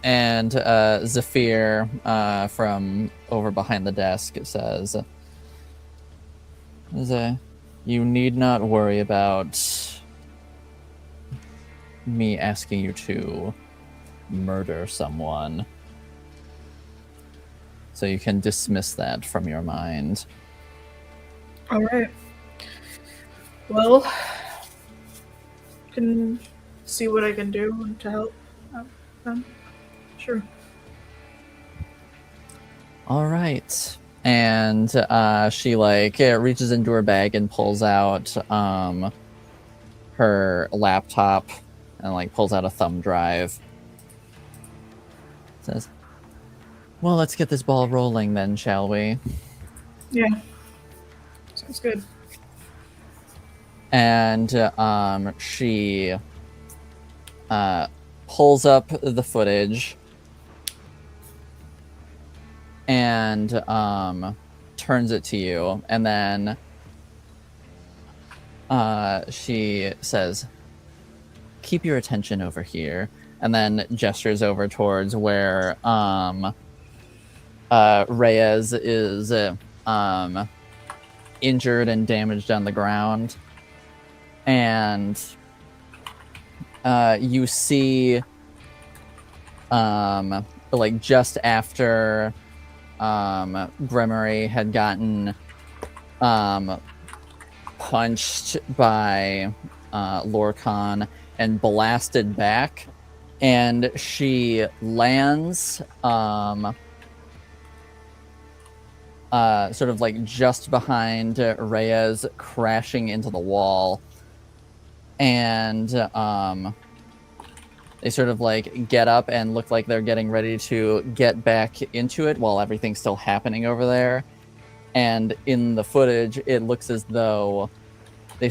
And Zephyr from over behind the desk says, you need not worry about me asking you to murder someone. So you can dismiss that from your mind. All right. Well, can see what I can do to help. Sure. All right. And she reaches into her bag and pulls out her laptop and pulls out a thumb drive. Says, well, let's get this ball rolling then, shall we? Yeah. Sounds good. And she pulls up the footage and turns it to you, and then she says, keep your attention over here, and then gestures over towards where Reyes is injured and damaged on the ground. And you see just after Gremory had gotten punched by Lorcan and blasted back, and she lands just behind Reyes, crashing into the wall. And they get up and look like they're getting ready to get back into it while everything's still happening over there. And in the footage, it looks as though they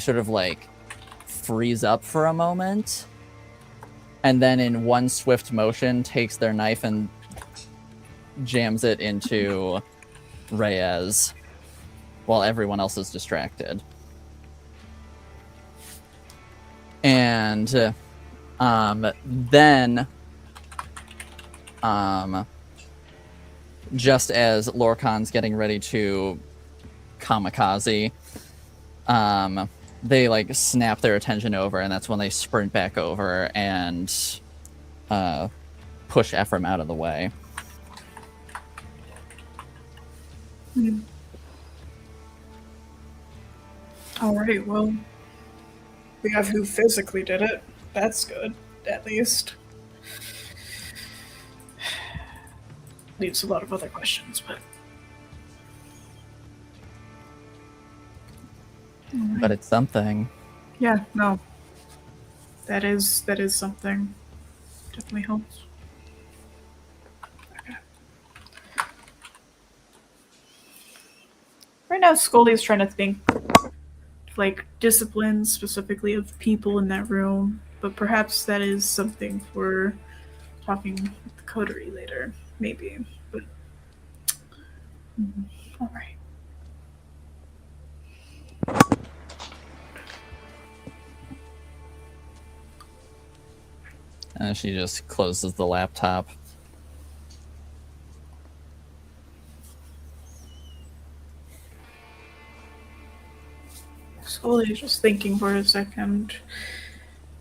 freeze up for a moment, and then in one swift motion takes their knife and jams it into Reyes while everyone else is distracted. And then just as Lorcan's getting ready to kamikaze, they snap their attention over, and that's when they sprint back over and push Ephrem out of the way. All right, well, we have who physically did it. That's good, at least. leaves a lot of other questions, but. But it's something. Yeah, no. That is something. Definitely helps. Okay. Right now, Scully's trying to think, like, discipline specifically of people in that room, but perhaps that is something for talking with the coterie later, maybe. But all right. And she just closes the laptop. Scully's just thinking for a second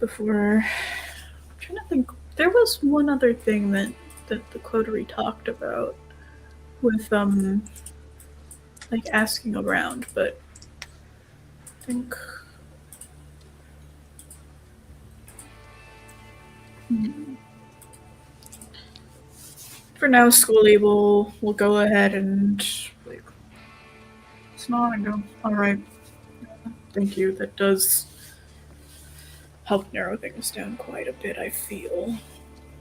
before. I'm trying to think. There was one other thing that the coterie talked about with like asking around, but I think for now, Scully will go ahead and like it's not and go. All right, thank you. That does help narrow things down quite a bit. I feel,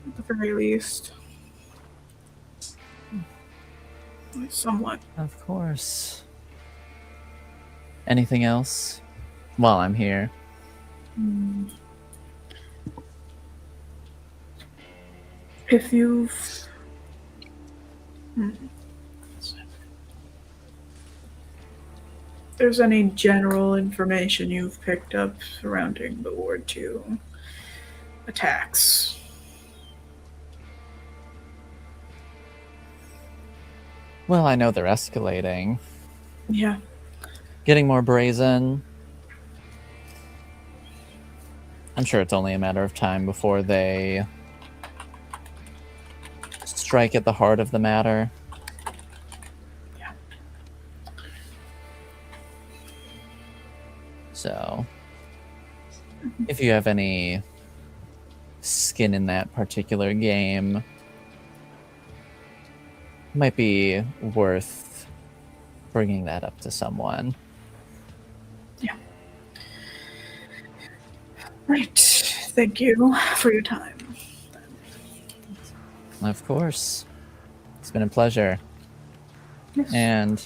at the very least. Somewhat. Of course. Anything else while I'm here? If you've... If there's any general information you've picked up surrounding the Ward 2 attacks. Well, I know they're escalating. Yeah. Getting more brazen. I'm sure it's only a matter of time before they strike at the heart of the matter. Yeah. So, if you have any skin in that particular game, might be worth bringing that up to someone. Yeah. Right. Thank you for your time. Of course. It's been a pleasure. Yes. And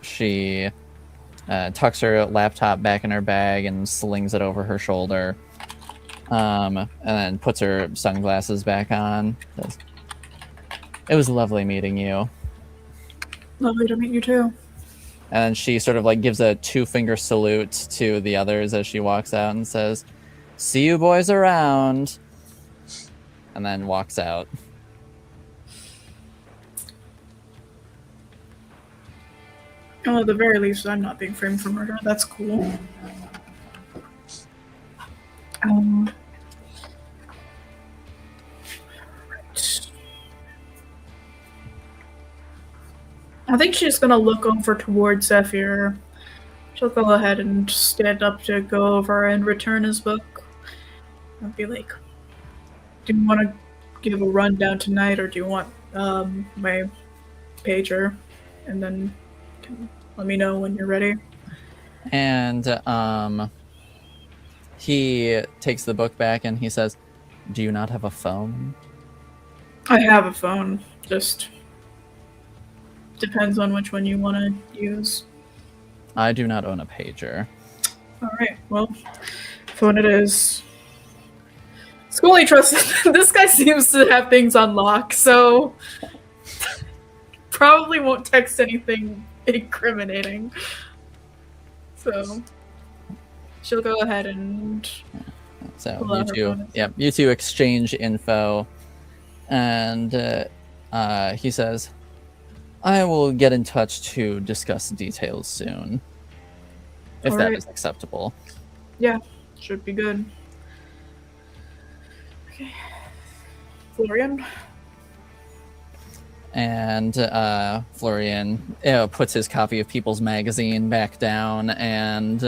she tucks her laptop back in her bag and slings it over her shoulder. And then puts her sunglasses back on. It was lovely meeting you. Lovely to meet you too. And she sort of like gives a 2-finger salute to the others as she walks out and says, "See you boys around." And then walks out. Well, at the very least, I'm not being framed for murder. That's cool. Right. I think she's gonna look over towards Zephyr. She'll go ahead and stand up to go over and return his book. I'll be like, do you want to give a rundown tonight, or do you want my pager? And then let me know when you're ready. And he takes the book back and he says, "Do you not have a phone?" I have a phone, just depends on which one you want to use. I do not own a pager. Alright, well, phone it is. Scully trusts this guy seems to have things on lock, so probably won't text anything incriminating. So she'll go ahead and So pull out her phone. you two exchange info, and he says, "I will get in touch to discuss details soon, if that is acceptable." Yeah, should be good. Okay, Florian. And Florian puts his copy of People's Magazine back down and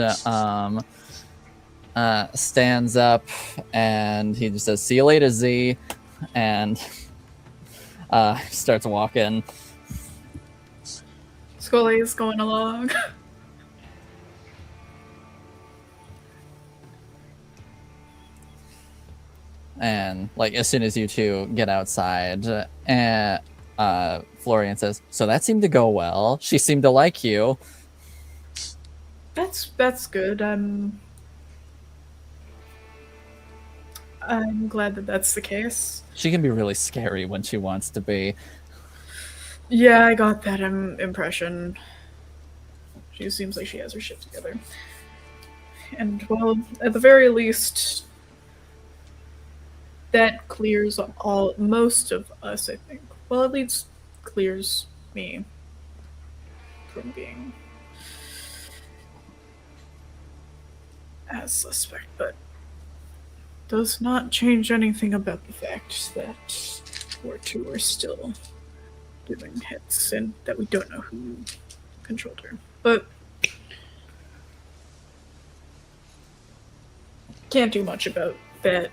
stands up, and he just says, "See you later, Z," and starts walking. Scully is going along. And like as soon as you two get outside, and Florian says, "So that seemed to go well. She seemed to like you." That's good. I'm glad that that's the case. She can be really scary when she wants to be. Yeah, I got that impression. She seems like she has her shit together. And, well, at the very least, that clears most of us, I think. Well, at least clears me from being as suspect, but does not change anything about the fact that we're two are still doing hits and that we don't know who controlled her. But can't do much about that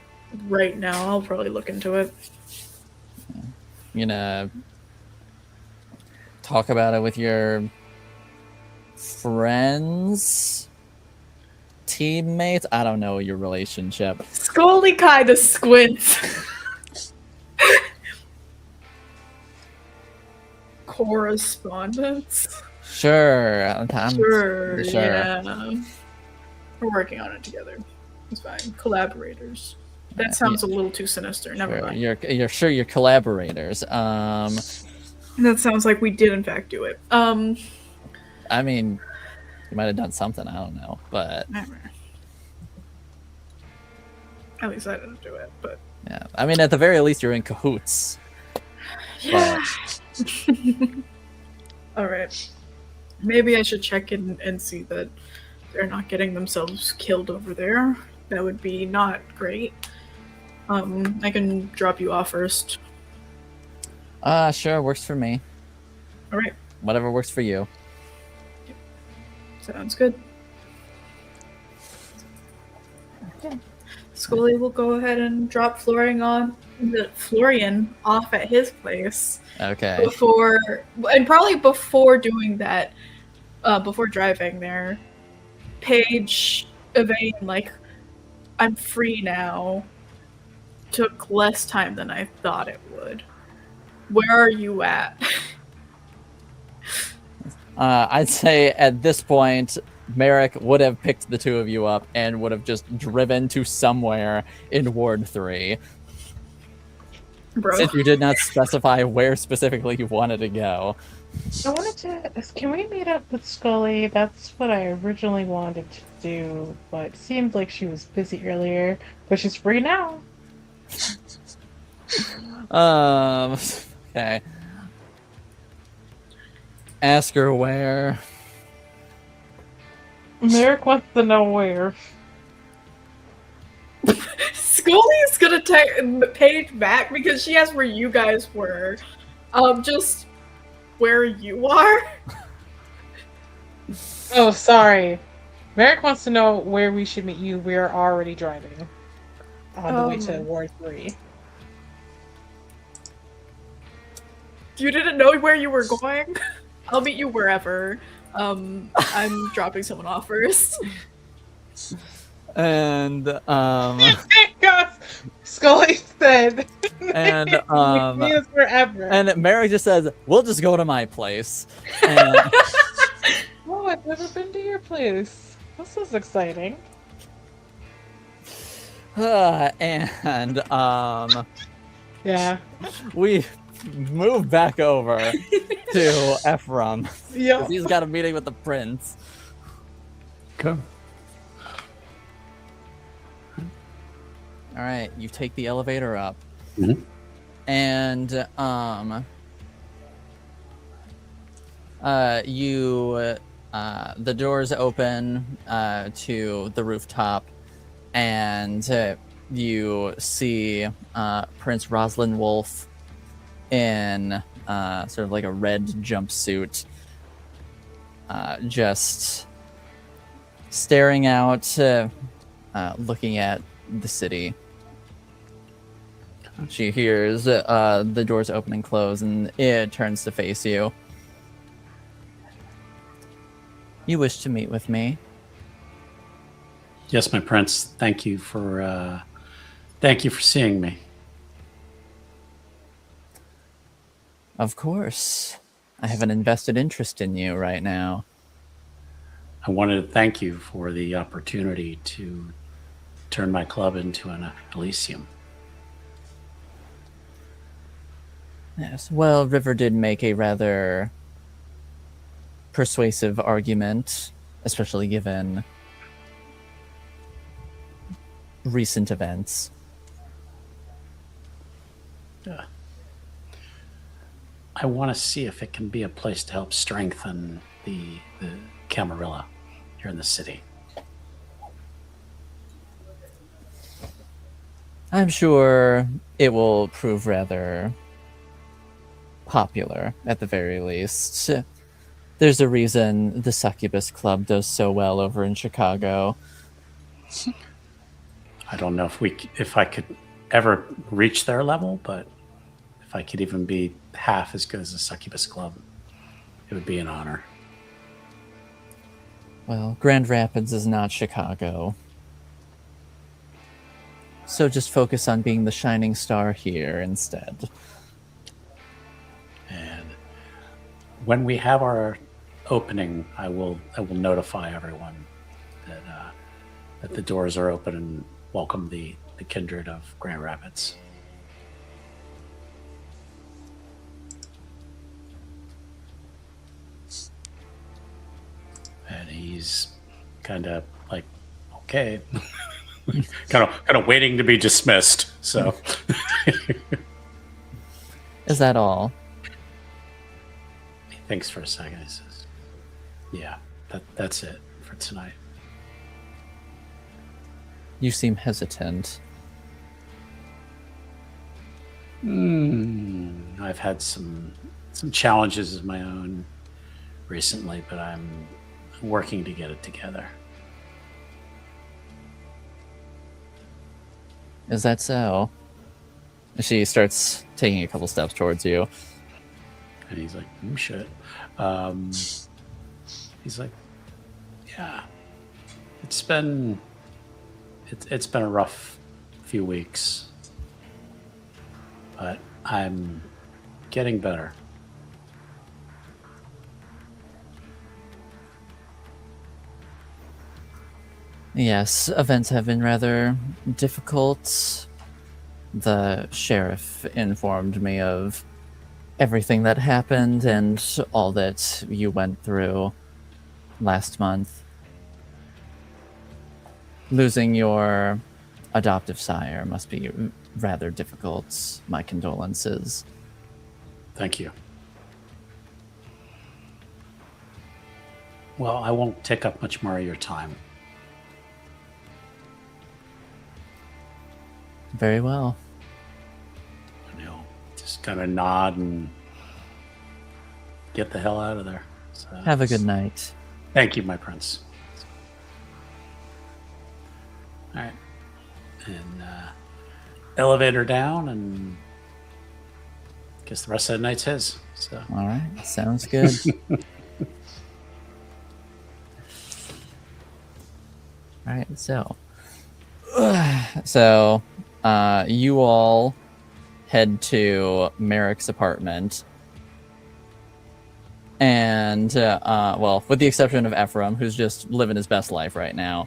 right now. I'll probably look into it. You gonna talk about it with your friends, teammates? I don't know your relationship. Scully kind of squints. Correspondence? Sure. Sure. Sure. Yeah. We're working on it together. It's fine. Collaborators. That sounds a little too sinister. Never Sure. mind. You're sure you're collaborators. That sounds like we did in fact do it. I mean, you might have done something. I don't know, but Never. At least I didn't do it, but yeah. I mean, at the very least, you're in cahoots. yeah. All right. Maybe I should check in and see that they're not getting themselves killed over there. That would be not great. I can drop you off first. Sure, works for me. All right. Whatever works for you. Sounds good. Okay. Scully will go ahead and drop Florian off at his place. Okay. Probably before doing that, before driving there, Paige, Yvaine, like, I'm free now, took less time than I thought it would. Where are you at? I'd say at this point, Merrick would have picked the two of you up and would have just driven to somewhere in Ward 3. Bro. Since you did not specify where specifically you wanted to go. I wanted to. Can we meet up with Scully? That's what I originally wanted to do, but it seemed like she was busy earlier. But she's free now. Okay. Ask her where. Merrick wants to know where. Scully's gonna take Paige back because she asked where you guys were. Just where you are. Oh, sorry. Merrick wants to know where we should meet you. We're already driving on the way to Ward 3. You didn't know where you were going? I'll meet you wherever. I'm dropping someone off first. And God, Scully said. and Meet us wherever. and Merrick just says, "We'll just go to my place." And Oh, I've never been to your place. This is exciting. and Yeah. we move back over to Ephrem. Yeah. He's got a meeting with the prince. Come. All right, you take the elevator up, Mhm. and the doors open to the rooftop, and you see Prince Roslyn Wolf in sort of like a red jumpsuit, just staring out, looking at the city. She hears the doors open and close, and it turns to face you. You wish to meet with me? Yes, my prince. Thank you for seeing me. Of course. I have an invested interest in you right now. I wanted to thank you for the opportunity to turn my club into an Elysium. Yes, well, River did make a rather persuasive argument, especially given recent events. I want to see if it can be a place to help strengthen the Camarilla here in the city. I'm sure it will prove rather popular, at the very least. There's a reason the Succubus Club does so well over in Chicago. I don't know if I could ever reach their level, but if I could even be half as good as the Succubus Club, it would be an honor. Well, Grand Rapids is not Chicago. So just focus on being the shining star here instead. And when we have our opening, I will notify everyone that the doors are open and welcome the kindred of Grand Rapids. And he's kind of like, okay, kind of waiting to be dismissed. So, Is that all? he thinks for a second. He says, "Yeah, that's it for tonight." You seem hesitant. I've had some challenges of my own recently, but I'm working to get it together. Is that so? She starts taking a couple steps towards you. And he's like, shit. He's like, yeah, it's been a rough few weeks, but I'm getting better. Yes, events have been rather difficult. The sheriff informed me of everything that happened and all that you went through last month. Losing your adoptive sire must be rather difficult. My condolences. Thank you. Well, I won't take up much more of your time. Very well. And he'll just kind of nod and get the hell out of there. So, Have a good night. Thank you, my prince. All right. And elevator down, and I guess the rest of the night's his. So. All right, sounds good. All right, so you all head to Merrick's apartment, and well, with the exception of Ephrem, who's just living his best life right now.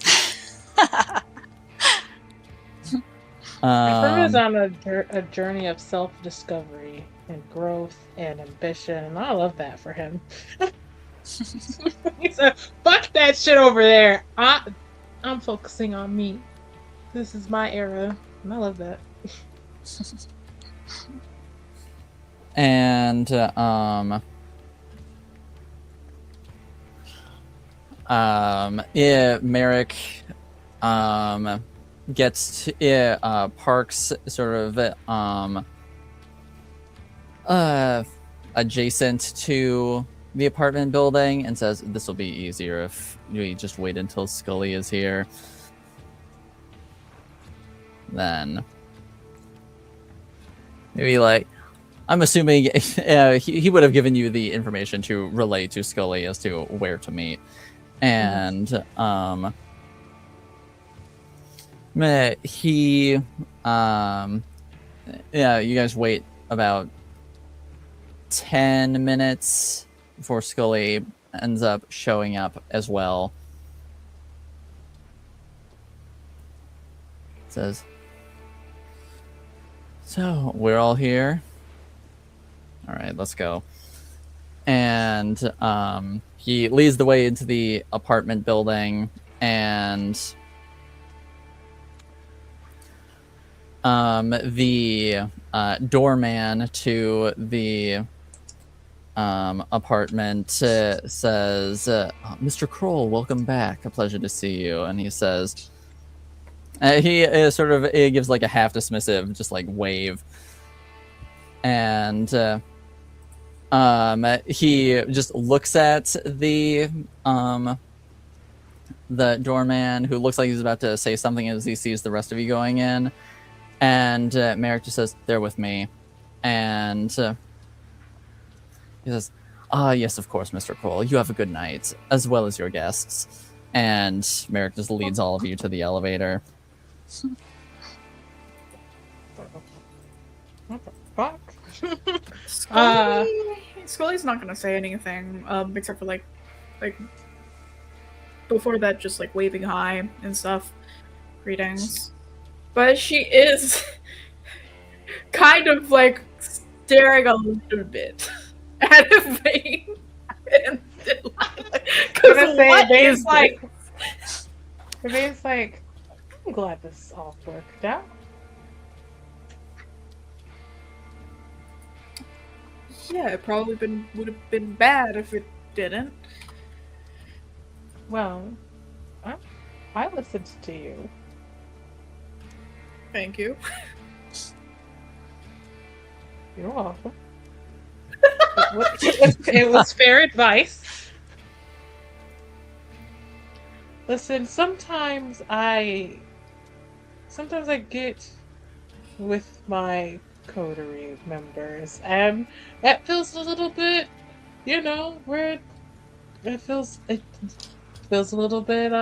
Ephrem is on a journey of self-discovery and growth and ambition, and I love that for him. He said, "Fuck that shit over there. I'm focusing on me. This is my era, and I love that." And Merrick gets to, parks sort of adjacent to the apartment building and says, "This will be easier if we just wait until Scully is here. Then maybe like, I'm assuming he would have given you the information to relay to Scully as to where to meet, and he yeah, you guys wait about 10 minutes before Scully ends up showing up as well. Says, so we're all here. All right, let's go. And he leads the way into the apartment building, and the doorman to the apartment says, Mr. Kroll, welcome back. A pleasure to see you. And he says, he sort of gives like a half dismissive, just like wave. And he just looks at the doorman, who looks like he's about to say something as he sees the rest of you going in. And Merrick just says, they're with me. And he says, yes, of course, Mr. Kroll. You have a good night, as well as your guests. And Merrick just leads all of you to the elevator. What the fuck? Scully's not gonna say anything, except for like before that, just like waving hi and stuff, greetings. But she is kind of like staring a little bit at Yvaine and Delilah. Because what is like, Yvaine's like, I'm glad this all worked out. Yeah, it probably would have been bad if it didn't. Well, I listened to you. Thank you. You're welcome. It was fair advice. Listen, sometimes I get with my coterie members, and that feels a little bit, where it feels a little bit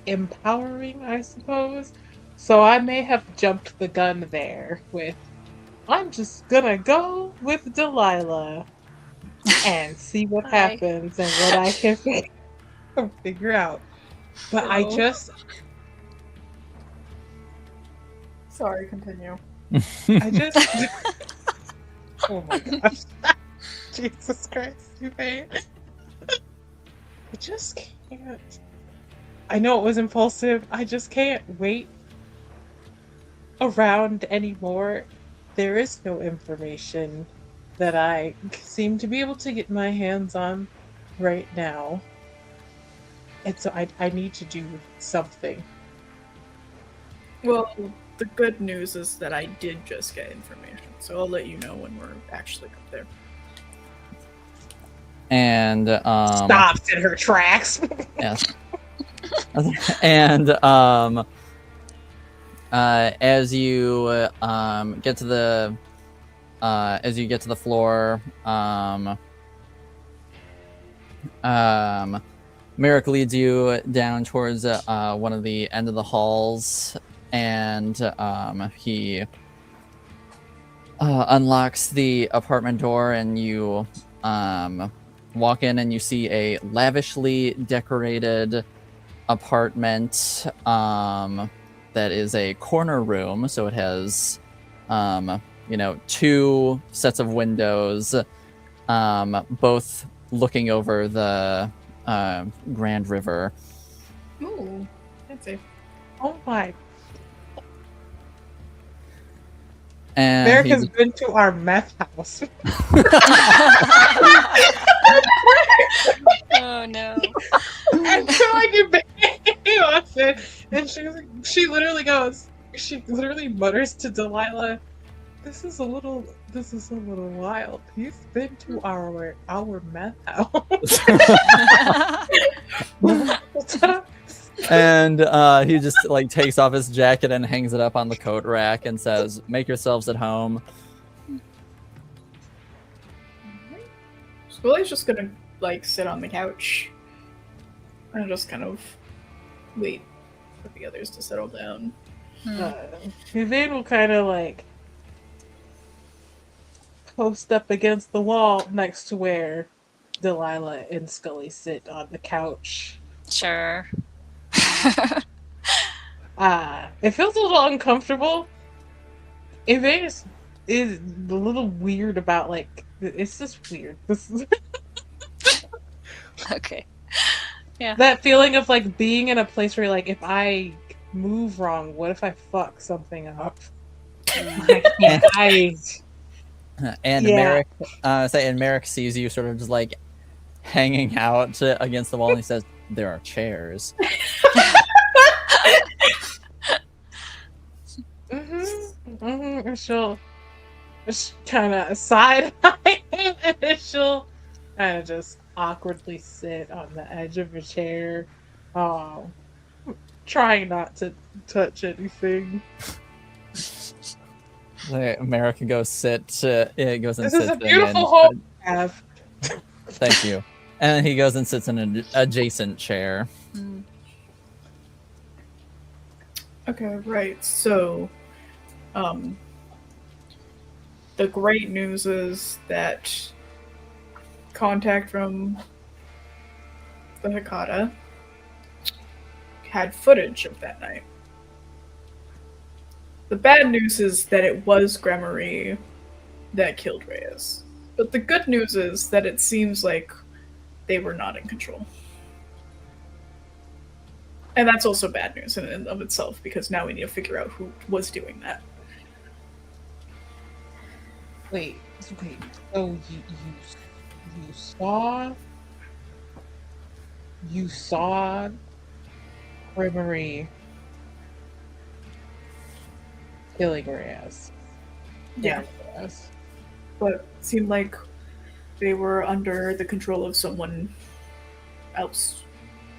empowering, I suppose. So I may have jumped the gun there with, I'm just gonna go with Delilah and see what happens and what I can figure out. But I just... Sorry, continue. Oh my gosh. Jesus Christ, Yvaine. I just can't. I know it was impulsive. I just can't wait around anymore. There is no information that I seem to be able to get my hands on right now. And so I need to do something. Well, the good news is that I did just get information, so I'll let you know when we're actually up there. And stops in her tracks. Yes. And as you get to the floor, Merrick leads you down towards one of the end of the halls, and he unlocks the apartment door, and you walk in, and you see a lavishly decorated apartment that is a corner room. So it has two sets of windows, both looking over the Grand River. Ooh, fancy. Oh my. And Merrick has been to our meth house. Oh no. And so I get it, and she literally mutters to Delilah, This is a little wild. He's been to our meth house. And he just like takes off his jacket and hangs it up on the coat rack and says, "Make yourselves at home." Scully's just gonna like sit on the couch and just kind of wait for the others to settle down. Yvaine will kind of like post up against the wall next to where Delilah and Scully sit on the couch. Sure. It feels a little uncomfortable. Yvaine is a little weird about like it's just weird. This is Okay. Yeah. that feeling of like being in a place where like if I move wrong, what if I fuck something up? And Yeah. Merrick sees you sort of just like hanging out against the wall, and he says, "There are chairs." She'll just kind of side eye him, and she'll kind of just awkwardly sit on the edge of a chair, trying not to touch anything. Merrick goes sit. It goes and This sits. is a in beautiful and- home we have. Thank you. And he goes and sits in an adjacent chair. Okay, right. So, the great news is that contact from the Hecata had footage of that night. The bad news is that it was Gremory that killed Reyes. But the good news is that it seems like they were not in control. And that's also bad news in and of itself, because now we need to figure out who was doing that. Wait. So you saw Gremory killing Reyes. Yeah. Yes. But it seemed like they were under the control of someone else.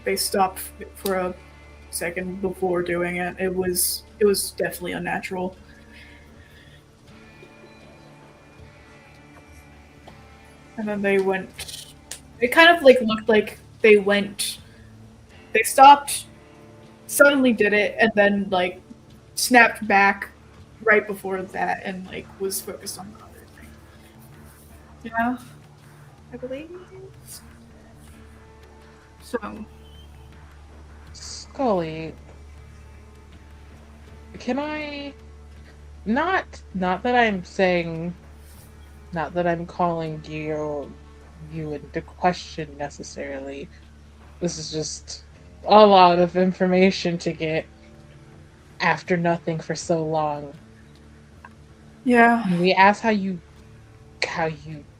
They stopped for a second before doing it. It was definitely unnatural. And then they went. It kind of like looked like they stopped, suddenly did it, and then like snapped back right before that, and like was focused on the other thing. Yeah, I believe. So, Scully, can I not that I'm calling you into question necessarily. This is just a lot of information to get after nothing for so long. yeah. We asked how you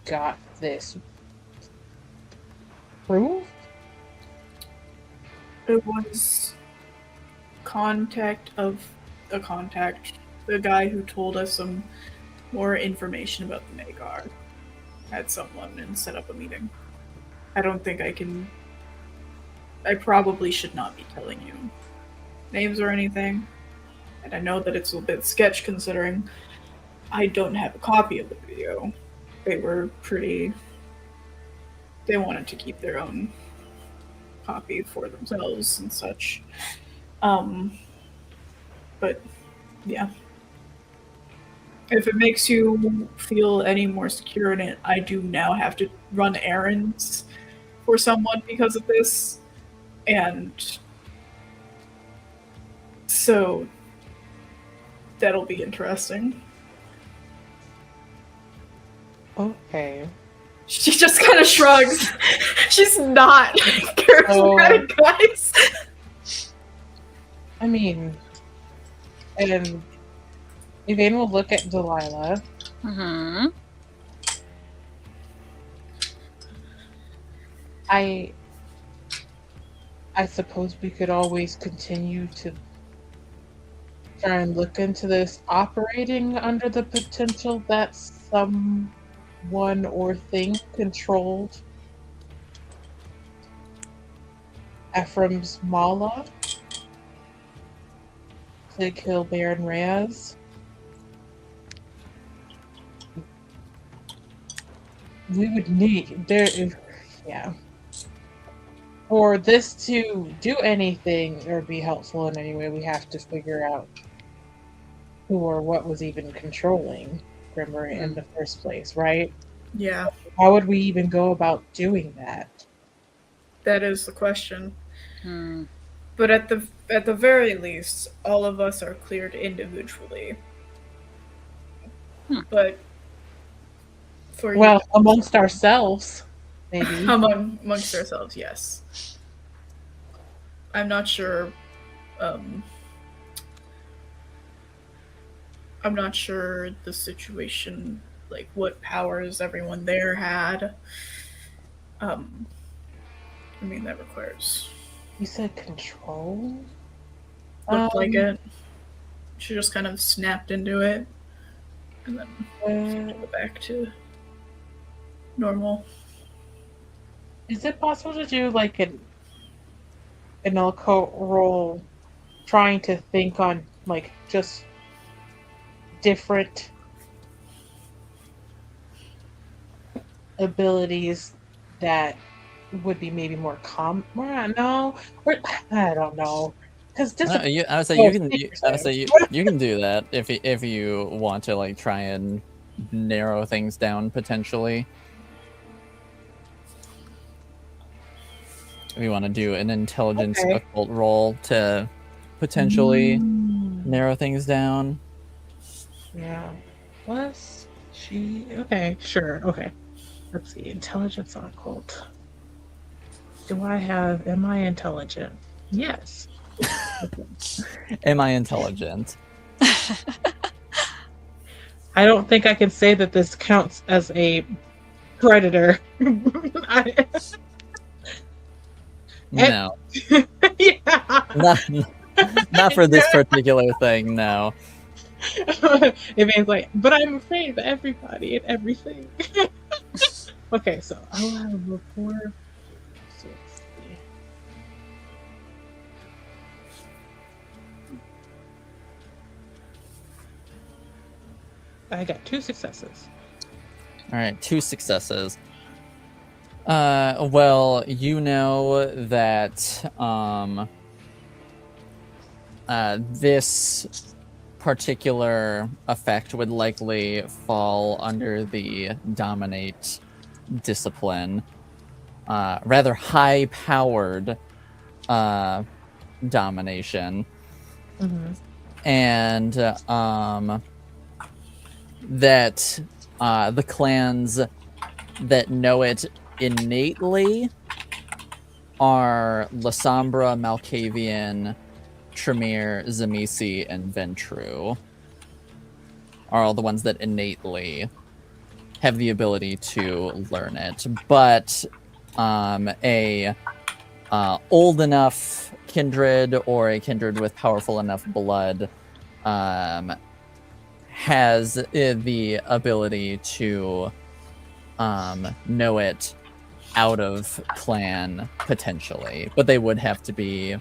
got this proof? It was contact of a contact. The guy who told us some more information about the Magar had someone and set up a meeting. I don't think I can. I probably should not be telling you names or anything. And I know that it's a bit sketch considering I don't have a copy of the video. They were pretty. They wanted to keep their own copy for themselves and such. But yeah. If it makes you feel any more secure in it, I do now have to run errands for someone because of this. And so that'll be interesting. Okay. She just kind of shrugs. She's not charismatic, guys. I mean, and Yvaine will look at Delilah. Mm-hmm. I suppose we could always continue to try and look into this operating under the potential that someone or thing controlled Ephrem's mala. to kill Baron Reyes. We would need yeah. For this to do anything or be helpful in any way, we have to figure out who or what was even controlling Grimmer in the first place, right? Yeah, How would we even go about doing that? that is the question. Hmm. But at the very least, all of us are cleared individually. But for Well, amongst ourselves, maybe. amongst ourselves, yes. I'm not sure. I'm not sure the situation, like what powers everyone there had. I mean, that requires. You said control? Looked like it. She just kind of snapped into it, and then go back to normal. Is it possible to do like an occult roll, trying to think on like just different abilities that would be maybe more no, or I don't know, because I would say you can do that if you want to like try and narrow things down potentially. If you want to do an intelligence occult roll to potentially narrow things down. Yeah. Was she okay? Sure. Okay. Let's see. Intelligence on occult. Am I intelligent? Yes. Am I intelligent? I don't think I can say that this counts as a predator. No. Yeah. Not for this particular thing, no. It means like, but I'm afraid of everybody and everything. Okay, so I'll have a 4, 6. I got 2 successes. All right, 2 successes. Well, you know that this particular effect would likely fall under the dominate discipline. Rather high-powered domination. Mm-hmm. And that the clans that know it innately are Lasombra, Malkavian, Tremere, Zamisi, and Ventru. Are all the ones that innately have the ability to learn it. But a old enough kindred or a kindred with powerful enough blood has the ability to know it out of clan potentially, but they would have to be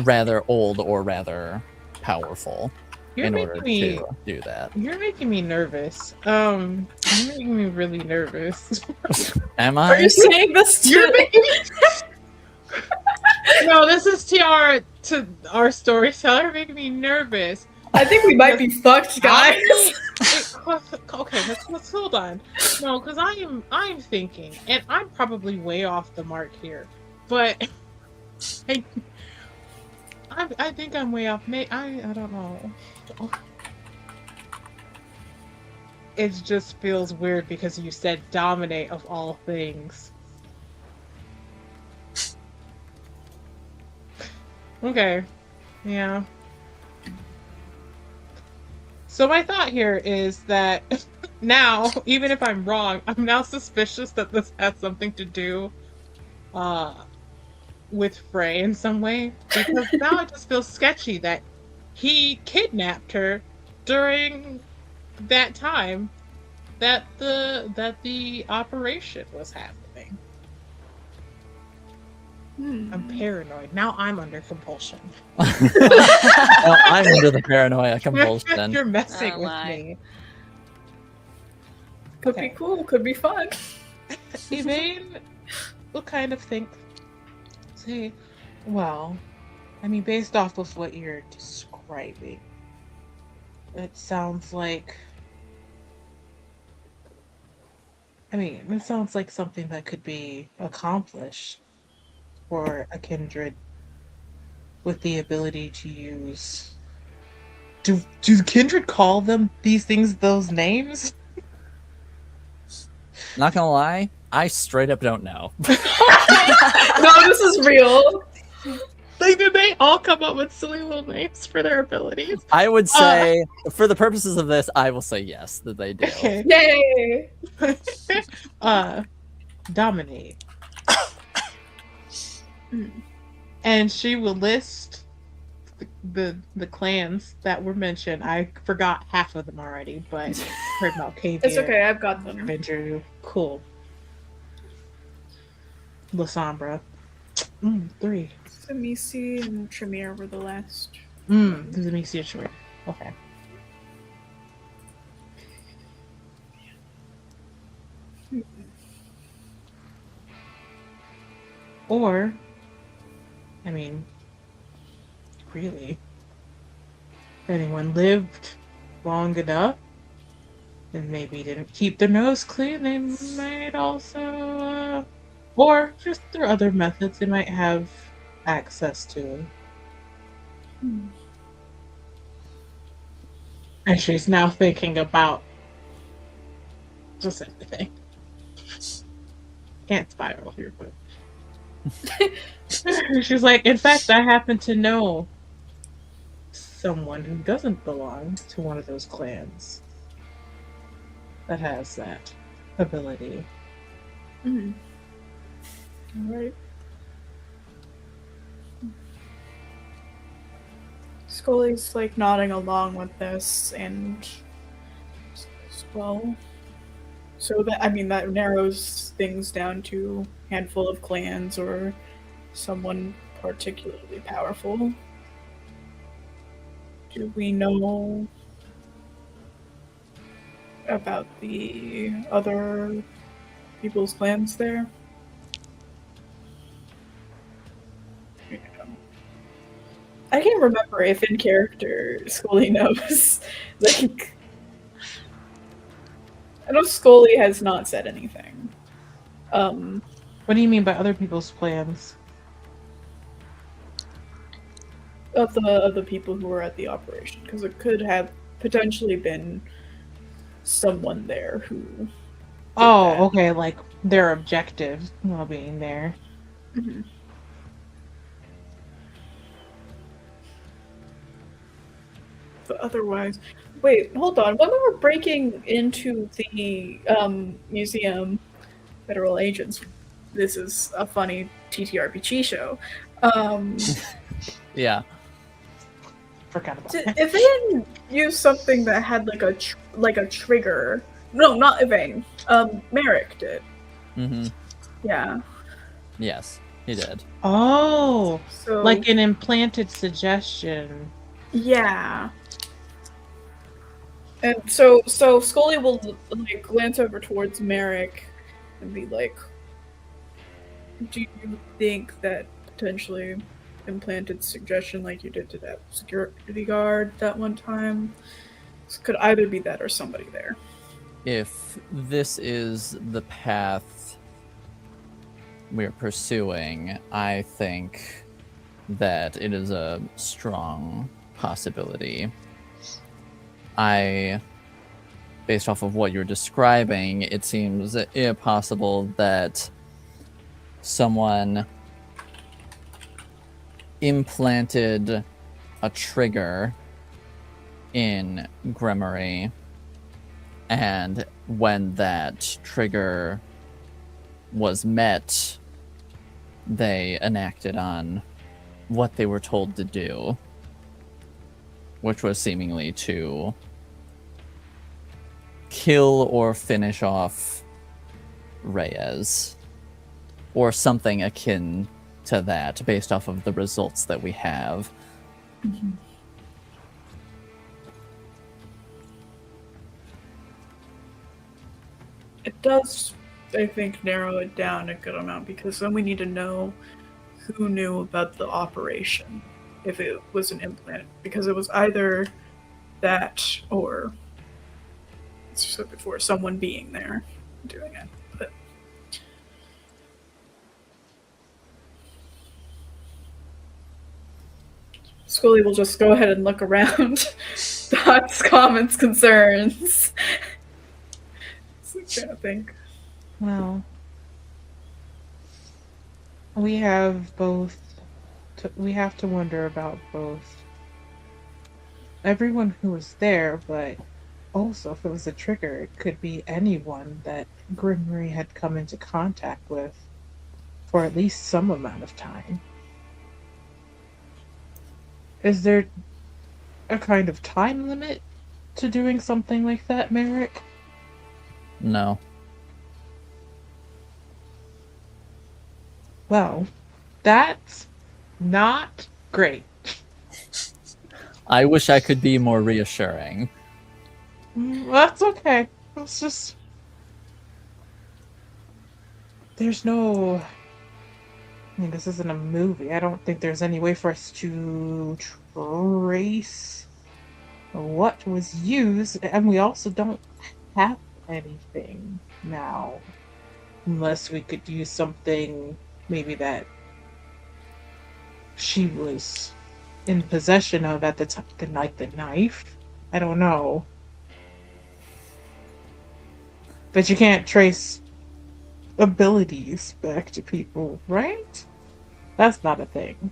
rather old or rather powerful in order to do that. You're making me nervous. You're making me really nervous. Am I? Are you saying this You're to making me... No, this is Tiara to our storyteller. You're making me nervous. I think we might be fucked, guys. Okay, let's hold on. No, because I'm thinking, and I'm probably way off the mark here, but I think I'm way off. I don't know. It just feels weird because you said dominate of all things. Okay. Yeah. So my thought here is that now, even if I'm wrong, I'm now suspicious that this has something to do with Frey in some way. Because now it just feels sketchy that he kidnapped her during that time that the operation was happening. I'm paranoid. Now I'm under compulsion. Well, I'm under the paranoia compulsion. You're messing Oh with my. me. Could Okay. be cool, could be fun. Yvaine will kind of think, say, well, I mean, based off of what you're describing, it sounds like, it sounds like something that could be accomplished for a kindred with the ability to use. Do the kindred call them these things those names? Not gonna lie, I straight up don't know. No, this is real. Like, did they all come up with silly little names for their abilities? I would say, for the purposes of this, I will say yes, that they do. Okay. Yay! Dominate. And she will list the clans that were mentioned. I forgot half of them already, but heard Malkavian. It's okay, I've got them. Avenger, cool. Lasombra. 3. Samisi and Tremere were the last. This is me see it short. Okay. Or, really, if anyone lived long enough and maybe didn't keep their nose clean, they might also, or just through other methods, they might have access to. And she's now thinking about just everything. Can't spiral here, but she's like, in fact, I happen to know someone who doesn't belong to one of those clans that has that ability. Alright. Scully's like nodding along with this, and well, so that that narrows things down to a handful of clans or someone particularly powerful. Do we know about the other people's clans there? I can't remember if in character Scully knows. Like, I know Scully has not said anything. What do you mean by other people's plans? Of the people who were at the operation, because it could have potentially been someone there who. Oh, okay, like their objective while being there. Mm-hmm. But otherwise, wait, hold on. When we were breaking into the museum, federal agents. This is a funny TTRPG show. Yeah. Forgot about that. If they didn't use something that had like a trigger, no, not Yvaine. Merrick did. Mm-hmm. Yeah. Yes, he did. Oh, So like an implanted suggestion. yeah. And so Scully will like glance over towards Merrick and be like, "Do you think that potentially implanted suggestion like you did to that security guard that one time could either be that or somebody there?" If this is the path we're pursuing, I think that it is a strong possibility. Based off of what you're describing, it seems impossible that someone implanted a trigger in Grimory, and when that trigger was met, they enacted on what they were told to do, which was seemingly to kill or finish off Reyes, or something akin to that based off of the results that we have. Mhm. It does, I think, narrow it down a good amount, because then we need to know who knew about the operation, if it was an implant, because it was either that or, as you said before, someone being there doing it. But Scully will just go ahead and look around. Thoughts, comments, concerns. So I'm trying to think. Well, we have both. We have to wonder about both everyone who was there, but also if it was a trigger, it could be anyone that Grimmery had come into contact with for at least some amount of time. Is there a kind of time limit to doing something like that, Merrick? No. Well, that's not great. I wish I could be more reassuring. That's okay. It's just... There's no... I mean, this isn't a movie. I don't think there's any way for us to trace what was used, and we also don't have anything now. Unless we could use something maybe that she was in possession of at the time, like the knife. I don't know. But you can't trace abilities back to people, right? That's not a thing.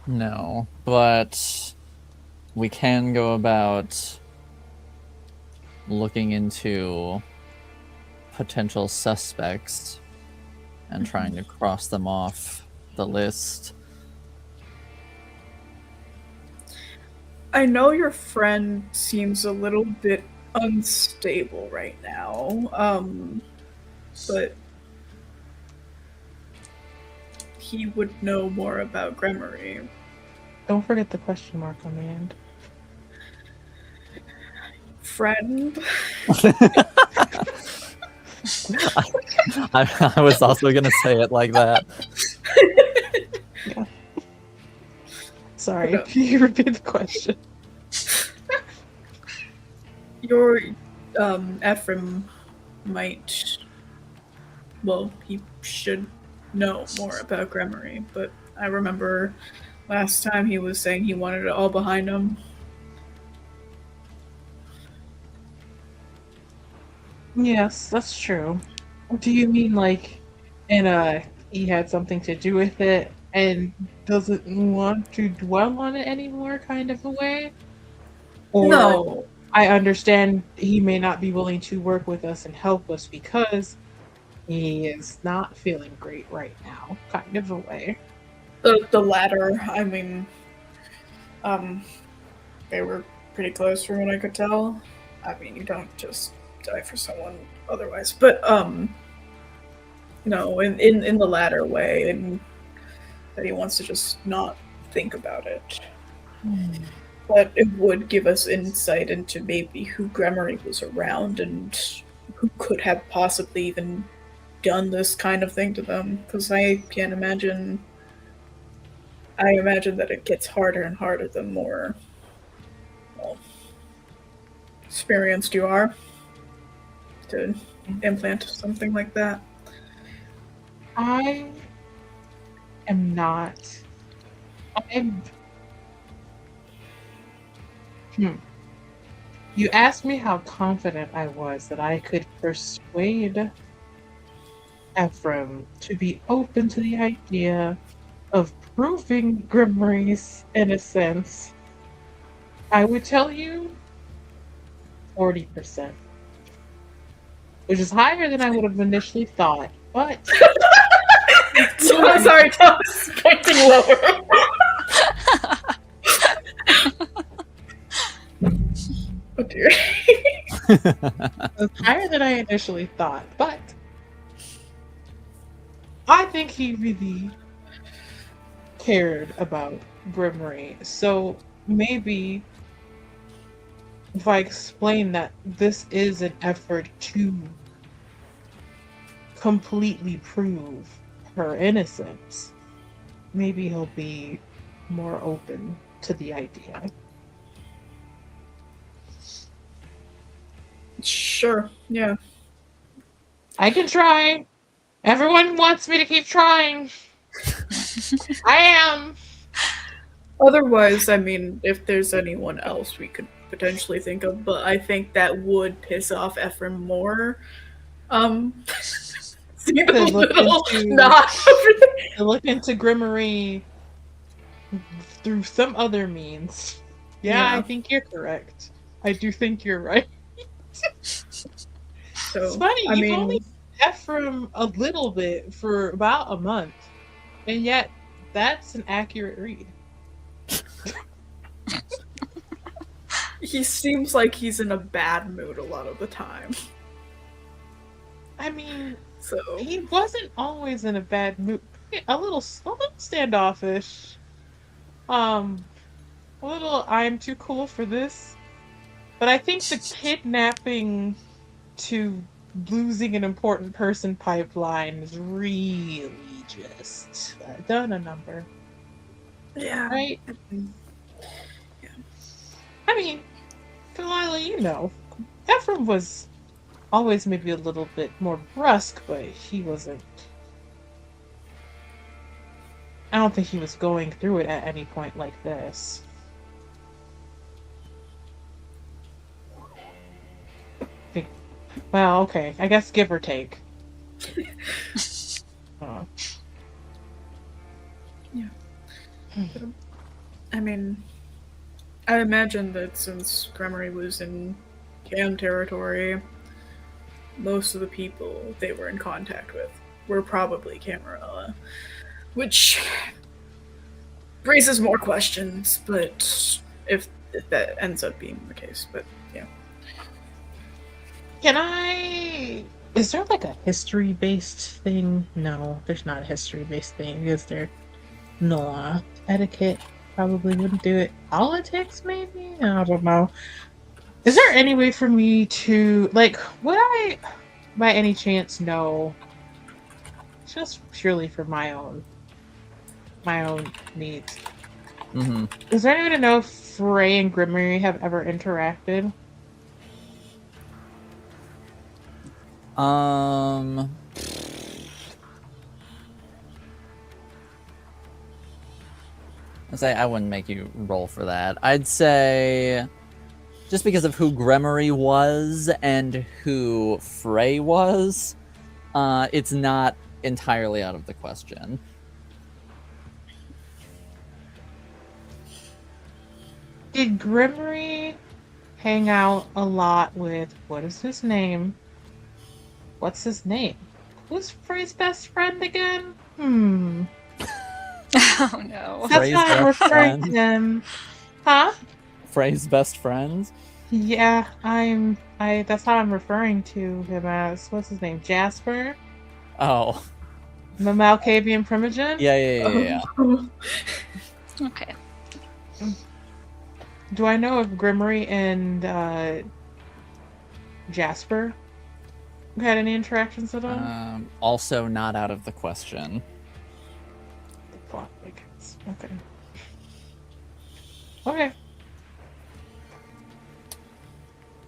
No, but we can go about looking into potential suspects and trying to cross them off the list. I know your friend seems a little bit unstable right now, but he would know more about Grimmery. Don't forget the question mark on the end. Friend? I was also going to say it like that. Yeah. Sorry, can you repeat the question? Your Ephrem might, well, he should know more about Grimmery, but I remember last time he was saying he wanted it all behind him. Yes, that's true. Do you mean like he had something to do with it and doesn't want to dwell on it anymore kind of a way? Or No. I understand he may not be willing to work with us and help us because he is not feeling great right now, kind of a way. The latter, I mean, they were pretty close from what I could tell. I mean, you don't just die for someone otherwise, but no, in the latter way, and that he wants to just not think about it. But it would give us insight into maybe who Grimmery was around and who could have possibly even done this kind of thing to them. Because I can't imagine. I imagine that it gets harder and harder the more experienced you are to implant something like that. I am not. You asked me how confident I was that I could persuade Ephrem to be open to the idea of proving Grimmery's innocence. I would tell you 40%. Which is higher than I would have initially thought, but... I'm sorry, Thomas, pointing lower. Oh dear. It's higher than I initially thought, but... I think he really cared about Grimmery. So maybe if I explain that this is an effort to completely prove her innocence, maybe he'll be more open to the idea. Sure. Yeah. I can try. Everyone wants me to keep trying. I am. Otherwise, I mean, if there's anyone else we could potentially think of, but I think that would piss off Ephrem more. See the To look little into- nod over there. To look into Grimmery through some other means. Yeah, Yeah. I think you're correct. I do think you're right. So, It's funny, I you've mean, only Ephrem a little bit for about a month, and yet that's an accurate read. he seems like he's in a bad mood a lot of the time. I mean, So, he wasn't always in a bad mood. A little standoffish. A little I'm too cool for this. But I think the kidnapping to losing an important person pipeline is really just done a number. yeah. Right? Yeah. I mean, Delilah, you know, Ephrem was always maybe a little bit more brusque, but he wasn't. I don't think he was going through it at any point like this. Well, okay. I guess give or take. I mean, I imagine that since Grimmery was in Cam territory, most of the people they were in contact with were probably Camarilla, which raises more questions, but if that ends up being the case, but yeah. Can I... Is there like a history-based thing? No, there's not a history-based thing. Is there? No. Etiquette probably wouldn't do it. Politics, maybe? I don't know. Is there any way for me to... Like, would I, by any chance, know... Just purely for my own needs. Mm-hmm. Is there any way to know if Frey and Grimmery have ever interacted? I wouldn't make you roll for that. I'd say just because of who Grimmery was and who Frey was, it's not entirely out of the question. Did Grimmery hang out a lot with... What is his name? What's his name? Who's Frey's best friend again? Oh no. That's Frey's how I'm best referring friend? to him. Huh? Frey's best friends? Yeah, that's how I'm referring to him as. What's his name? Jasper? Oh. The Malkavian Primogen? Yeah. Okay. Do I know if Grimmery and Jasper had any interactions at all? Also not out of the question. Fuck, I guess. Okay. Okay.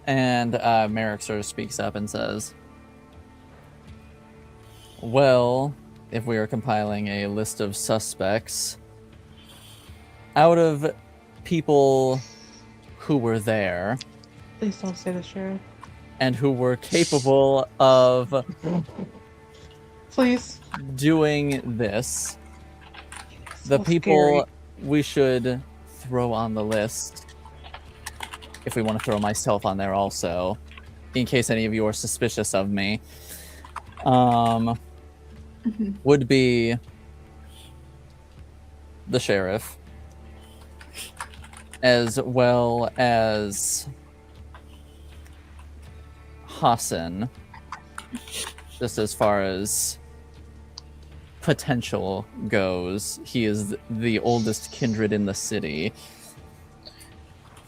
And Merrick sort of speaks up and says, well, if we are compiling a list of suspects, out of people who were there Please don't say the sheriff. and who were capable of Please. doing this, the So people we should throw on the list, if we want to throw myself on there also, in case any of you are suspicious of me, would be the sheriff, as well as Hassan, just as far as potential goes, he is the oldest kindred in the city.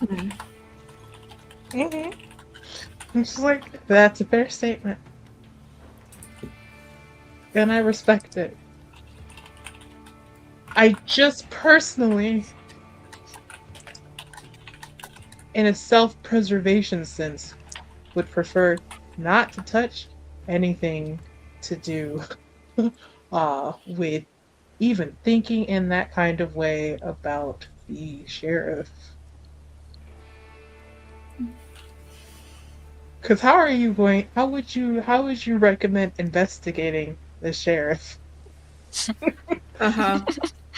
I'm just like, that's a fair statement. And I respect it. I just personally, in a self-preservation sense, would prefer not to touch anything to do with even thinking in that kind of way about the sheriff. Because how would you recommend investigating the sheriff? Uh-huh.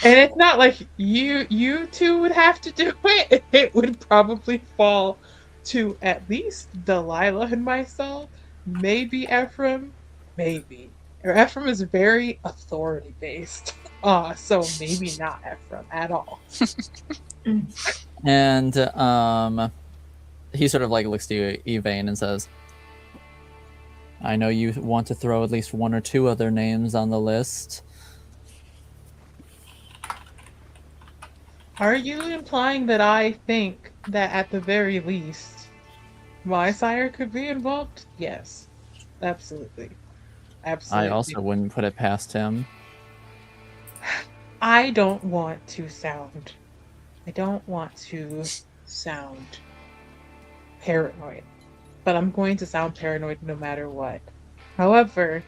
And it's not like you two would have to do it. It would probably fall to at least Delilah and myself. Maybe Ephrem. Maybe. Or Ephrem is very authority based. So maybe not Ephrem at all. And he sort of like looks to you, Yvaine, and says, I know you want to throw at least one or two other names on the list. Are you implying that I think that at the very least my sire could be involved? Yes. Absolutely. Absolutely. I also wouldn't put it past him. I don't want to sound paranoid. But I'm going to sound paranoid no matter what. However,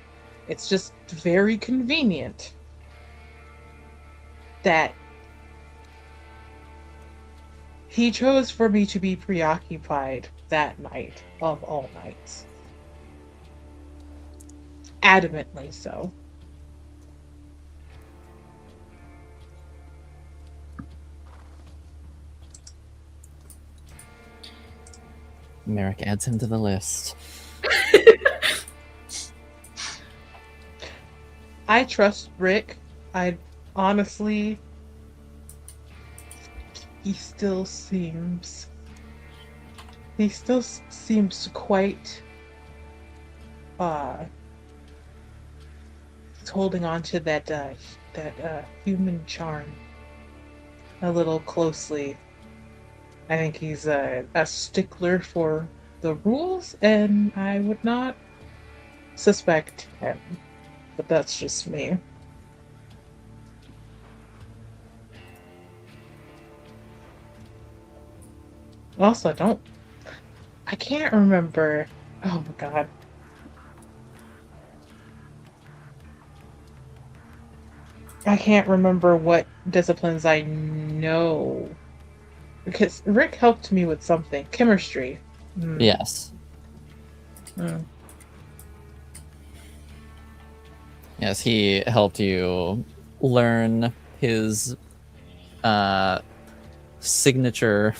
it's just very convenient that he chose for me to be preoccupied that night of all nights. Adamantly so. Merrick adds him to the list. I trust Rick. I honestly, he still seems quite he's holding on to that human charm a little closely. I think he's a stickler for the rules, and I would not suspect him. But that's just me. Also, I can't remember. Oh my god. I can't remember what disciplines I know. Because Rick helped me with something. Chemistry. Yes. Mm. Yes, he helped you learn his signature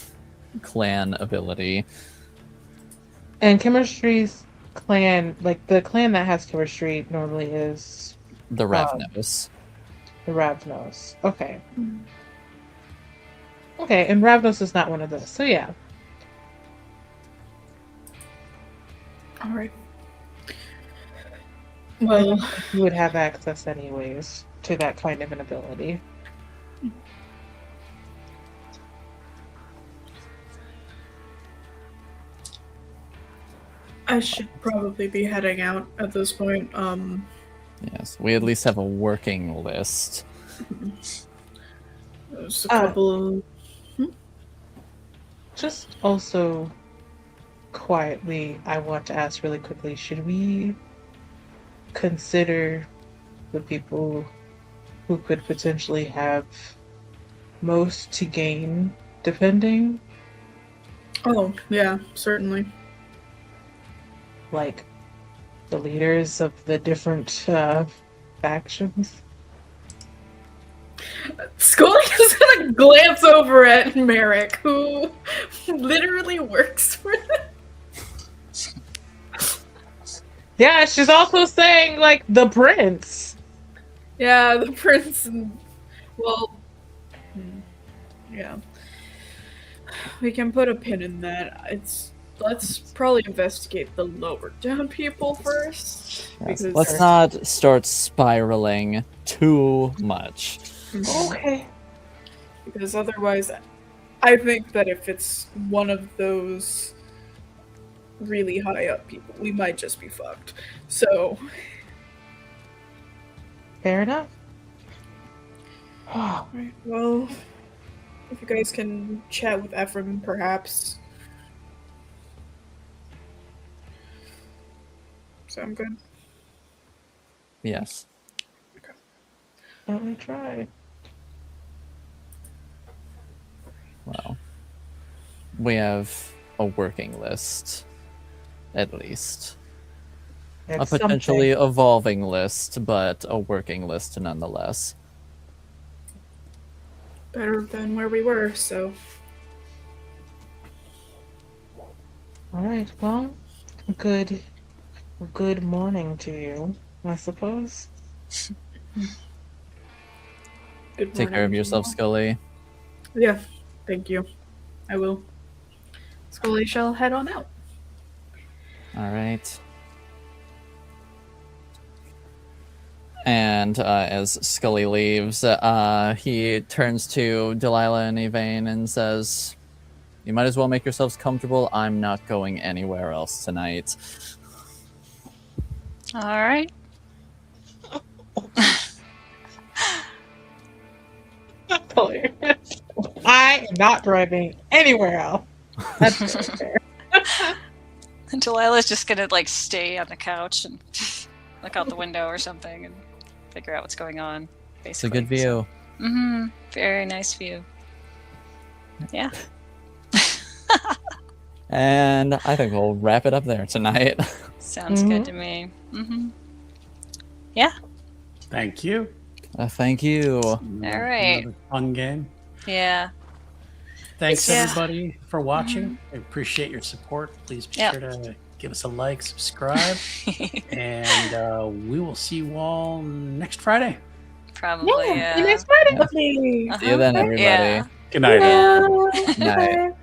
clan ability. And chemistry's clan, like the clan that has chemistry normally is The Ravnos. the Ravnos. Okay. Okay, and Ravnos is not one of those. So yeah. All right. Well, You would have access anyways to that kind of an ability. I should probably be heading out at this point. Yes, we at least have a working list. There's a couple of... Just also quietly, I want to ask really quickly, should we consider the people who could potentially have most to gain defending? Oh, yeah, certainly. Like the leaders of the different factions? Scully is gonna glance over at Merrick, who literally works for them. Yeah, she's also saying, like, the prince. Yeah, the prince. Well, yeah. We can put a pin in that. It's let's probably investigate the lower down people first. Yes, Because let's not start spiraling too much. Okay. Because otherwise, I think that if it's one of those really high up people, we might just be fucked. So, Fair enough. right, well, if you guys can chat with Ephrem, perhaps. Sound good? Yes. Let me try. Well, we have a working list, at least. It's A potentially something. evolving list, but a working list nonetheless. Better than where we were, so. All right. Well, good morning to you, I suppose. Good Take care of morning, yourself, Jamal. Scully. Yeah, thank you. I will. Scully shall head on out. All right. And as Scully leaves, he turns to Delilah and Yvaine and says, "You might as well make yourselves comfortable. I'm not going anywhere else tonight." All right. I am not driving anywhere else. That's fair. And Delilah's just gonna like stay on the couch and look out the window or something and figure out what's going on. Basically, It's a good view. Very nice view. Yeah. And I think we'll wrap it up there tonight. Sounds good to me. Yeah. Thank you. Thank you. All right. Another fun game. Yeah. Thanks Yeah. everybody for watching. I appreciate your support. Please be Yep. sure to give us a like, subscribe, and we will see you all next Friday. Probably. See you Yeah. next Friday. Lovely. See you then, everybody. Yeah. Good night. Yeah. Night.